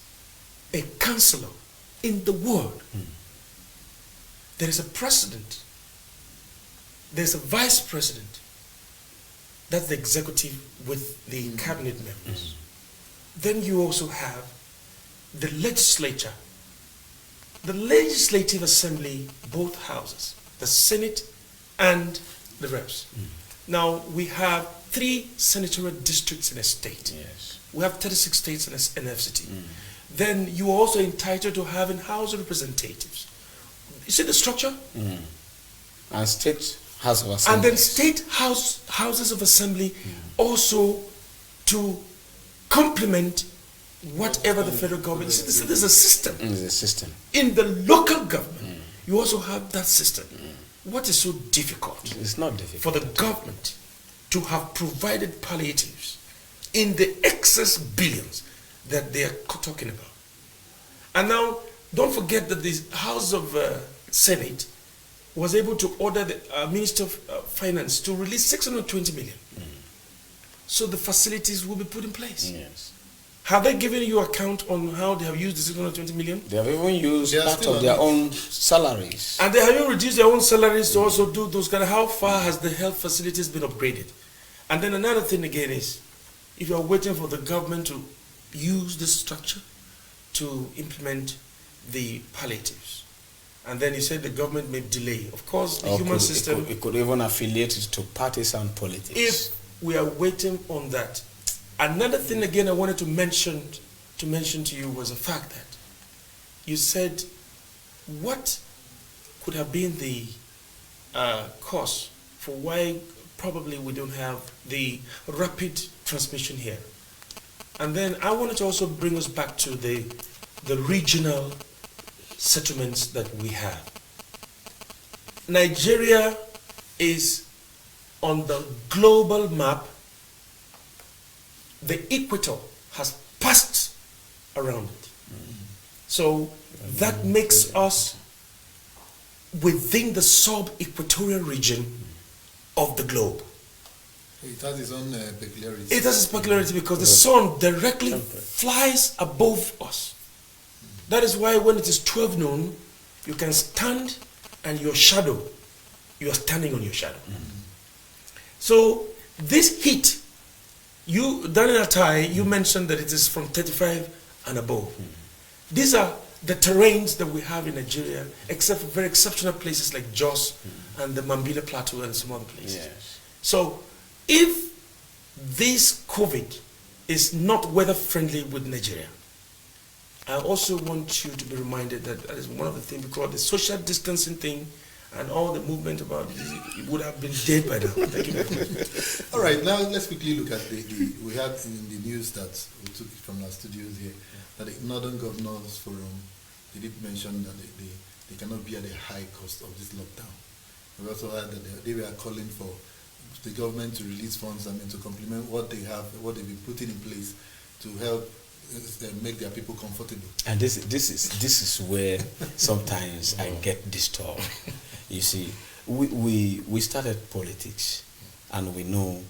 a councillor in the world, there is a president, there's a vice president, that's the executive with the cabinet members. Then you also have the legislature, the legislative assembly, both houses, the Senate and the reps. Now we have 3 senatorial districts in a state. We have 36 states in an FCT. Then you are also entitled to having House of Representatives. You see the structure? And state House of Assembly. And then state houses of assembly also to complement whatever the federal government. You see, there's a system. There's a system. In the local government, you also have that system. What is so difficult? It's not difficult. For the government to have provided palliatives in the excess billions that they are talking about. And now, don't forget that the House of Senate was able to order the Minister of Finance to release 620 million. So the facilities will be put in place. Have they given you account on how they have used the 620 million? They have even used part of their own salaries. And they have even reduced their own salaries to also do those kind of, how far has the health facilities been upgraded? And then another thing again is, if you are waiting for the government to use this structure to implement the palliatives, and then you said the government may delay. Of course, the human system... It could even affiliate it to parties and politics. If we are waiting on that. Another thing again I wanted to mention to you was the fact that you said what could have been the cause for why probably we don't have the rapid transmission here. And then I wanted to also bring us back to the regional settlements that we have. Nigeria is on the global map. The equator has passed around it. So that makes us within the sub-equatorial region of the globe. It has its own peculiarity. It has its peculiarity because the sun directly flies above us. That is why when it is 12 noon, you can stand and your shadow, you are standing on your shadow. So this heat, Daniel Atai, you mentioned that it is from 35 and above. These are the terrains that we have in Nigeria, except for very exceptional places like Jos and the Mambila Plateau and some other places. Yes. So if this COVID is not weather friendly with Nigeria, I also want you to be reminded that that is one of the things, because the social distancing thing and all the movement about it would have been dead by now. Thank you very much. All right, now let's quickly look at we had in the news that we took from our studios here, that the Northern Governors Forum, they did mention that they cannot be at the high cost of this lockdown. We also heard that they were calling for the government to release funds, to complement what they have, what they've been putting in place to help make their people comfortable. And this is where sometimes I get disturbed. You see, we started politics, and we know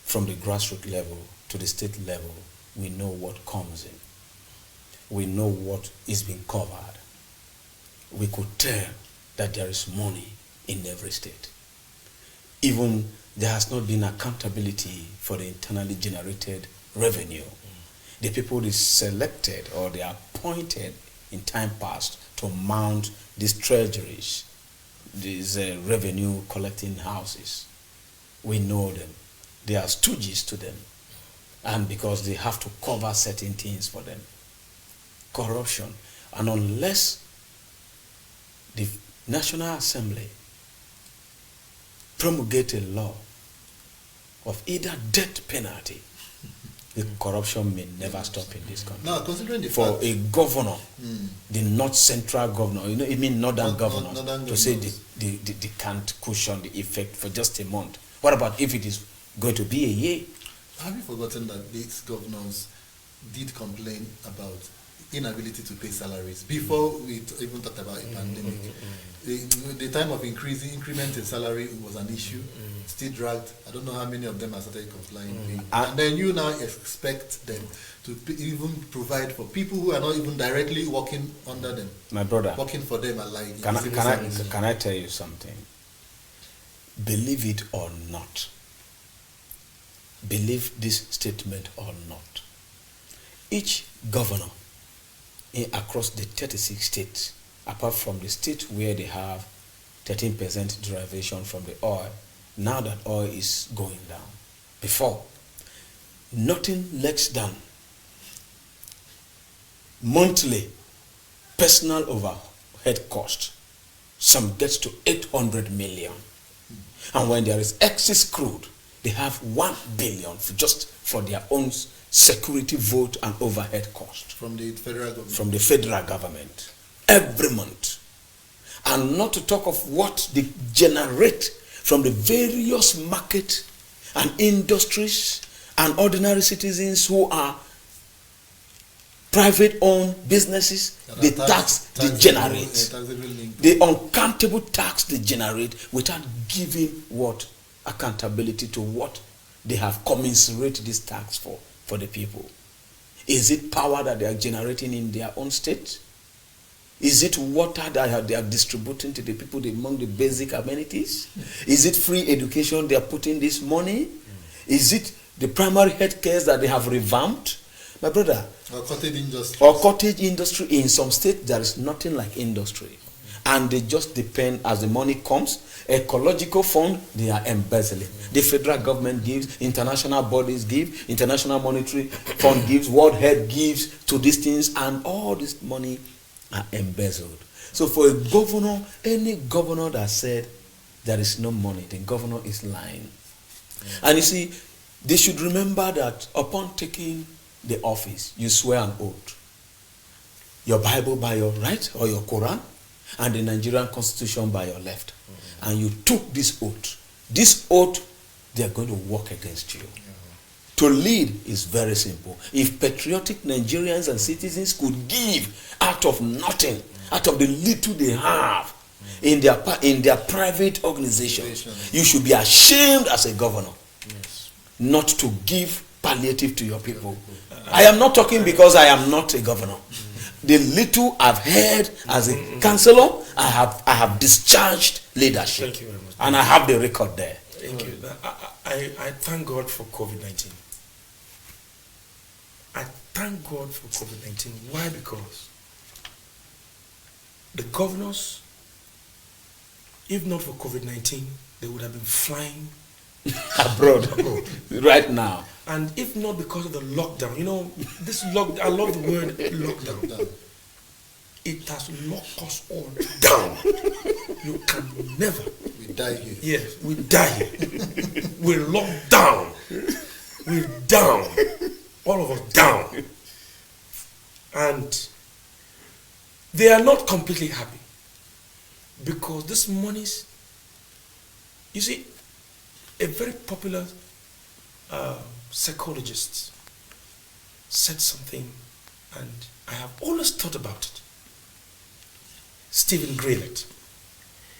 from the grassroots level to the state level, we know what comes in. We know what is being covered. We could tell that there is money in every state. Even there has not been accountability for the internally generated revenue. The people they selected or they appointed in time past to mount these treasuries, these revenue collecting houses, we know them. They are stooges to them, and because they have to cover certain things for them. Corruption. And unless the National Assembly promulgate a law of either death penalty, the corruption may never stop in this country. Now, considering the for fact, a governor, the North Central governor, it means northern governors, to say they can't cushion the effect for just a month. What about if it is going to be a year? Have you forgotten that these governors did complain about inability to pay salaries before we even talked about a pandemic? The time of increment in salary was an issue, still dragged. I don't know how many of them have started complying. And then you now expect them to even provide for people who are not even directly working under them. My brother, working for them alike. Can I tell you something? Believe it or not, believe this statement or not, each governor across the 36 states, apart from the state where they have 13% derivation from the oil, now that oil is going down. Before, nothing less than monthly personal overhead cost. Some gets to 800 million. And when there is excess crude, they have 1 billion just for their own security vote and overhead cost. From the federal government? From the federal government. Every month. And not to talk of what they generate from the various market and industries and ordinary citizens who are private-owned businesses, the tax they generate, the uncountable tax they generate without giving what accountability to what they have commensurate this tax for the people. Is it power that they are generating in their own state? Is it water that they are distributing to the people among the basic amenities? Is it free education they are putting this money? Is it the primary health care that they have revamped? My brother. Or cottage industry. Or cottage industry. In some states, there is nothing like industry. And they just depend as the money comes. Ecological fund, they are embezzling. The federal government gives, international bodies give, International Monetary Fund gives, World Health gives to these things, and all this money are embezzled. So for a governor, any governor that said there is no money, the governor is lying. And you see, they should remember that upon taking the office, you swear an oath. Your Bible by your right, or your Quran, and the Nigerian Constitution by your left. And you took this oath. This oath, they are going to work against you. To lead is very simple. If patriotic Nigerians and citizens could give out of nothing, out of the little they have in their private organizations, you should be ashamed as a governor not to give palliative to your people. I am not talking because I am not a governor. The little I've heard as a councillor, I have discharged leadership. Thank you very much. And I have the record there. Thank you. I thank God for COVID-19. I thank God for COVID-19. Why? Because the governors, if not for COVID-19, they would have been flying abroad right now. And if not because of the lockdown, you know, I love the word lockdown. It has locked us all down. You can never. We die here. Yes, we die here. We're locked down. We're down. All of us down. And they are not completely happy. Because this monies, you see, a very popular psychologist said something, and I have always thought about it. Stephen Graylet.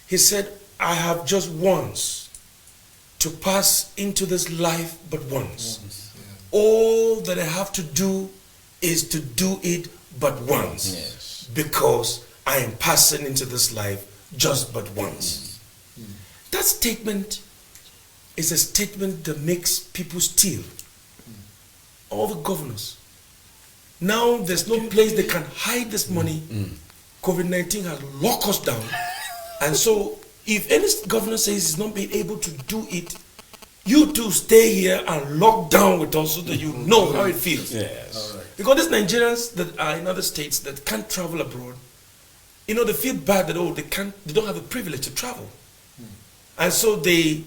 He said, I have just once to pass into this life but once. All that I have to do is to do it but once. Yes. Because I am passing into this life just but once. That statement is a statement that makes people steal. All the governors. Now there's no place they can hide this money. COVID-19 has locked us down. And so if any governor says he's not being able to do it, you two stay here and lock down with us so that you know how it feels. Yes. Because these Nigerians that are in other states that can't travel abroad, you know, they feel bad that they don't have the privilege to travel. And so the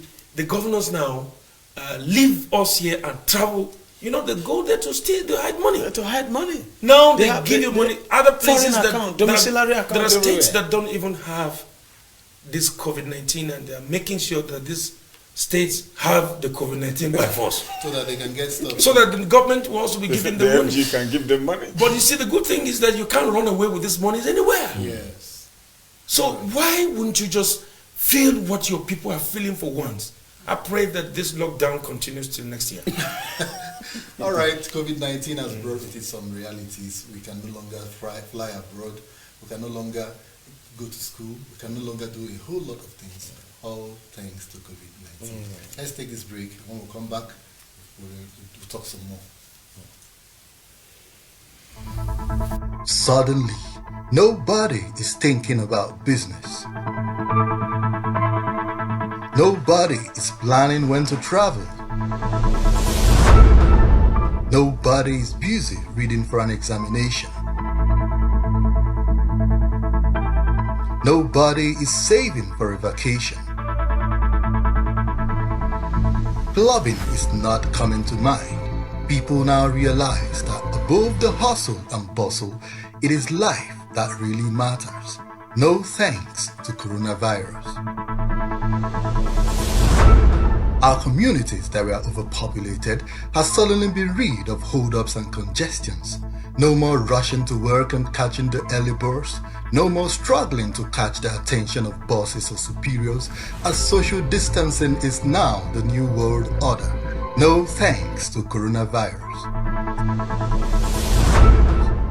governors now leave us here and travel. You know, they go there to steal, to hide money. To hide money. Now they give you money. Other places domiciliary account there are states everywhere. that don't even have this COVID-19, and they are making sure that these states have the COVID-19 by force. So that they can get stuff. So that the government will also be giving them money. MG can give them money. But you see, the good thing is that you can't run away with this money anywhere. Yes. So why wouldn't you just feel what your people are feeling for once? I pray that this lockdown continues till next year. All right, COVID-19 has brought with it some realities. We can no longer fly abroad. We can no longer go to school. We can no longer do a whole lot of things. All thanks to COVID-19. Let's take this break. When we come back, we'll talk some more. Suddenly, nobody is thinking about business. Nobody is planning when to travel. Nobody is busy reading for an examination. Nobody is saving for a vacation. Clubbing is not coming to mind. People now realize that above the hustle and bustle, it is life that really matters. No thanks to coronavirus. Our communities that were overpopulated have suddenly been rid of holdups and congestions. No more rushing to work and catching the early bus. No more struggling to catch the attention of bosses or superiors, as social distancing is now the new world order. No thanks to coronavirus.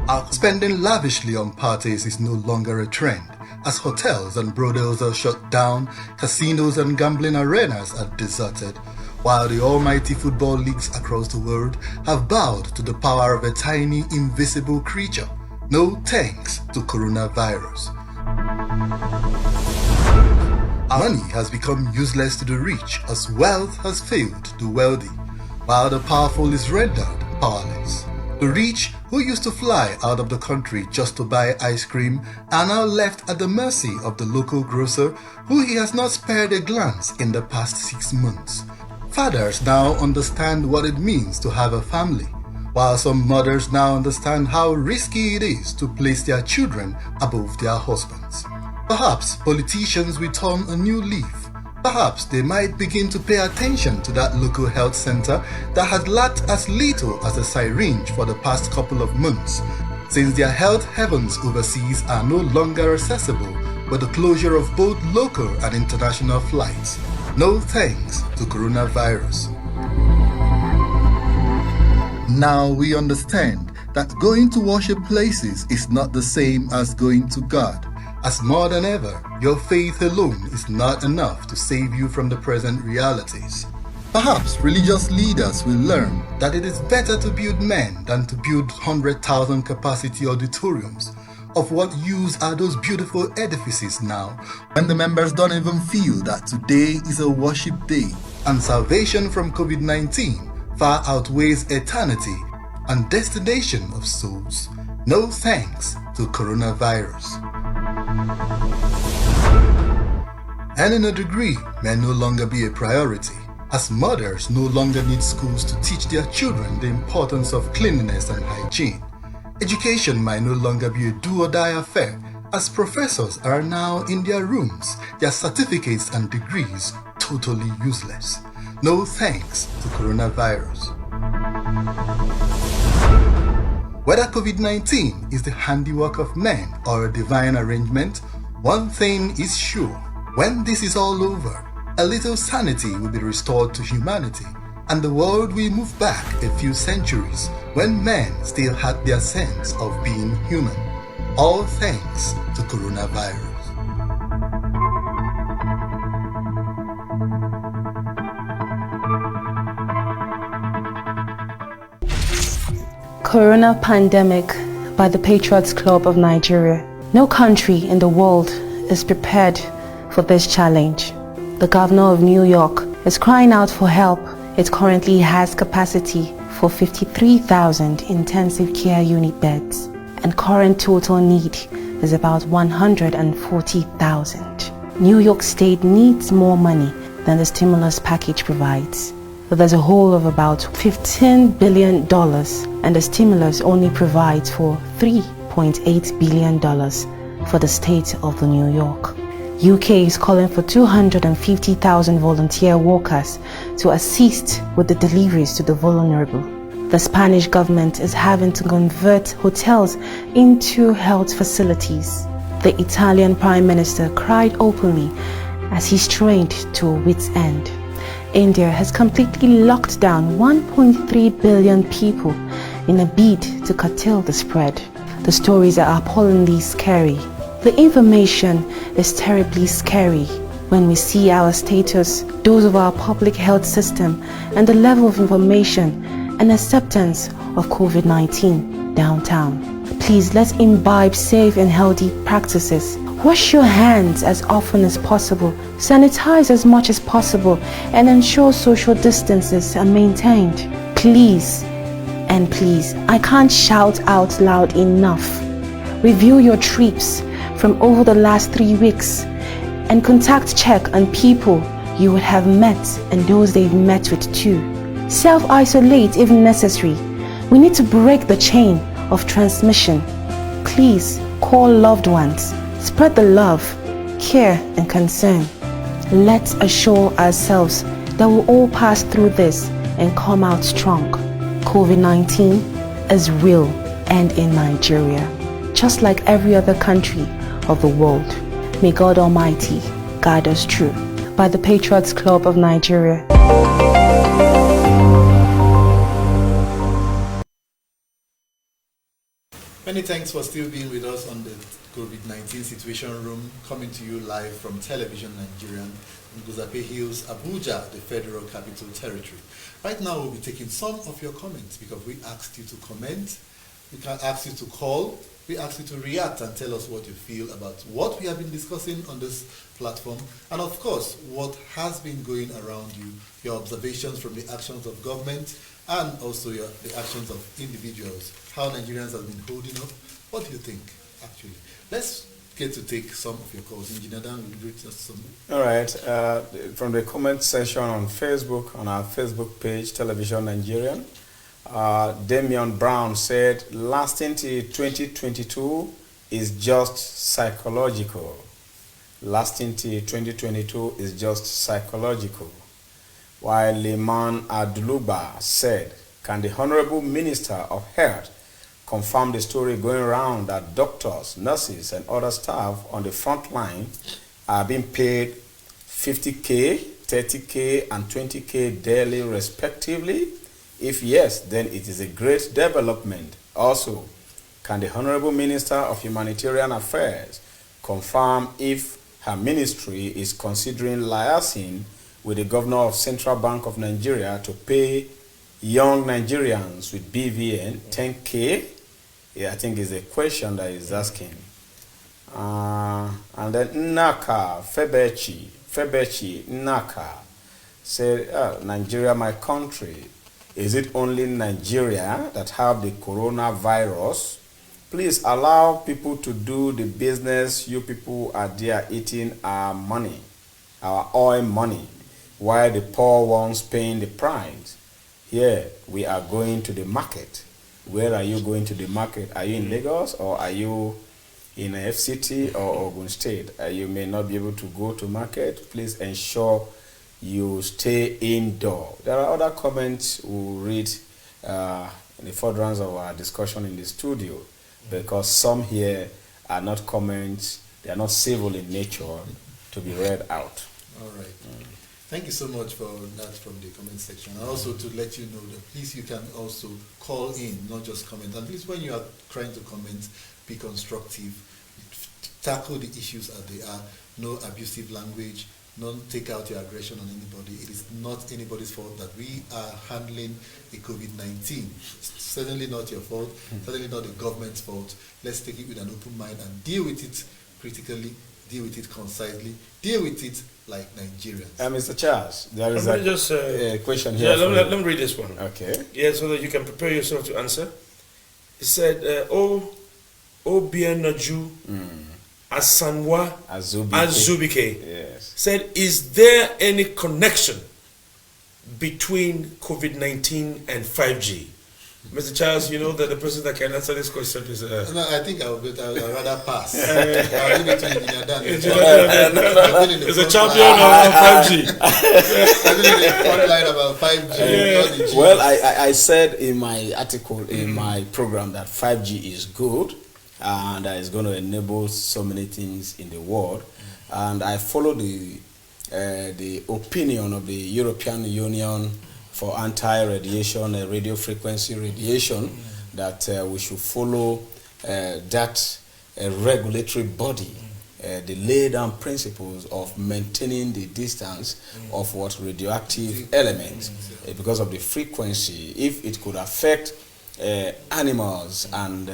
Our spending lavishly on parties is no longer a trend, as hotels and brothels are shut down, casinos and gambling arenas are deserted, while the almighty football leagues across the world have bowed to the power of a tiny, invisible creature. No thanks to coronavirus. Money has become useless to the rich, as wealth has failed the wealthy, while the powerful is rendered powerless. The rich, who who used to fly out of the country just to buy ice cream are now left at the mercy of the local grocer who he has not spared a glance in the past 6 months. Fathers now understand what it means to have a family, while some mothers now understand how risky it is to place their children above their husbands. Perhaps politicians will turn a new leaf. Perhaps they might begin to pay attention to that local health center that has lacked as little as a syringe for the past couple of months, since their health heavens overseas are no longer accessible with the closure of both local and international flights. No thanks to coronavirus. Now we understand that going to worship places is not the same as going to God. As more than ever, your faith alone is not enough to save you from the present realities. Perhaps religious leaders will learn that it is better to build men than to build 100,000 capacity auditoriums. Of what use are those beautiful edifices now when the members don't even feel that today is a worship day and salvation from COVID-19 far outweighs eternity and destination of souls? No thanks to coronavirus. Earning a degree may no longer be a priority, as mothers no longer need schools to teach their children the importance of cleanliness and hygiene. Education might no longer be a do-or-die affair, as professors are now in their rooms, their certificates and degrees totally useless. No thanks to coronavirus. Whether COVID-19 is the handiwork of men or a divine arrangement, one thing is sure. When this is all over, a little sanity will be restored to humanity, and the world will move back a few centuries when men still had their sense of being human. All thanks to coronavirus. Corona Pandemic by the Patriots Club of Nigeria. No country in the world is prepared for this challenge. The governor of New York is crying out for help. It currently has capacity for 53,000 intensive care unit beds, and current total need is about 140,000. New York State needs more money than the stimulus package provides. So there's a hole of about $15 billion, and the stimulus only provides for $3.8 billion for the state of New York. UK is calling for 250,000 volunteer workers to assist with the deliveries to the vulnerable. The Spanish government is having to convert hotels into health facilities. The Italian Prime Minister cried openly as he strained to a wit's end. India has completely locked down 1.3 billion people in a bid to curtail the spread. The stories are appallingly scary. The information is terribly scary when we see our status, those of our public health system, and the level of information and acceptance of COVID-19 downtown. Please, let's imbibe safe and healthy practices. Wash your hands as often as possible, sanitize as much as possible, and ensure social distances are maintained. Please, and please, I can't shout out loud enough. Review your trips from over the last 3 weeks and contact check on people you would have met and those they've met with too. Self-isolate if necessary. We need to break the chain of transmission. Please call loved ones. Spread the love, care and concern. Let's assure ourselves that we'll all pass through this and come out strong. COVID-19 is real and in Nigeria, just like every other country of the world. May God Almighty guide us true. By the Patriots Club of Nigeria. Many thanks for still being with us on the COVID-19 Situation Room, coming to you live from Television Nigerian in Guzape Hills, Abuja, the Federal Capital Territory. Right now we'll be taking some of your comments because we asked you to comment. We can ask you to call we ask you to react and tell us what you feel about what we have been discussing on this platform, and of course, what has been going around you, your observations from the actions of government, and also the actions of individuals, how Nigerians have been holding up. What do you think, actually? Let's get to take some of your calls. Engineer Dan will read us some. All right. From the comment section on Facebook, on our Facebook page, Television Nigerian, Damian Brown said, lasting till 2022 is just psychological. Lasting till 2022 is just psychological. While Liman Aduluba said, can the Honorable Minister of Health confirm the story going around that doctors, nurses, and other staff on the front line are being paid 50K, 30K, and 20K daily respectively? If yes, then it is a great development. Also, can the Honorable Minister of Humanitarian Affairs confirm if her ministry is considering liaising with the Governor of Central Bank of Nigeria to pay young Nigerians with BVN 10K? Yeah, I think it's a question that he's asking. And then Naka Febechi Naka said, Nigeria, my country. Is it only Nigeria that have the coronavirus? Please allow people to do the business. You people are there eating our money, our oil money, while the poor ones paying the price. Here, we are going to the market. Where are you going to the market? Are you in Lagos, or are you in FCT or Ogun State? You may not be able to go to market. Please ensure you stay indoor. There are other comments we'll read in the furtherance of our discussion in the studio, because some here are not comments, they are not civil in nature to be read out. All right. Thank you so much for that from the comment section. And also to let you know that please, you can also call in, not just comment. And please, when you are trying to comment, be constructive, tackle the issues as they are, no abusive language, don't take out your aggression on anybody. It is not anybody's fault that we are handling a COVID-19. Certainly not your fault, certainly not the government's fault. Let's take it with an open mind and deal with it critically, deal with it concisely, deal with it like Nigerians. Mr. Charles, there is a question here. Yeah, let me read this one. Okay. Yeah, so that you can prepare yourself to answer. It said, Obianaju Asanwa Azubike yes, said, is there any connection between COVID-19 and 5G? Mr. Charles, you know that the person that can answer this question is... No, I think I would rather pass. I'll leave it to Engineer Dan. He's a champion of 5G. I've been in the front line about 5G. Yeah. Well, I said in my article, in my program, that 5G is good and that it's going to enable so many things in the world. And I follow the opinion of the European Union for anti-radiation, radio frequency radiation, that we should follow that regulatory body, the laid-down principles of maintaining the distance of what radioactive elements, because of the frequency. If it could affect animals and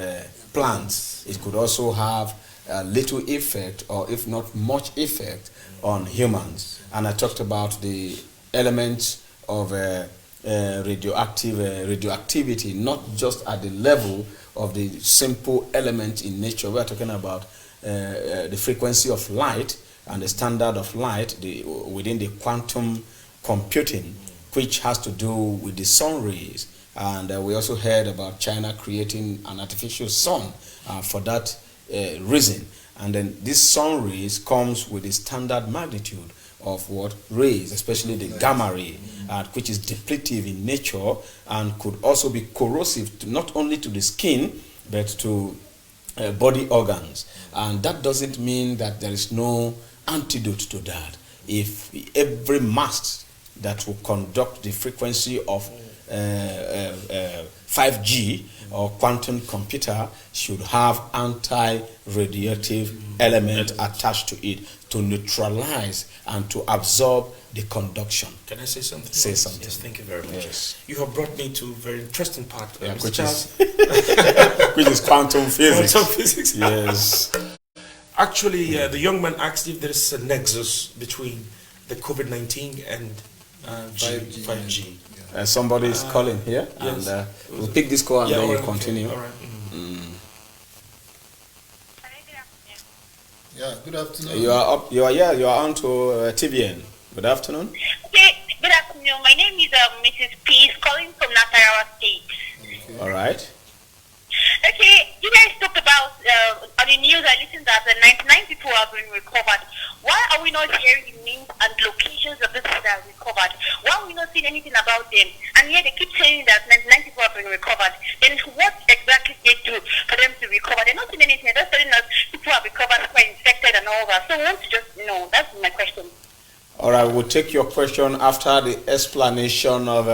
plants, it could also have a little effect, or if not much effect, on humans. And I talked about the elements of radioactivity, not just at the level of the simple element in nature. We are talking about the frequency of light and the standard of light within the quantum computing, which has to do with the sun rays. And we also heard about China creating an artificial sun for that reason. And then this sun rays comes with a standard magnitude of what rays, especially the gamma ray, which is depletive in nature and could also be corrosive not only to the skin but to body organs. And that doesn't mean that there is no antidote to that. If every mast that will conduct the frequency of 5G or quantum computer should have anti-radiative element attached to it to neutralize and to absorb the conduction. Can I say something? Say something. Yes, thank you very much. Yes. You have brought me to a very interesting part, Which is quantum physics. Quantum physics. Yes. Actually, the young man asked if there is a nexus between the COVID-19 and 5G. Somebody is calling here, yes. and we'll pick this call and then you continue. All right. Yeah, good afternoon. You are up. You are on to TVN. Good afternoon. Okay, good afternoon. My name is Mrs. Peace, calling from Nasarawa State. Okay. All right. Okay, you guys talked about on the news. I listened that 99 people have been recovered. Why are we not hearing the names and locations of the people that are recovered? Why are we not seeing anything about them? And yet they keep saying that 99 people have been recovered. Then what exactly did they do for them to recover? They're not seeing anything. They're just telling us people have recovered, who are infected and all that. So I want to just know. That's my question. All right, we'll take your question after the explanation of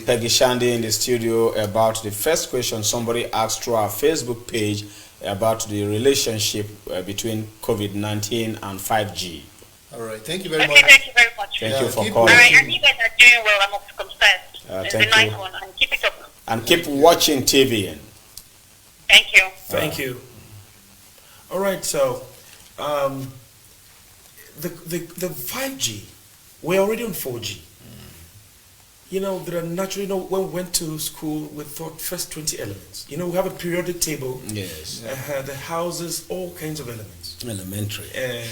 Peggy Shandy in the studio about the first question somebody asked through our Facebook page about the relationship between COVID-19 and 5G. All right, thank you very much. Thank you very much. Thank you for calling. All right, and you guys are doing well. I'm circumcised. It's a Thank nice you. one, and keep it up. And keep watching TVN. Thank you. Thank you. All right, so the 5G, we're already on 4G. You know, there are naturally, when we went to school, we thought first 20 elements. You know, we have a periodic table. Yes. The houses, all kinds of elements. Elementary.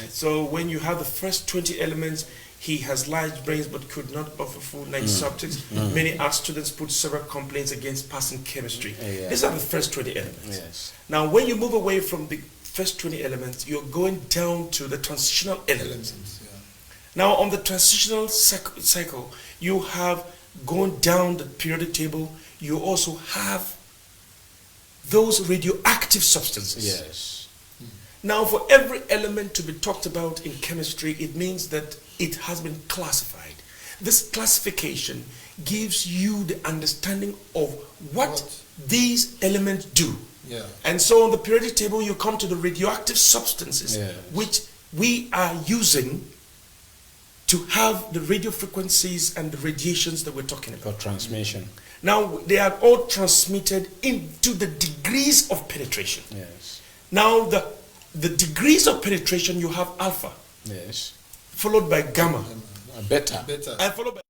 So when you have the first 20 elements, he has large brains but could not offer full 90 subjects. Many art students put several complaints against passing chemistry. These are the first 20 elements. Yes. Now, when you move away from the first 20 elements, you're going down to the transitional elements. Now, on the transitional cycle, you have going down the periodic table, you also have those radioactive substances. Yes. Now, for every element to be talked about in chemistry, it means that it has been classified. This classification gives you the understanding of what these elements do. Yeah. And so on the periodic table, you come to the radioactive substances, which we are using to have the radio frequencies and the radiations that we're talking about. For transmission. Now, they are all transmitted into the degrees of penetration. Yes. Now, the degrees of penetration, you have alpha. Yes. Followed by gamma. Beta. And followed by...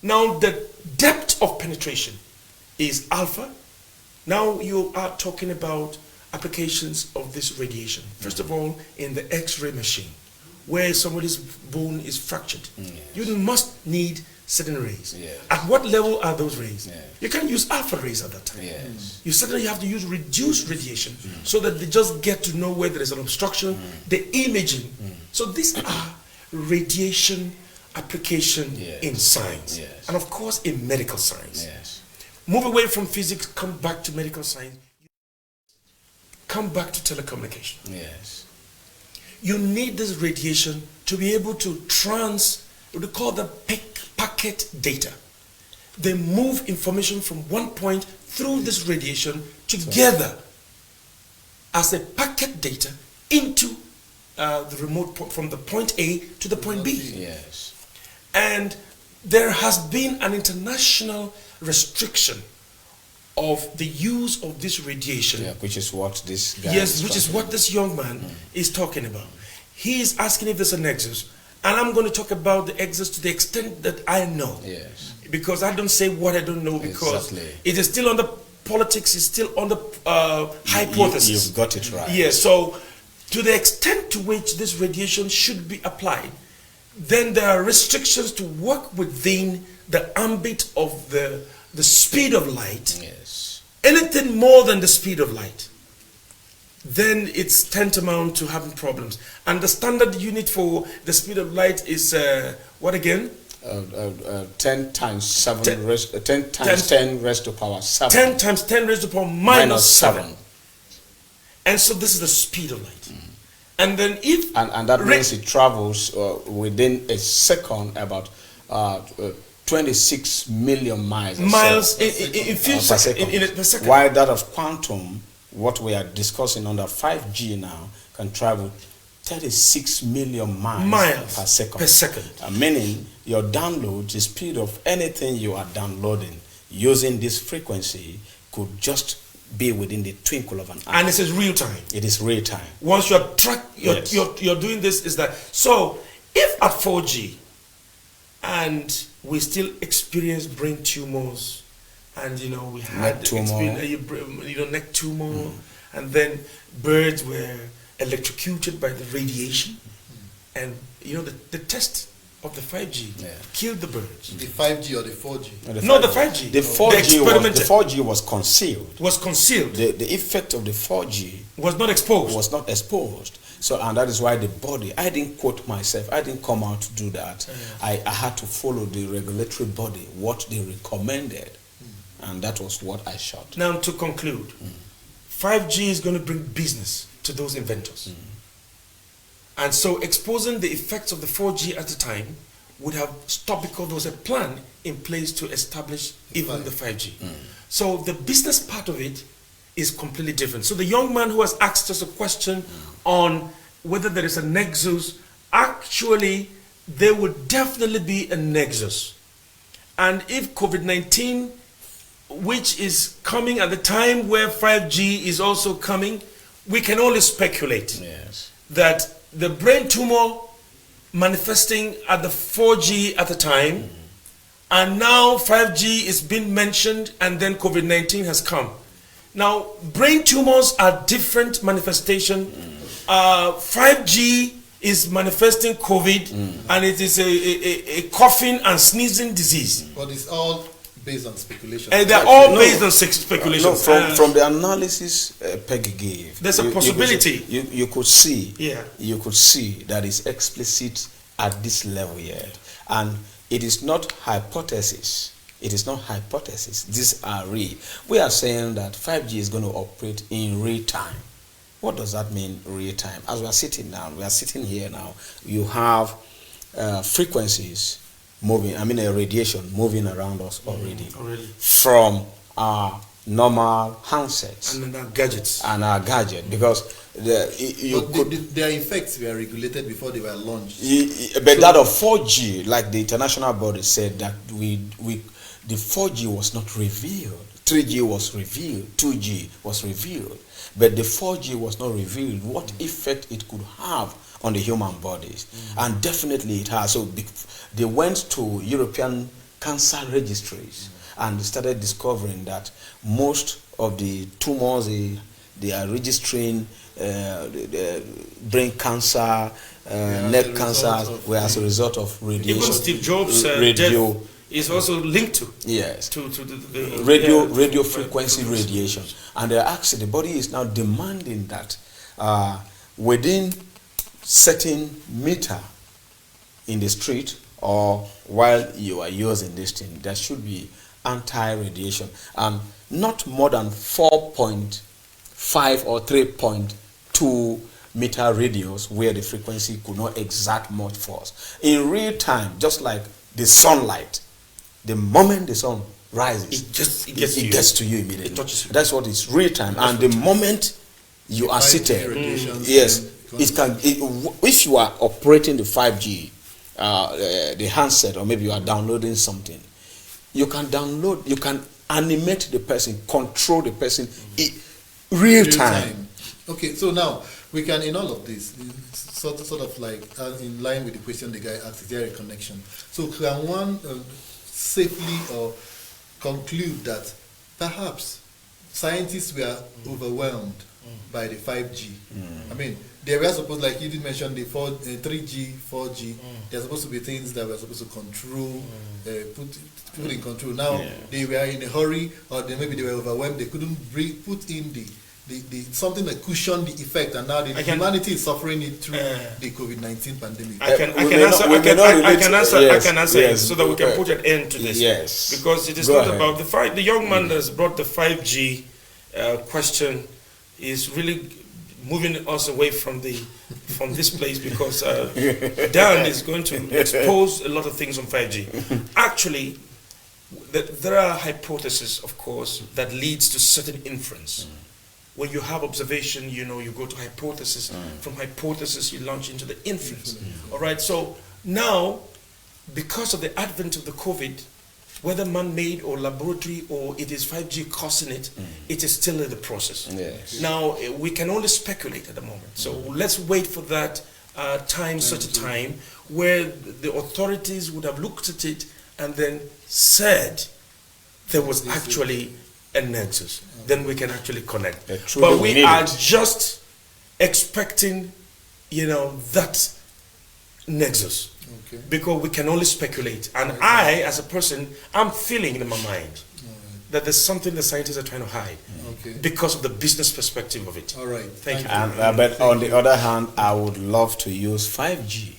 Now, the depth of penetration is alpha. Now, you are talking about applications of this radiation. First of all, in the X-ray machine, where somebody's bone is fractured, you must need certain rays. At what level are those rays? You can't use alpha rays at that time. You certainly have to use reduced radiation so that they just get to know where there is an obstruction, the imaging. So these are radiation application in science, and of course in medical science. Move away from physics, come back to medical science. Come back to telecommunication. Yes. You need this radiation to be able to we call the packet data. They move information from one point through this radiation together as a packet data into the remote point, from the point A to the point B. Yes. And there has been an international restriction of the use of this radiation. Which is what this guy which is what this young man is talking about. He is asking if there's a nexus. And I'm going to talk about the nexus to the extent that I know. Yes. Because I don't say what I don't know, because it is still on the politics, it's still on the hypothesis. You've got it right. Yes, so to the extent to which this radiation should be applied, then there are restrictions to work within the ambit of the speed of light. Yes. Anything more than the speed of light, then it's tantamount to having problems. And the standard unit for the speed of light is what again? 10 times 7 10 times 10 raised to power 7. 10 times 10 raised to power minus 7. And so this is the speed of light. And then if... And that means it travels within a second about 26 million miles. Per second. While that of quantum, what we are discussing under 5G now, can travel 36 million miles per second. Meaning your download, the speed of anything you are downloading using this frequency could just be within the twinkle of an eye. And this is real time. It is real time. Once you're doing this, is that so? If at 4G, and we still experience brain tumors, and we had neck tumor, and then birds were electrocuted by the radiation, and the test of the 5G killed the birds. The 5G or the 4G? No, the 5G. The 4G was concealed. Was concealed. The effect of the 4G was not exposed. Was not exposed. So, and that is why the body, I didn't quote myself, I didn't come out to do that. I had to follow the regulatory body, what they recommended. And that was what I shot. Now to conclude, 5G is going to bring business to those inventors. And so exposing the effects of the 4G at the time would have stopped because there was a plan in place to establish even the 5G. So the business part of it is completely different. So the young man who has asked us a question on whether there is a nexus, actually there would definitely be a nexus. And if COVID-19, which is coming at the time where 5G is also coming, we can only speculate that the brain tumor manifesting at the 4G at the time, and now 5G is being mentioned, and then COVID-19 has come. Now, brain tumors are different manifestation. 5G is manifesting COVID, and it is a coughing and sneezing disease. But it's all based on speculation. And they're all based on speculation. No, from the analysis Peggy gave, there's a possibility. You could see, you could see that it's explicit at this level yet, and it is not hypothesis. It is not hypothesis. These are real. We are saying that 5G is going to operate in real time. What does that mean, real time? As we are sitting now, we are sitting here now. You have frequencies moving. I mean, a radiation moving around us already. From our normal handsets and our gadgets. Because their effects were regulated before they were launched. But that of 4G, like the international body said, that the 4G was not revealed. 3G was revealed. 2G was revealed. But the 4G was not revealed what effect it could have on the human bodies. And definitely it has. So they went to European cancer registries and started discovering that most of the tumors they are registering, the brain cancer, neck cancer, were as a result of radiation. Even Steve Jobs' death is also linked to the radio frequency radiation. And they asked, the body is now demanding that within certain meter in the street or while you are using this thing, there should be anti-radiation, and not more than 4.5 or 3.2 meter radius where the frequency could not exert much force. In real time, just like the sunlight, the moment the sun rises, it gets to you immediately. It touches you. That's what is real time. And the moment you are seated, it can. If you are operating the 5G, the handset, or maybe you are downloading something, you can download, you can animate the person, control the person in real time. Okay, so now we can, in all of this, sort of like in line with the question the guy asked, is there a connection? So can one safely or conclude that perhaps scientists were overwhelmed by the 5G? I mean, they were supposed, like you did mention, the 3G, 4G, they're supposed to be things that were supposed to control, put in control. Now they were in a hurry, or maybe they were overwhelmed. They couldn't put in the something that cushioned the effect, and now humanity is suffering it through the COVID-19 pandemic. I can answer it so that we can put an end to this. Yes. Because it is not about the young man that's brought the 5G question is really moving us away from this place because Dan is going to expose a lot of things on 5G. Actually, there are hypotheses, of course, that leads to certain inference. When you have observation, you go to hypothesis. From hypothesis, you launch into the inference. All right. So now, because of the advent of the COVID, whether man-made or laboratory or it is 5G causing it, it is still in the process. Yes. Now, we can only speculate at the moment. So let's wait for that such a time where the authorities would have looked at it and then said there was actually a nexus. Then we can actually connect. But we are just expecting, that nexus. Okay. Because we can only speculate. And I, as a person, I'm feeling in my mind that there's something the scientists are trying to hide because of the business perspective of it. All right. Thank you. But on the other hand, I would love to use 5G.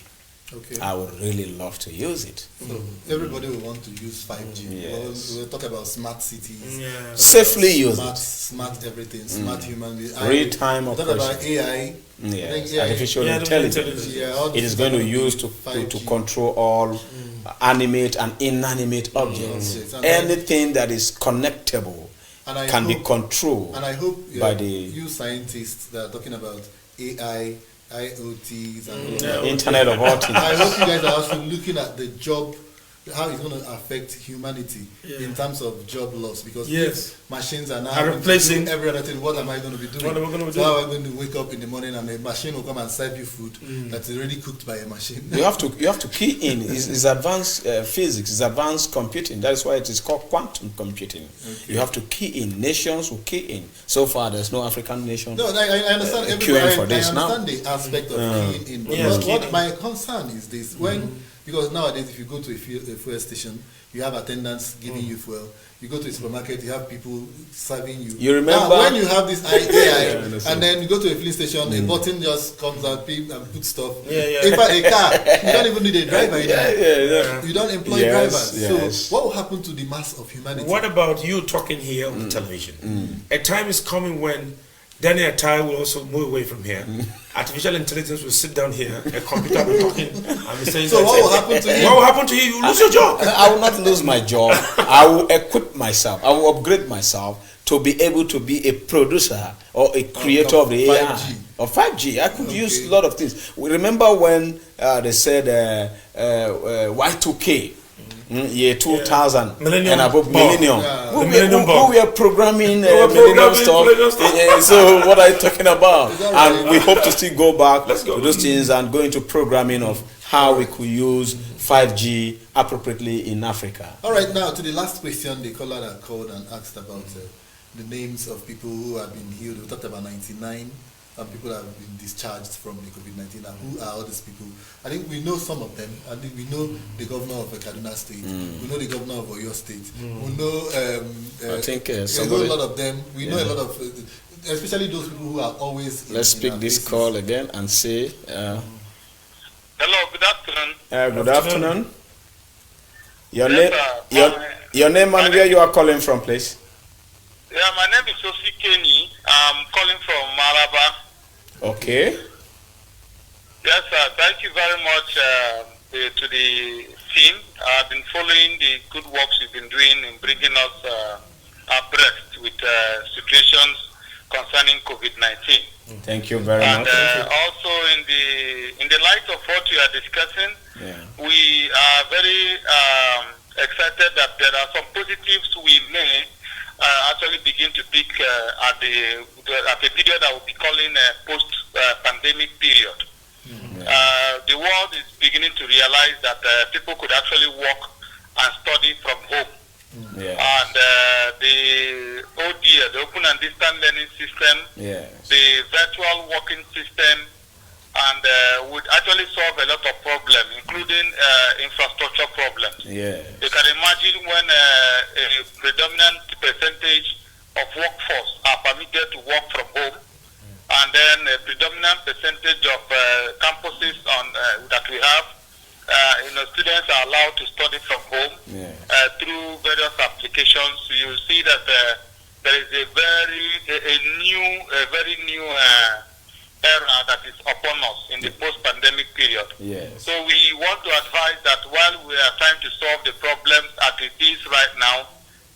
Okay. I would really love to use it. So everybody will want to use 5G. Yes. We'll talk about smart cities. Yeah. Safely use it. Smart everything. Smart human beings. Real-time operation. operation. Talk about AI. Yes. Artificial intelligence. It is going to use to control all animate and inanimate objects. Anything that is connectable can be controlled. And I hope by the you scientists that are talking about AI, IoTs, and Internet of all things. I hope you guys are also looking at the job, how it's going to affect humanity in terms of job loss, because machines are now replacing every other thing. What am I going to be doing? What am I going to be doing? How am I going to wake up in the morning and a machine will come and serve you food that's already cooked by a machine? You have to key in. It's advanced physics. It's advanced computing. That is why it is called quantum computing. Okay. You have to key in. Nations will key in. So far, there's no African nation. No, I understand. Queuing for this I understand the aspect of keying in. But what my concern is this: because nowadays, if you go to a fuel station, you have attendants giving you fuel. You go to a supermarket, you have people serving you. You remember when you have this AI, and then you go to a filling station, a button just comes out, and puts stuff. In fact, a car, you don't even need a driver. You don't employ drivers. So, what will happen to the mass of humanity? What about you talking here on television? A time is coming when Daniel Atai will also move away from here. Artificial intelligence will sit down here. A computer will be talking and be saying. So what will happen to you? What will happen to you? You will lose your job. I will not lose my job. I will equip myself. I will upgrade myself to be able to be a producer or a creator of the 5G. AI or 5G. I could use a lot of things. We remember when they said Y2K. Year 2000 millennium and above millennium. We are programming millennium stuff. So what are you talking about? And we hope to still go back to those things and go into programming of how we could use 5G appropriately in Africa. All right, now to the last question, the caller that called and asked about the names of people who have been healed. We talked about 99. People have been discharged from the COVID-19, and who are all these people? I think we know some of them. I think we know the governor of Kaduna State. We know the governor of Oyo State. We know I think a whole lot of them. We know a lot of, especially those people who are always. Let's pick this call again and say. Hello, good afternoon. Good afternoon. Your name and where you are calling from, please. Yeah, my name is Sosi Kenny. I'm calling from Maraba. Okay. Yes, sir. Thank you very much to the team. I've been following the good works you've been doing in bringing us abreast with situations concerning COVID-19. Thank you very much. And also in the light of what you are discussing, we are very excited that there are some positives we may actually begin to pick at a period that we'll be calling a post-pandemic period. The world is beginning to realize that people could actually work and study from home. And the ODA, the Open and Distance Learning System, the virtual working system, and would actually solve a lot of problems, including infrastructure problems. You can imagine when a predominant percentage of workforce are permitted to work from home, and then a predominant percentage of campuses that we have, students are allowed to study from home through various applications. You see that there is a very new solve the problems as it is right now,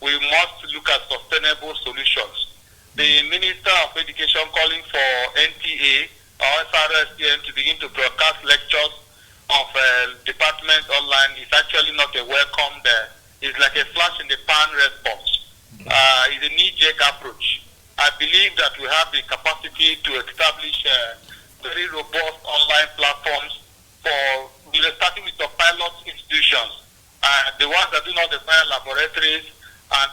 we must look at sustainable solutions. The Minister of Education calling for NTA or SRSTN to begin to broadcast lectures of departments online is actually not a welcome there. It's like a flash in the pan response. It's a knee-jerk approach. I believe that we have the capacity to establish very robust online platforms for starting with the pilot institutions, the ones that do not require laboratories and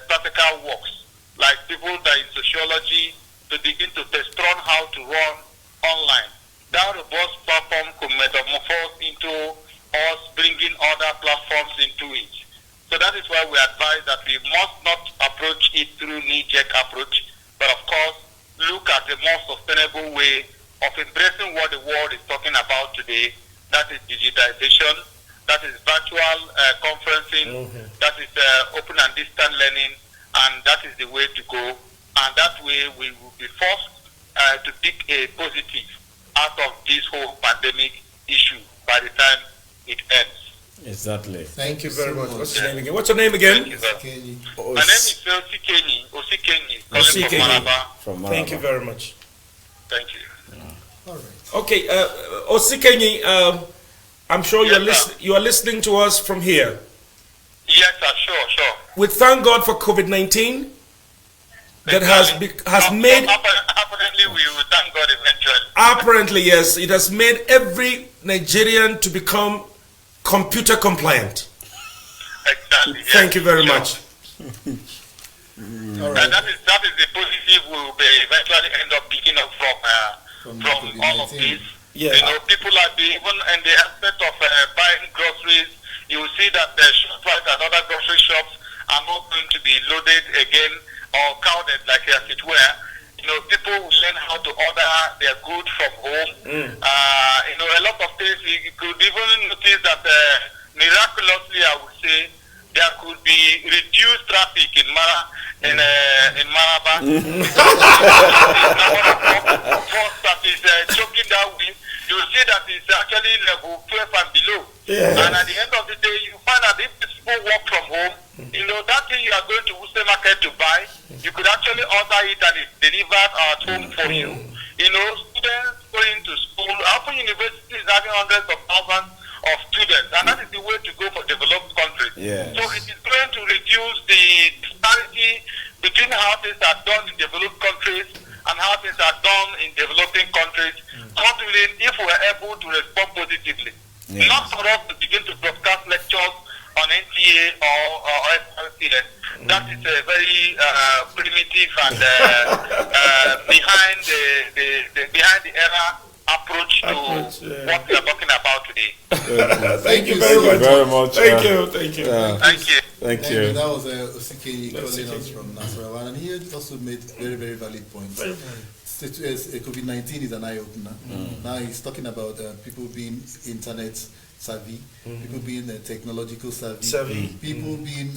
practical works, like people that in sociology, to begin to test run how to run online. That robust platform could metamorphose into us bringing other platforms into it. So that is why we advise that we must not approach it through knee-jerk approach, but of course look at a more sustainable way of embracing what the world is talking about today. That is digitization, that is virtual conferencing, that is open and distant learning, and that is the way to go. And that way we will be forced to pick a positive out of this whole pandemic issue by the time it ends. Exactly. Thank you very much. What's your name again? What's your name again? My name is Osikeni, calling from Maraba. Thank you very much. Thank you. All right. Okay, Osikeni, I'm sure you are listening to us from here. Yes, sir. Sure. We thank God for COVID-19 that has made. Apparently, we will thank God eventually. Apparently, yes, it has made every Nigerian to become computer compliant. Exactly. Yes. Thank you very much. All right. That is the positive we will eventually end up picking up from all of this. Yeah. You know, people are even in the aspect of buying groceries. You will see that the Shoprite and other grocery shops are not going to be loaded again or crowded like as it were. You know, people will learn how to order their goods from home. You know, a lot of things. You could even notice that miraculously, I would say, there could be reduced traffic in Maraba. Force that is choking that way. You will see that it's actually level 12 and below. Yeah. And at the end of the day, you find that if people work from home, you know, that thing you are going to Wuse Market to buy, you could actually order it and it's delivered at home for you. You know, students going to school, Open University is having hundreds of thousands of students, and that is the way to go for developed countries. Yes. So it is going to reduce the disparity between how things are done in developed countries and how things are done in developing countries. God willing, if we are able to respond positively, not for us to begin to broadcast lectures on NTA or SRCS. That is a very primitive and behind the era approach to what we are talking about today. Thank you very much. Thank you. Thank you. And that was Osikeni calling us from Nasarawa, and he also made very, very valid points. COVID-19 is an eye-opener. Now he's talking about people being internet savvy, people being technological savvy, people being,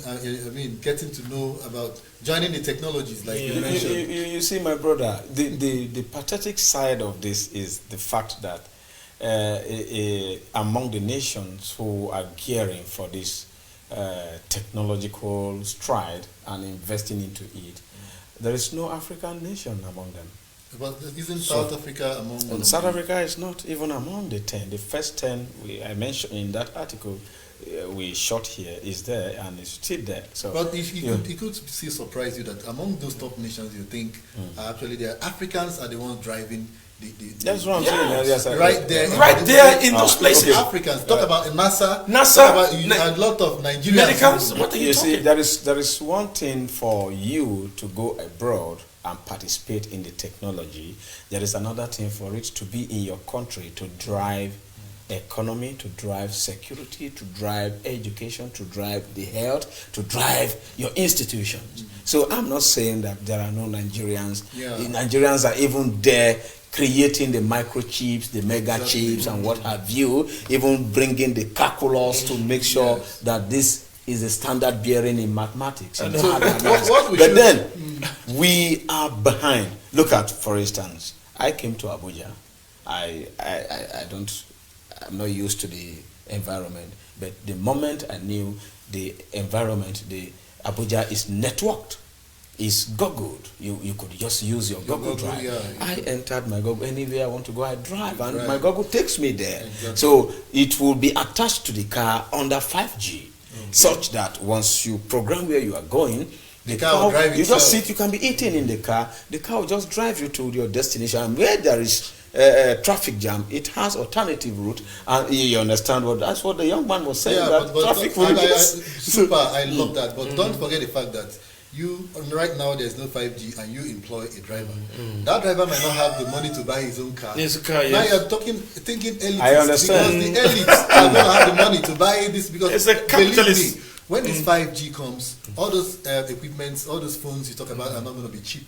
getting to know about joining the technologies like you mentioned. You see, my brother, the pathetic side of this is the fact that among the nations who are gearing for this technological stride and investing into it, there is no African nation among them. But isn't South Africa among them? South Africa is not even among the 10. The first 10 I mentioned in that article we shot here is there and is still there. So, but if it could still surprise you that among those top nations you think actually the Africans are the ones driving that's what I'm saying. Yes, right there in those places. Okay. Africans. Talk about NASA. Talk about a lot of Nigerians. What are you see, talking? there is one thing for you to go abroad and participate in the technology. There is another thing for it to be in your country to drive economy, to drive security, to drive education, to drive the health, to drive your institutions. So I'm not saying that there are no Nigerians. The Nigerians are even there creating the microchips, the mega chips, and what have you, even bringing the calculus to make sure that this is a standard bearing in mathematics. But then we are behind. Look at, for instance, I came to Abuja. I'm not used to the environment, But the moment I knew the environment, the Abuja is networked, is Googled. You could just use your Google Drive. Yeah. I entered my Google anywhere I want to go, I drive, and Right. my Google takes me there. Exactly. So it will be attached to the car under 5G, such that once you program where you are going, the car will drive you itself. just sit, you can be eating in the car, the car will just drive you to your destination. And where there is traffic jam, it has alternative route, and you understand that's what the young man was saying, that traffic will super, I love that, but don't forget the fact that right now there's no 5G and you employ a driver. That driver might not have the money to buy his own car. His car, Now yes. you're thinking elites. I understand. Because the elites are going to have the money to buy this, because It's a believe capitalist. me, when this 5G comes, all those equipments, all those phones you talk about are not going to be cheap.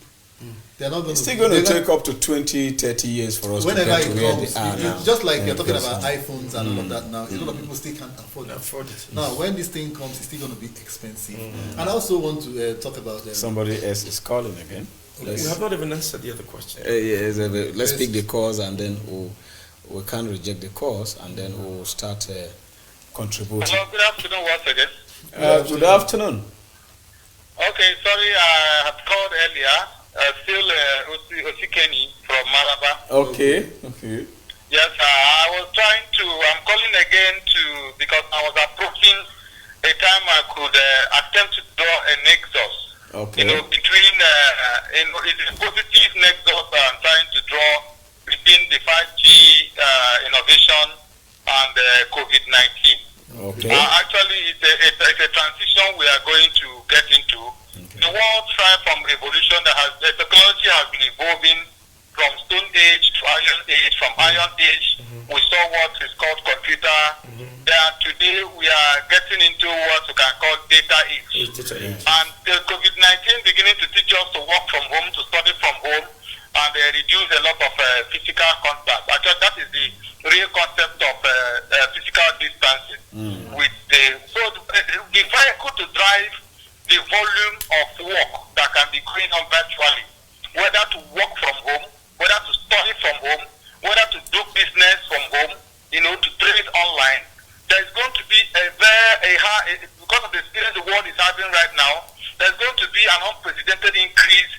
They're not going It's to. still going to take up to 20, 30 years for us to Whenever get to it where comes, they are now. just like you're talking Because, about iPhones and all of that now, a lot of people still can't afford it. Now, when this thing comes, it's still going to be expensive. And I also want to talk about somebody else is calling again. Okay. You have not even answered the other question. Yes, let's pick the calls, and then we can reject the calls, and then we'll start contributing. Hello, good afternoon once again. Good afternoon. Okay, sorry, I had called earlier. Still Osikeni from Maraba. Okay. Yes, I'm calling again because I was approaching a time I could attempt to draw a nexus. Okay. Between, it's a positive nexus I'm trying to draw between the 5G innovation and COVID-19. Okay. Actually, it's a transition we are going to get into. Okay. The world thrives from evolution. The technology has been evolving from Stone Age to Iron Age. From Iron Age, we saw what is called computer. Then today, we are getting into what we can call data age. And the COVID-19 beginning to teach us to work from home, to study from home, and reduce a lot of physical contact. Actually, that is the real concept of physical distancing. So the vehicle to drive the volume of work that can be going on virtually, whether to work from home, whether to study from home, whether to do business from home, to trade online, there's going to be a high, because of the experience the world is having right now, there's going to be an unprecedented increase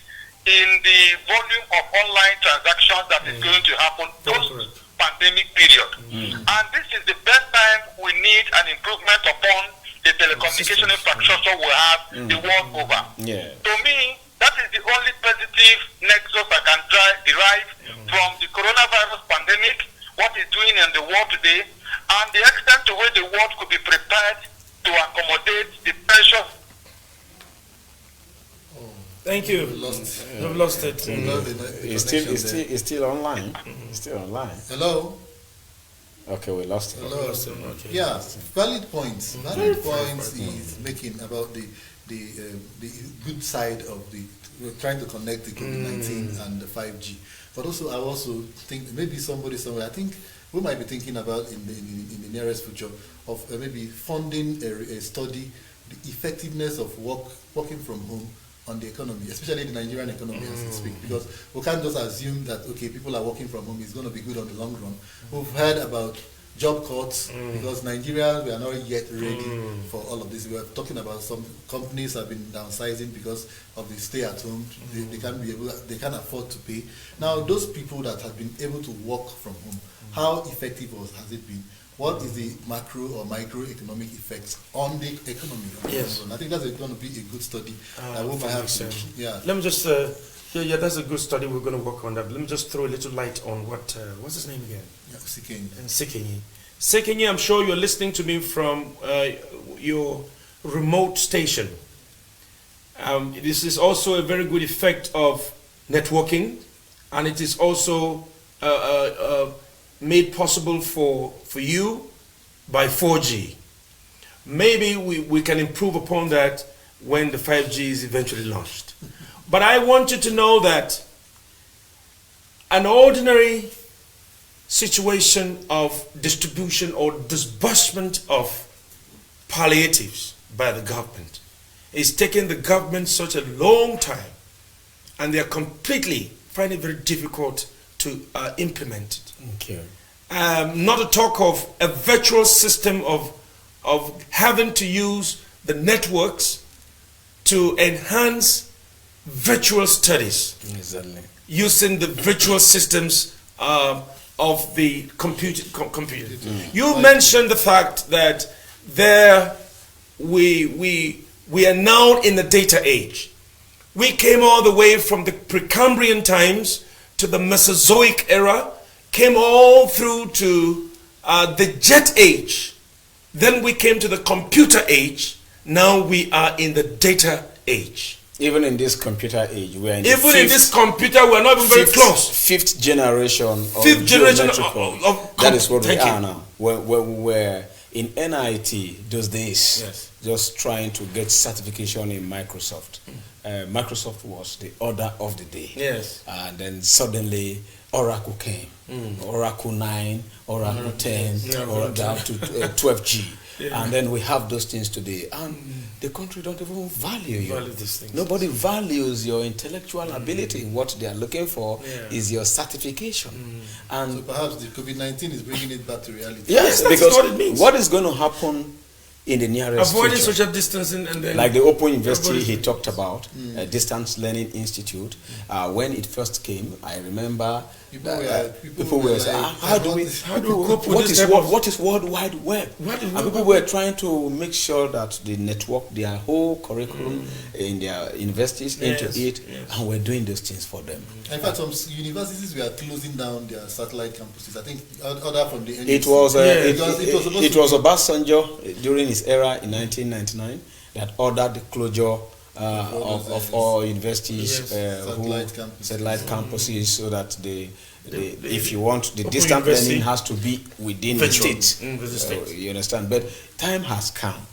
in the volume of online transactions that is going to happen post-pandemic period. And this is the best time we need an improvement upon the telecommunication infrastructure we have the world over. Yeah. To me, that is the only positive nexus I can derive from the coronavirus pandemic, what it's doing in the world today, and the extent to which the world could be prepared to accommodate the pressure. Thank you. We've lost it. It's still online. It's still online. Hello? Okay, we lost it. Hello. Okay. Yeah, valid points. Valid points is making about the good side of we're trying to connect the COVID-19 and the 5G. But also, I also think maybe somebody somewhere, I think we might be thinking about in the nearest future of maybe funding a study, the effectiveness of working from home on the economy, especially the Nigerian economy as we speak, because we can't just assume that, okay, people are working from home, it's going to be good on the long run. We've heard about job cuts because Nigeria, we are not yet ready for all of this. We are talking about some companies have been downsizing because of the stay at home. They can't afford to pay. Now, those people that have been able to work from home, how effective has it been? What is the macro or microeconomic effects on the economy? Yes. I think that's going to be a good study that we might have to. Yeah. Let me just, that's a good study. We're going to work on that. Let me just throw a little light on what's his name again? Yeah, Sikenyi. Sikenyi. Sikenyi, I'm sure you're listening to me from your remote station. This is also a very good effect of networking, and it is also made possible for you by 4G. Maybe we can improve upon that when the 5G is eventually launched. But I want you to know that an ordinary situation of distribution or disbursement of palliatives by the government is taking the government such a long time, and they are completely finding it very difficult to implement it. Okay. Not to talk of a virtual system of of having to use the networks to enhance virtual studies. Exactly. Using the virtual systems of the computer. You mentioned the fact that we are now in the data age. We came all the way from the Precambrian times to the Mesozoic era, came all through to the jet age. Then we came to the computer age. Now we are in the data age. Even in this computer age, we are in even in this computer, we are not even very close. Fifth generation of that is what we are now. When we were in NIT those days, just trying to get certification in Microsoft. Microsoft was the order of the day. Yes. And then suddenly Oracle came. Oracle 9, Oracle 10, or down to 12G. Yeah. And then we have those things today, and the country don't even value you. Nobody values your intellectual ability. What they are looking for is your certification. And so perhaps the COVID-19 is bringing it back to reality. Yes, because what it means. What is going to happen in the nearest avoiding future, social distancing, and then like the Open University he talked about, Distance Learning Institute. When it first came, I remember people were saying, how do we cope with this? What is World Wide Web? And people were trying to make sure that they network their whole curriculum in their universities into it, and we're doing those things for them. In fact, some universities were closing down their satellite campuses. I think other from the NEC. It was Obasanjo during his era in 1999 that ordered the closure of all universities, satellite campuses, so that if you want the distant learning has to be within the state. You understand? But time has come.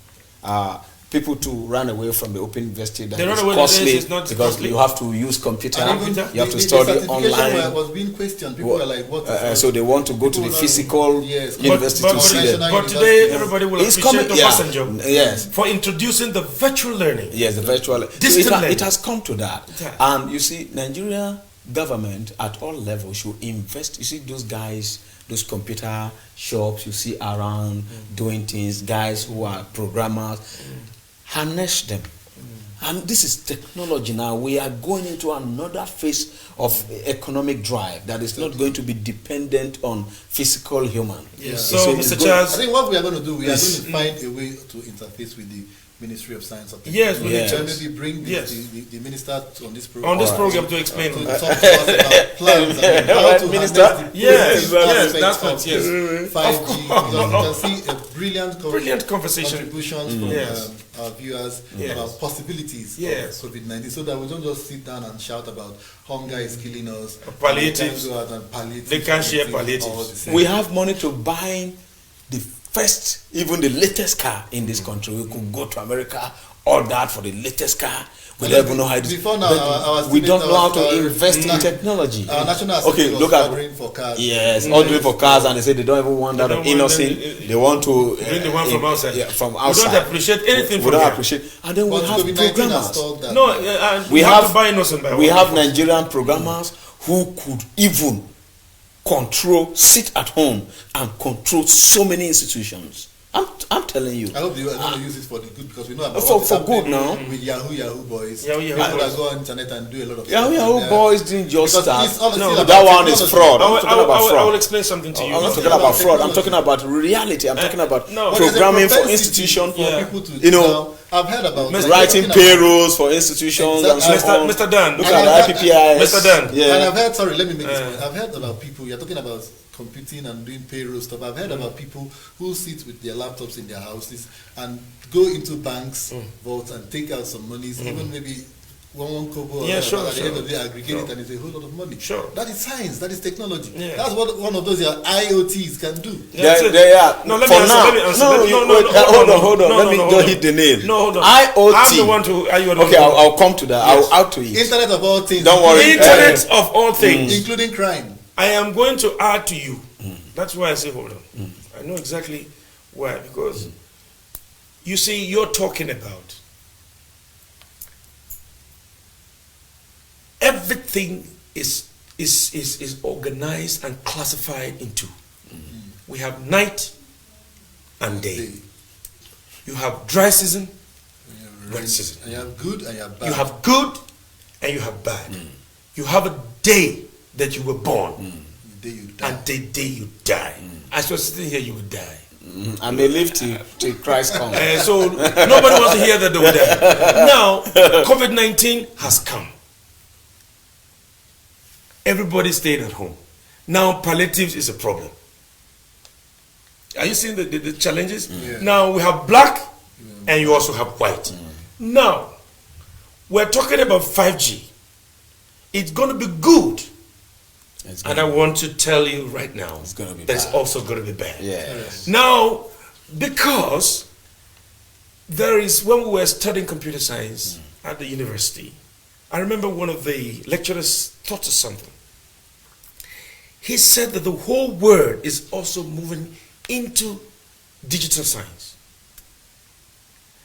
People to run away from the Open University that is costly because you have to use computer, you have to study online. Was being questioned. People were like, "What?" So they want to go to the physical university to see them. But today, everybody will appreciate Obasanjo yes, for introducing the virtual learning. Yes, the virtual. So it has come to that, and you see, Nigeria government at all levels should invest. You see those guys, those computer shops you see around doing things, guys who are programmers. Harness them. And this is technology now. We are going into another phase of economic drive that is not going to be dependent on physical human. Yes. So, Mr. Charles, I think what we are going to do, we are going to find a way to interface with the Ministry of Science and Technology. Yes, we need to maybe bring the minister on this program. On this program to explain. To talk to us about plans and how to minister. Yes, that's what. Yes, 5G. Because you can see a brilliant conversation contributions from our viewers about possibilities of COVID-19, so that we don't just sit down and shout about hunger is killing us. Palliatives. They can't share palliatives. We have money to buy the first, even the latest car in this country. We could go to America, order for the latest car. We don't even know how to do it. We don't know how to invest in technology. Our National Assembly was ordering for cars. Yes, ordering for cars, and they say they don't even want that of innocent. They want to bring the one from outside. Yeah, from outside. We don't appreciate anything from We don't here. appreciate. And then we have programmers. No, we have to buy innocent by we have Nigerian programmers who could even sit at home and control so many institutions. I'm telling you. I hope you are going to use it for the good, because we know about for good now. With Yahoo boys. People that go on internet and do a lot of Yahoo boys didn't just start. That one is fraud. I'm talking about fraud. I will explain something to you. I'm not talking about fraud. I'm talking about reality. I'm talking about programming for institutions. For people to, I've heard about writing payrolls for institutions and so on. Mr. Dan, look at the IPPIS. Mr. Dan. And I've heard, let me make this point. I've heard about people, you're talking about computing and doing payroll stuff. I've heard about people who sit with their laptops in their houses and go into banks, vaults, and take out some monies, even maybe one kobo, at the end of the day, aggregate it, and it's a whole lot of money. That is science. That is technology. That's what one of those IoTs can do. No, let me answer. Hold on. Let me don't hit the nail. No, hold on. IoT. I'm the one to. Okay, I'll come to that. I'll add to it. Internet of all things. Don't worry. Internet of all things, including crime. I am going to add to you. That's why I say hold on. I know exactly why, because you see, you're talking about everything is organized and classified into. We have night and day. You have dry season, wet season. And you have good and you have bad. You have good and you have bad. You have a day that you were born The day you die. and the day you die. As you're sitting here, you will die. I may live till Christ comes. So nobody wants to hear that they will die. Now, COVID-19 has come. Everybody stayed at home. Now, palliatives is a problem. Are you seeing the challenges? Yeah. Now, we have black and you also have white. Now, we're talking about 5G. It's going to be good. And I want to tell you right now that it's also going to be bad. Yes. Now, because there is, when we were studying computer science at the university, I remember one of the lecturers taught us something. He said that the whole world is also moving into digital science.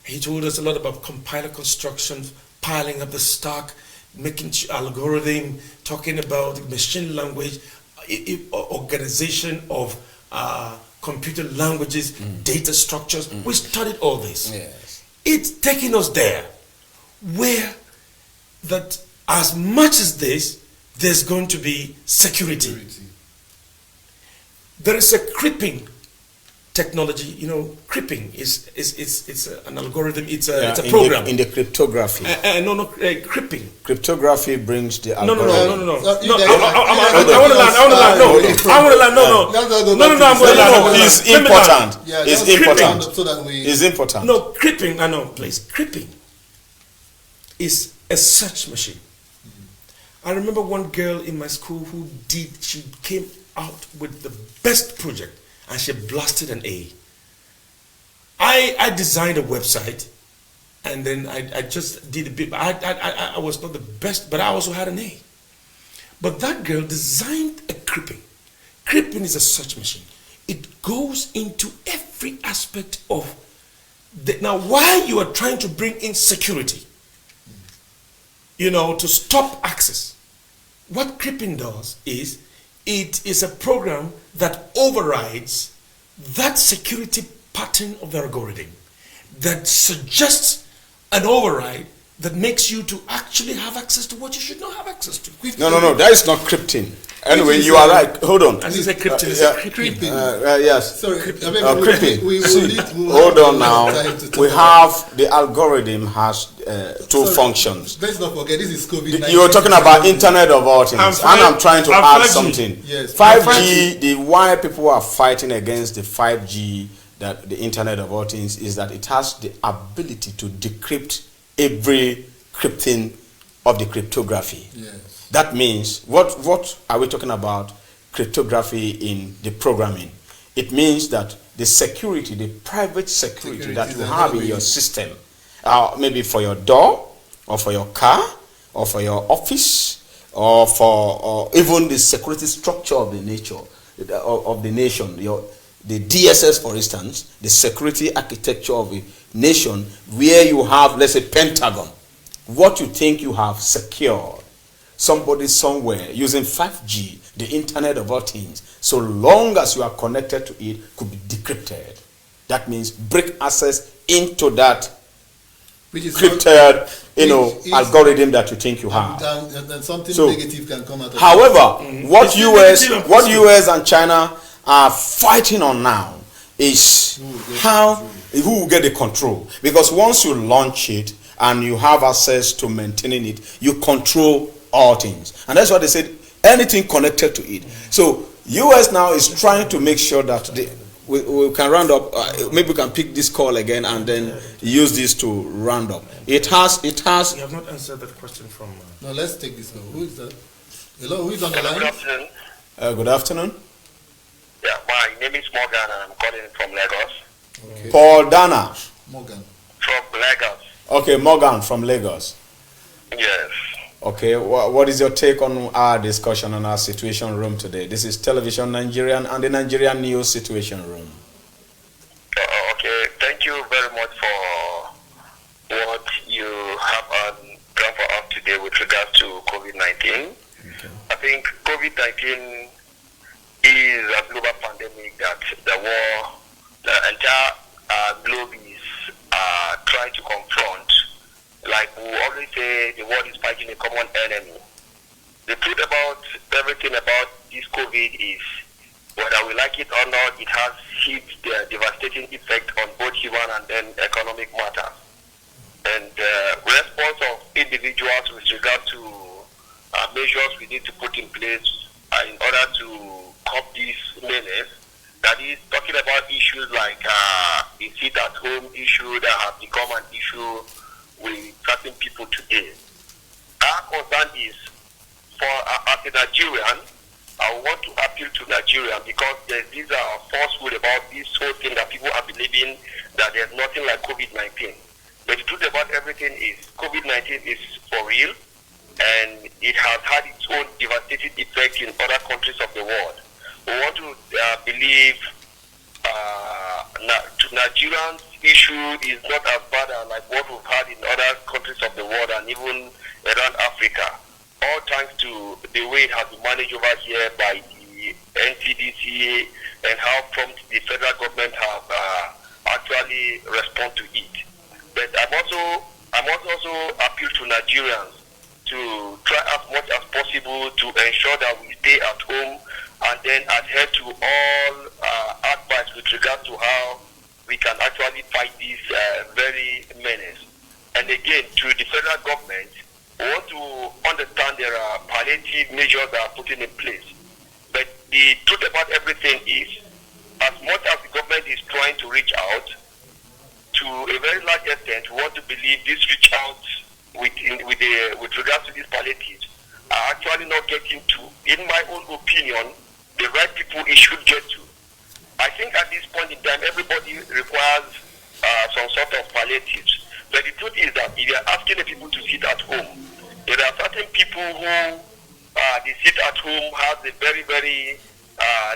He told us a lot about compiler construction, piling up the stock, making algorithm, talking about machine language, organization of computer languages, data structures. We studied all this. Yes. It's taking us there, where that as much as this, there's going to be security. There is a creeping technology. You know, creeping is an algorithm. It's a program in the cryptography. Creeping. Cryptography brings the No. algorithm. It's important. It's important. It's important. No, creeping. I know, please. Creeping is a search machine. I remember one girl in my school she came out with the best project and she blasted an A. I designed a website and then I just did a bit. I was not the best, but I also had an A. But that girl designed a creeping. Creeping is a search machine. It goes into every aspect of now while you are trying to bring in security, to stop access, what creeping does is it is a program that overrides that security pattern of the algorithm that suggests an override that makes you to actually have access to what you should not have access to. No, that is not crypting. Anyway, you are right. Hold on. As you say, crypting is a creeping. Yes. Sorry, creeping. Hold on now. We have the algorithm has two functions. Let's not forget, this is COVID-19. You were talking about Internet of all things, and I'm trying to add something. Yes. 5G, the why people are fighting against the 5G, that the Internet of all things, is that it has the ability to decrypt every crypting of the cryptography. Yes. That means, what are we talking about cryptography in the programming? It means that the security, the private security that you have in your system, maybe for your door, or for your car, or for your office, or for even the security structure of the nation, the DSS, for instance, the security architecture of a nation, where you have, let's say, Pentagon, what you think you have secured, somebody somewhere using 5G, the Internet of all things, so long as you are connected to it, could be decrypted. That means break access into that encrypted, algorithm that you think you have. And something So, negative can come out of however, it. what US and China are fighting on now is who will get the control. Because once you launch it and you have access to maintaining it, you control all things. And that's why they said anything connected to it. So US now is trying to make sure that we can round up. Maybe we can pick this call again and then use this to round up. It has. You have not answered that question from. No, let's take this one. Who is that? Hello, who is on the line? Good afternoon. Good afternoon. Yeah, my name is Morgan and I'm calling from Lagos. Okay. Paul Dana. Morgan. From Lagos. Okay, Morgan from Lagos. Yes. Okay, what is your take on our discussion on our Situation Room today? This is Television Nigerian and the Nigerian News Situation Room. Okay, thank you very much for what you have on ground for us today with regards to COVID-19. Okay. I think COVID-19 is a global pandemic that the entire globe is to confront. Like we always say, the world is fighting a common enemy. The truth about everything about this COVID is, whether we like it or not, it has hit the devastating effect on both human and then economic matters. And response of individuals with regard to measures we need to put in place in order to curb this menace, that is talking about issues like the sit-at-home issue that have become an issue with certain people today. Our concern is, as a Nigerian, I want to appeal to Nigerians because these are falsehood about this whole thing that people are believing that there's nothing like COVID-19. But the truth about everything is COVID-19 is for real, and it has had its own devastating effect in other countries of the world. We want to believe to Nigerians' issue is not as bad as like what we've had in other countries of the world and even around Africa. All thanks to the way it has been managed over here by the NCDC and how prompt the federal government have actually respond to it. But I'm also appeal to Nigerians to try as much as possible to ensure that we stay at home and then adhere to all advice with regard to how we can actually fight this very menace. And again, to the federal government, we want to understand there are palliative measures that are put in place. But the truth about everything is, as much as the government is trying to reach out, to a very large extent, we want to believe this reach out with regards to these palliatives are actually not getting to, in my own opinion, the right people it should get to. I think at this point in time, everybody requires some sort of palliatives. But the truth is that if you are asking the people to sit at home, there are certain people who the sit at home has a very, very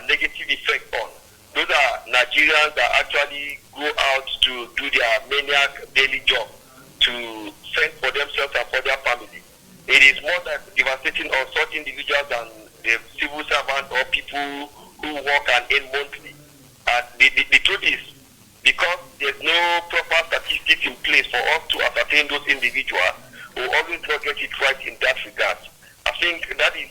negative effect on. Those are Nigerians that actually go out to do their maniac daily job to fend for themselves and for their family. It is more devastating on such individuals than the civil servant or people who work and earn monthly. The truth is, because there's no proper statistics in place for us to ascertain those individuals, we always not get it right in that regard. I think that is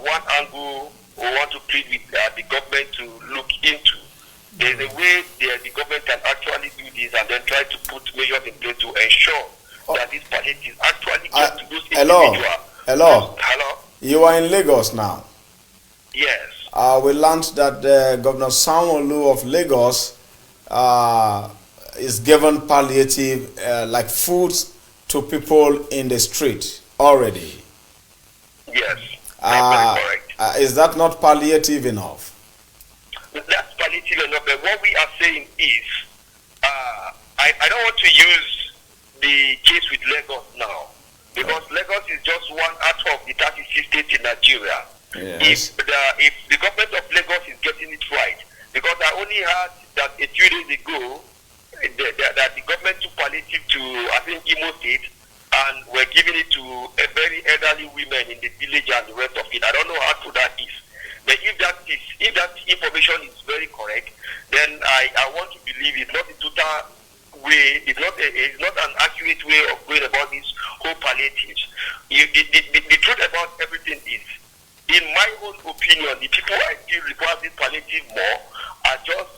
one angle we want to plead with the government to look into. There's a way the government can actually do this and then try to put measures in place to ensure that this palliative actually get to those individuals. Hello. You are in Lagos now. Yes. We learned that Governor Sanwo-Olu of Lagos is given palliative like foods to people in the street already. Yes. That's very correct. Is that not palliative enough? That's palliative enough, but what we are saying is, I don't want to use the case with Lagos now, because Lagos is just one out of the 36 states in Nigeria. Yes. If the government of Lagos is getting it right, because I only heard that a few days ago that the government took palliative to, I think, Imo State, and we're giving it to a very elderly women in the village and the rest of it. I don't know how true that is. But if that information is very correct, then I want to believe it's not a total way, it's not an accurate way of going about this whole palliatives. The truth about everything is, in my own opinion, the people I feel require this palliative more are just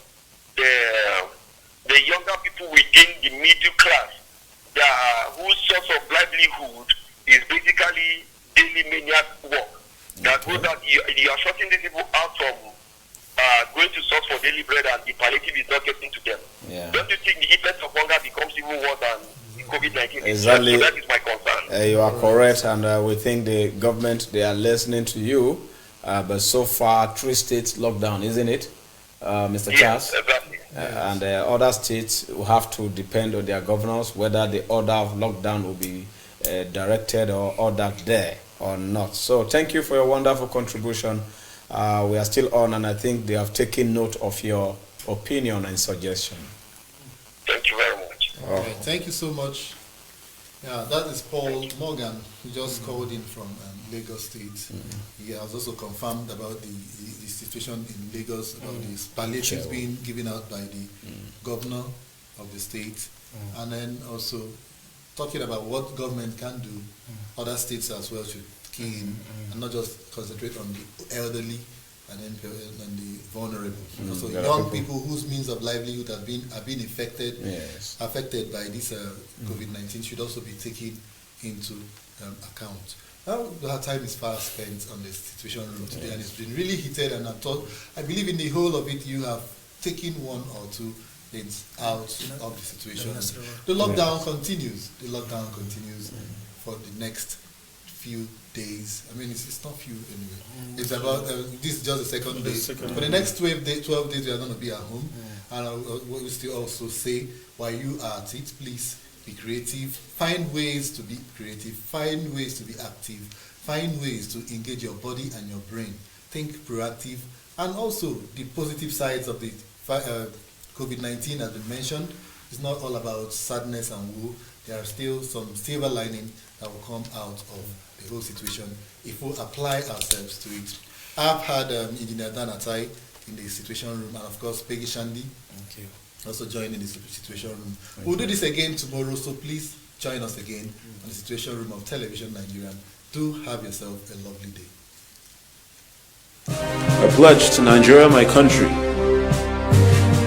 the younger people within the middle class, whose source of livelihood is basically daily maniac work. That goes that you are shutting these people out from going to source for daily bread, and the palliative is not getting to them. Yeah. Don't you think the effect of hunger becomes even worse than COVID-19? Exactly. So that is my concern. You are correct, and we think the government, they are listening to you. But so far, 3 states lockdown, isn't it, Mr. Charles? Yes, exactly. And other states will have to depend on their governors whether the order of lockdown will be directed or ordered there or not. So thank you for your wonderful contribution. We are still on, and I think they have taken note of your opinion and suggestion. Thank you very much. Okay, thank you so much. Yeah, that is Paul Morgan, who just called in from Lagos State. He has also confirmed about the situation in Lagos, about these palliatives being given out by the governor of the state. and then also talking about what government can do, other states as well should key in, and not just concentrate on the elderly and then the vulnerable. Also, young people whose means of livelihood have been affected by this COVID-19 should also be taken into account. Our time is fast spent on the situation room today, and it's been really heated. And I believe in the whole of it, you have taken one or two things out of the situation. The lockdown continues. The lockdown continues for the next few days. I mean, it's not few anyway. It's about this is just the second day. For the next 12 days, we are going to be at home. And we still also say, while you are at it, please be creative. Find ways to be creative. Find ways to be active. Find ways to engage your body and your brain. Think proactive. And also the positive sides of the COVID-19, as we mentioned. It's not all about sadness and woe. There are still some silver lining that will come out of the whole situation if we apply ourselves to it. I've had Engineer Dan Atai in the situation room, and of course Peggy Shandy also joining the situation room. We'll do this again tomorrow, so please join us again on the situation room of Television Nigerian. Do have yourself a lovely day. I pledge to Nigeria, my country.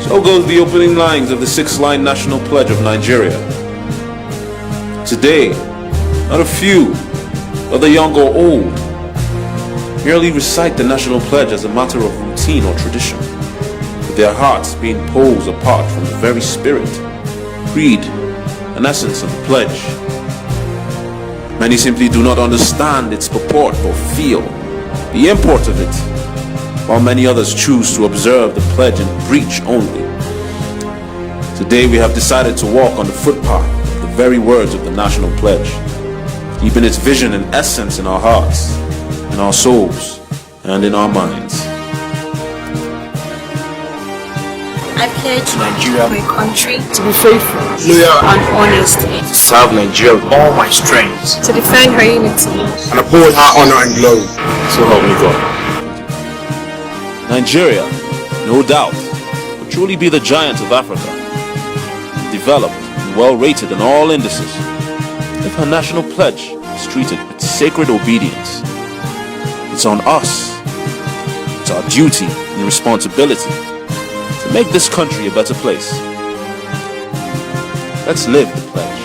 So goes the opening lines of the 6-line National Pledge of Nigeria. Today, not a few, whether young or old, merely recite the National Pledge as a matter of routine or tradition, with their hearts being poles apart from the very spirit, creed, and essence of the pledge. Many simply do not understand its purport or feel the import of it, while many others choose to observe the pledge in breach only. Today we have decided to walk on the footpath of the very words of the National Pledge, keeping its vision and essence in our hearts, in our souls, and in our minds. I pledge to Nigeria, my country, to be faithful, loyal, and honest, to serve Nigeria with all my strength, to defend her unity, and uphold her honor and glory. So help me God. Nigeria, no doubt, will truly be the giant of Africa, developed and well rated in all indices, if her national pledge is treated with sacred obedience. It's on us, it's our duty and responsibility to make this country a better place. Let's live the pledge.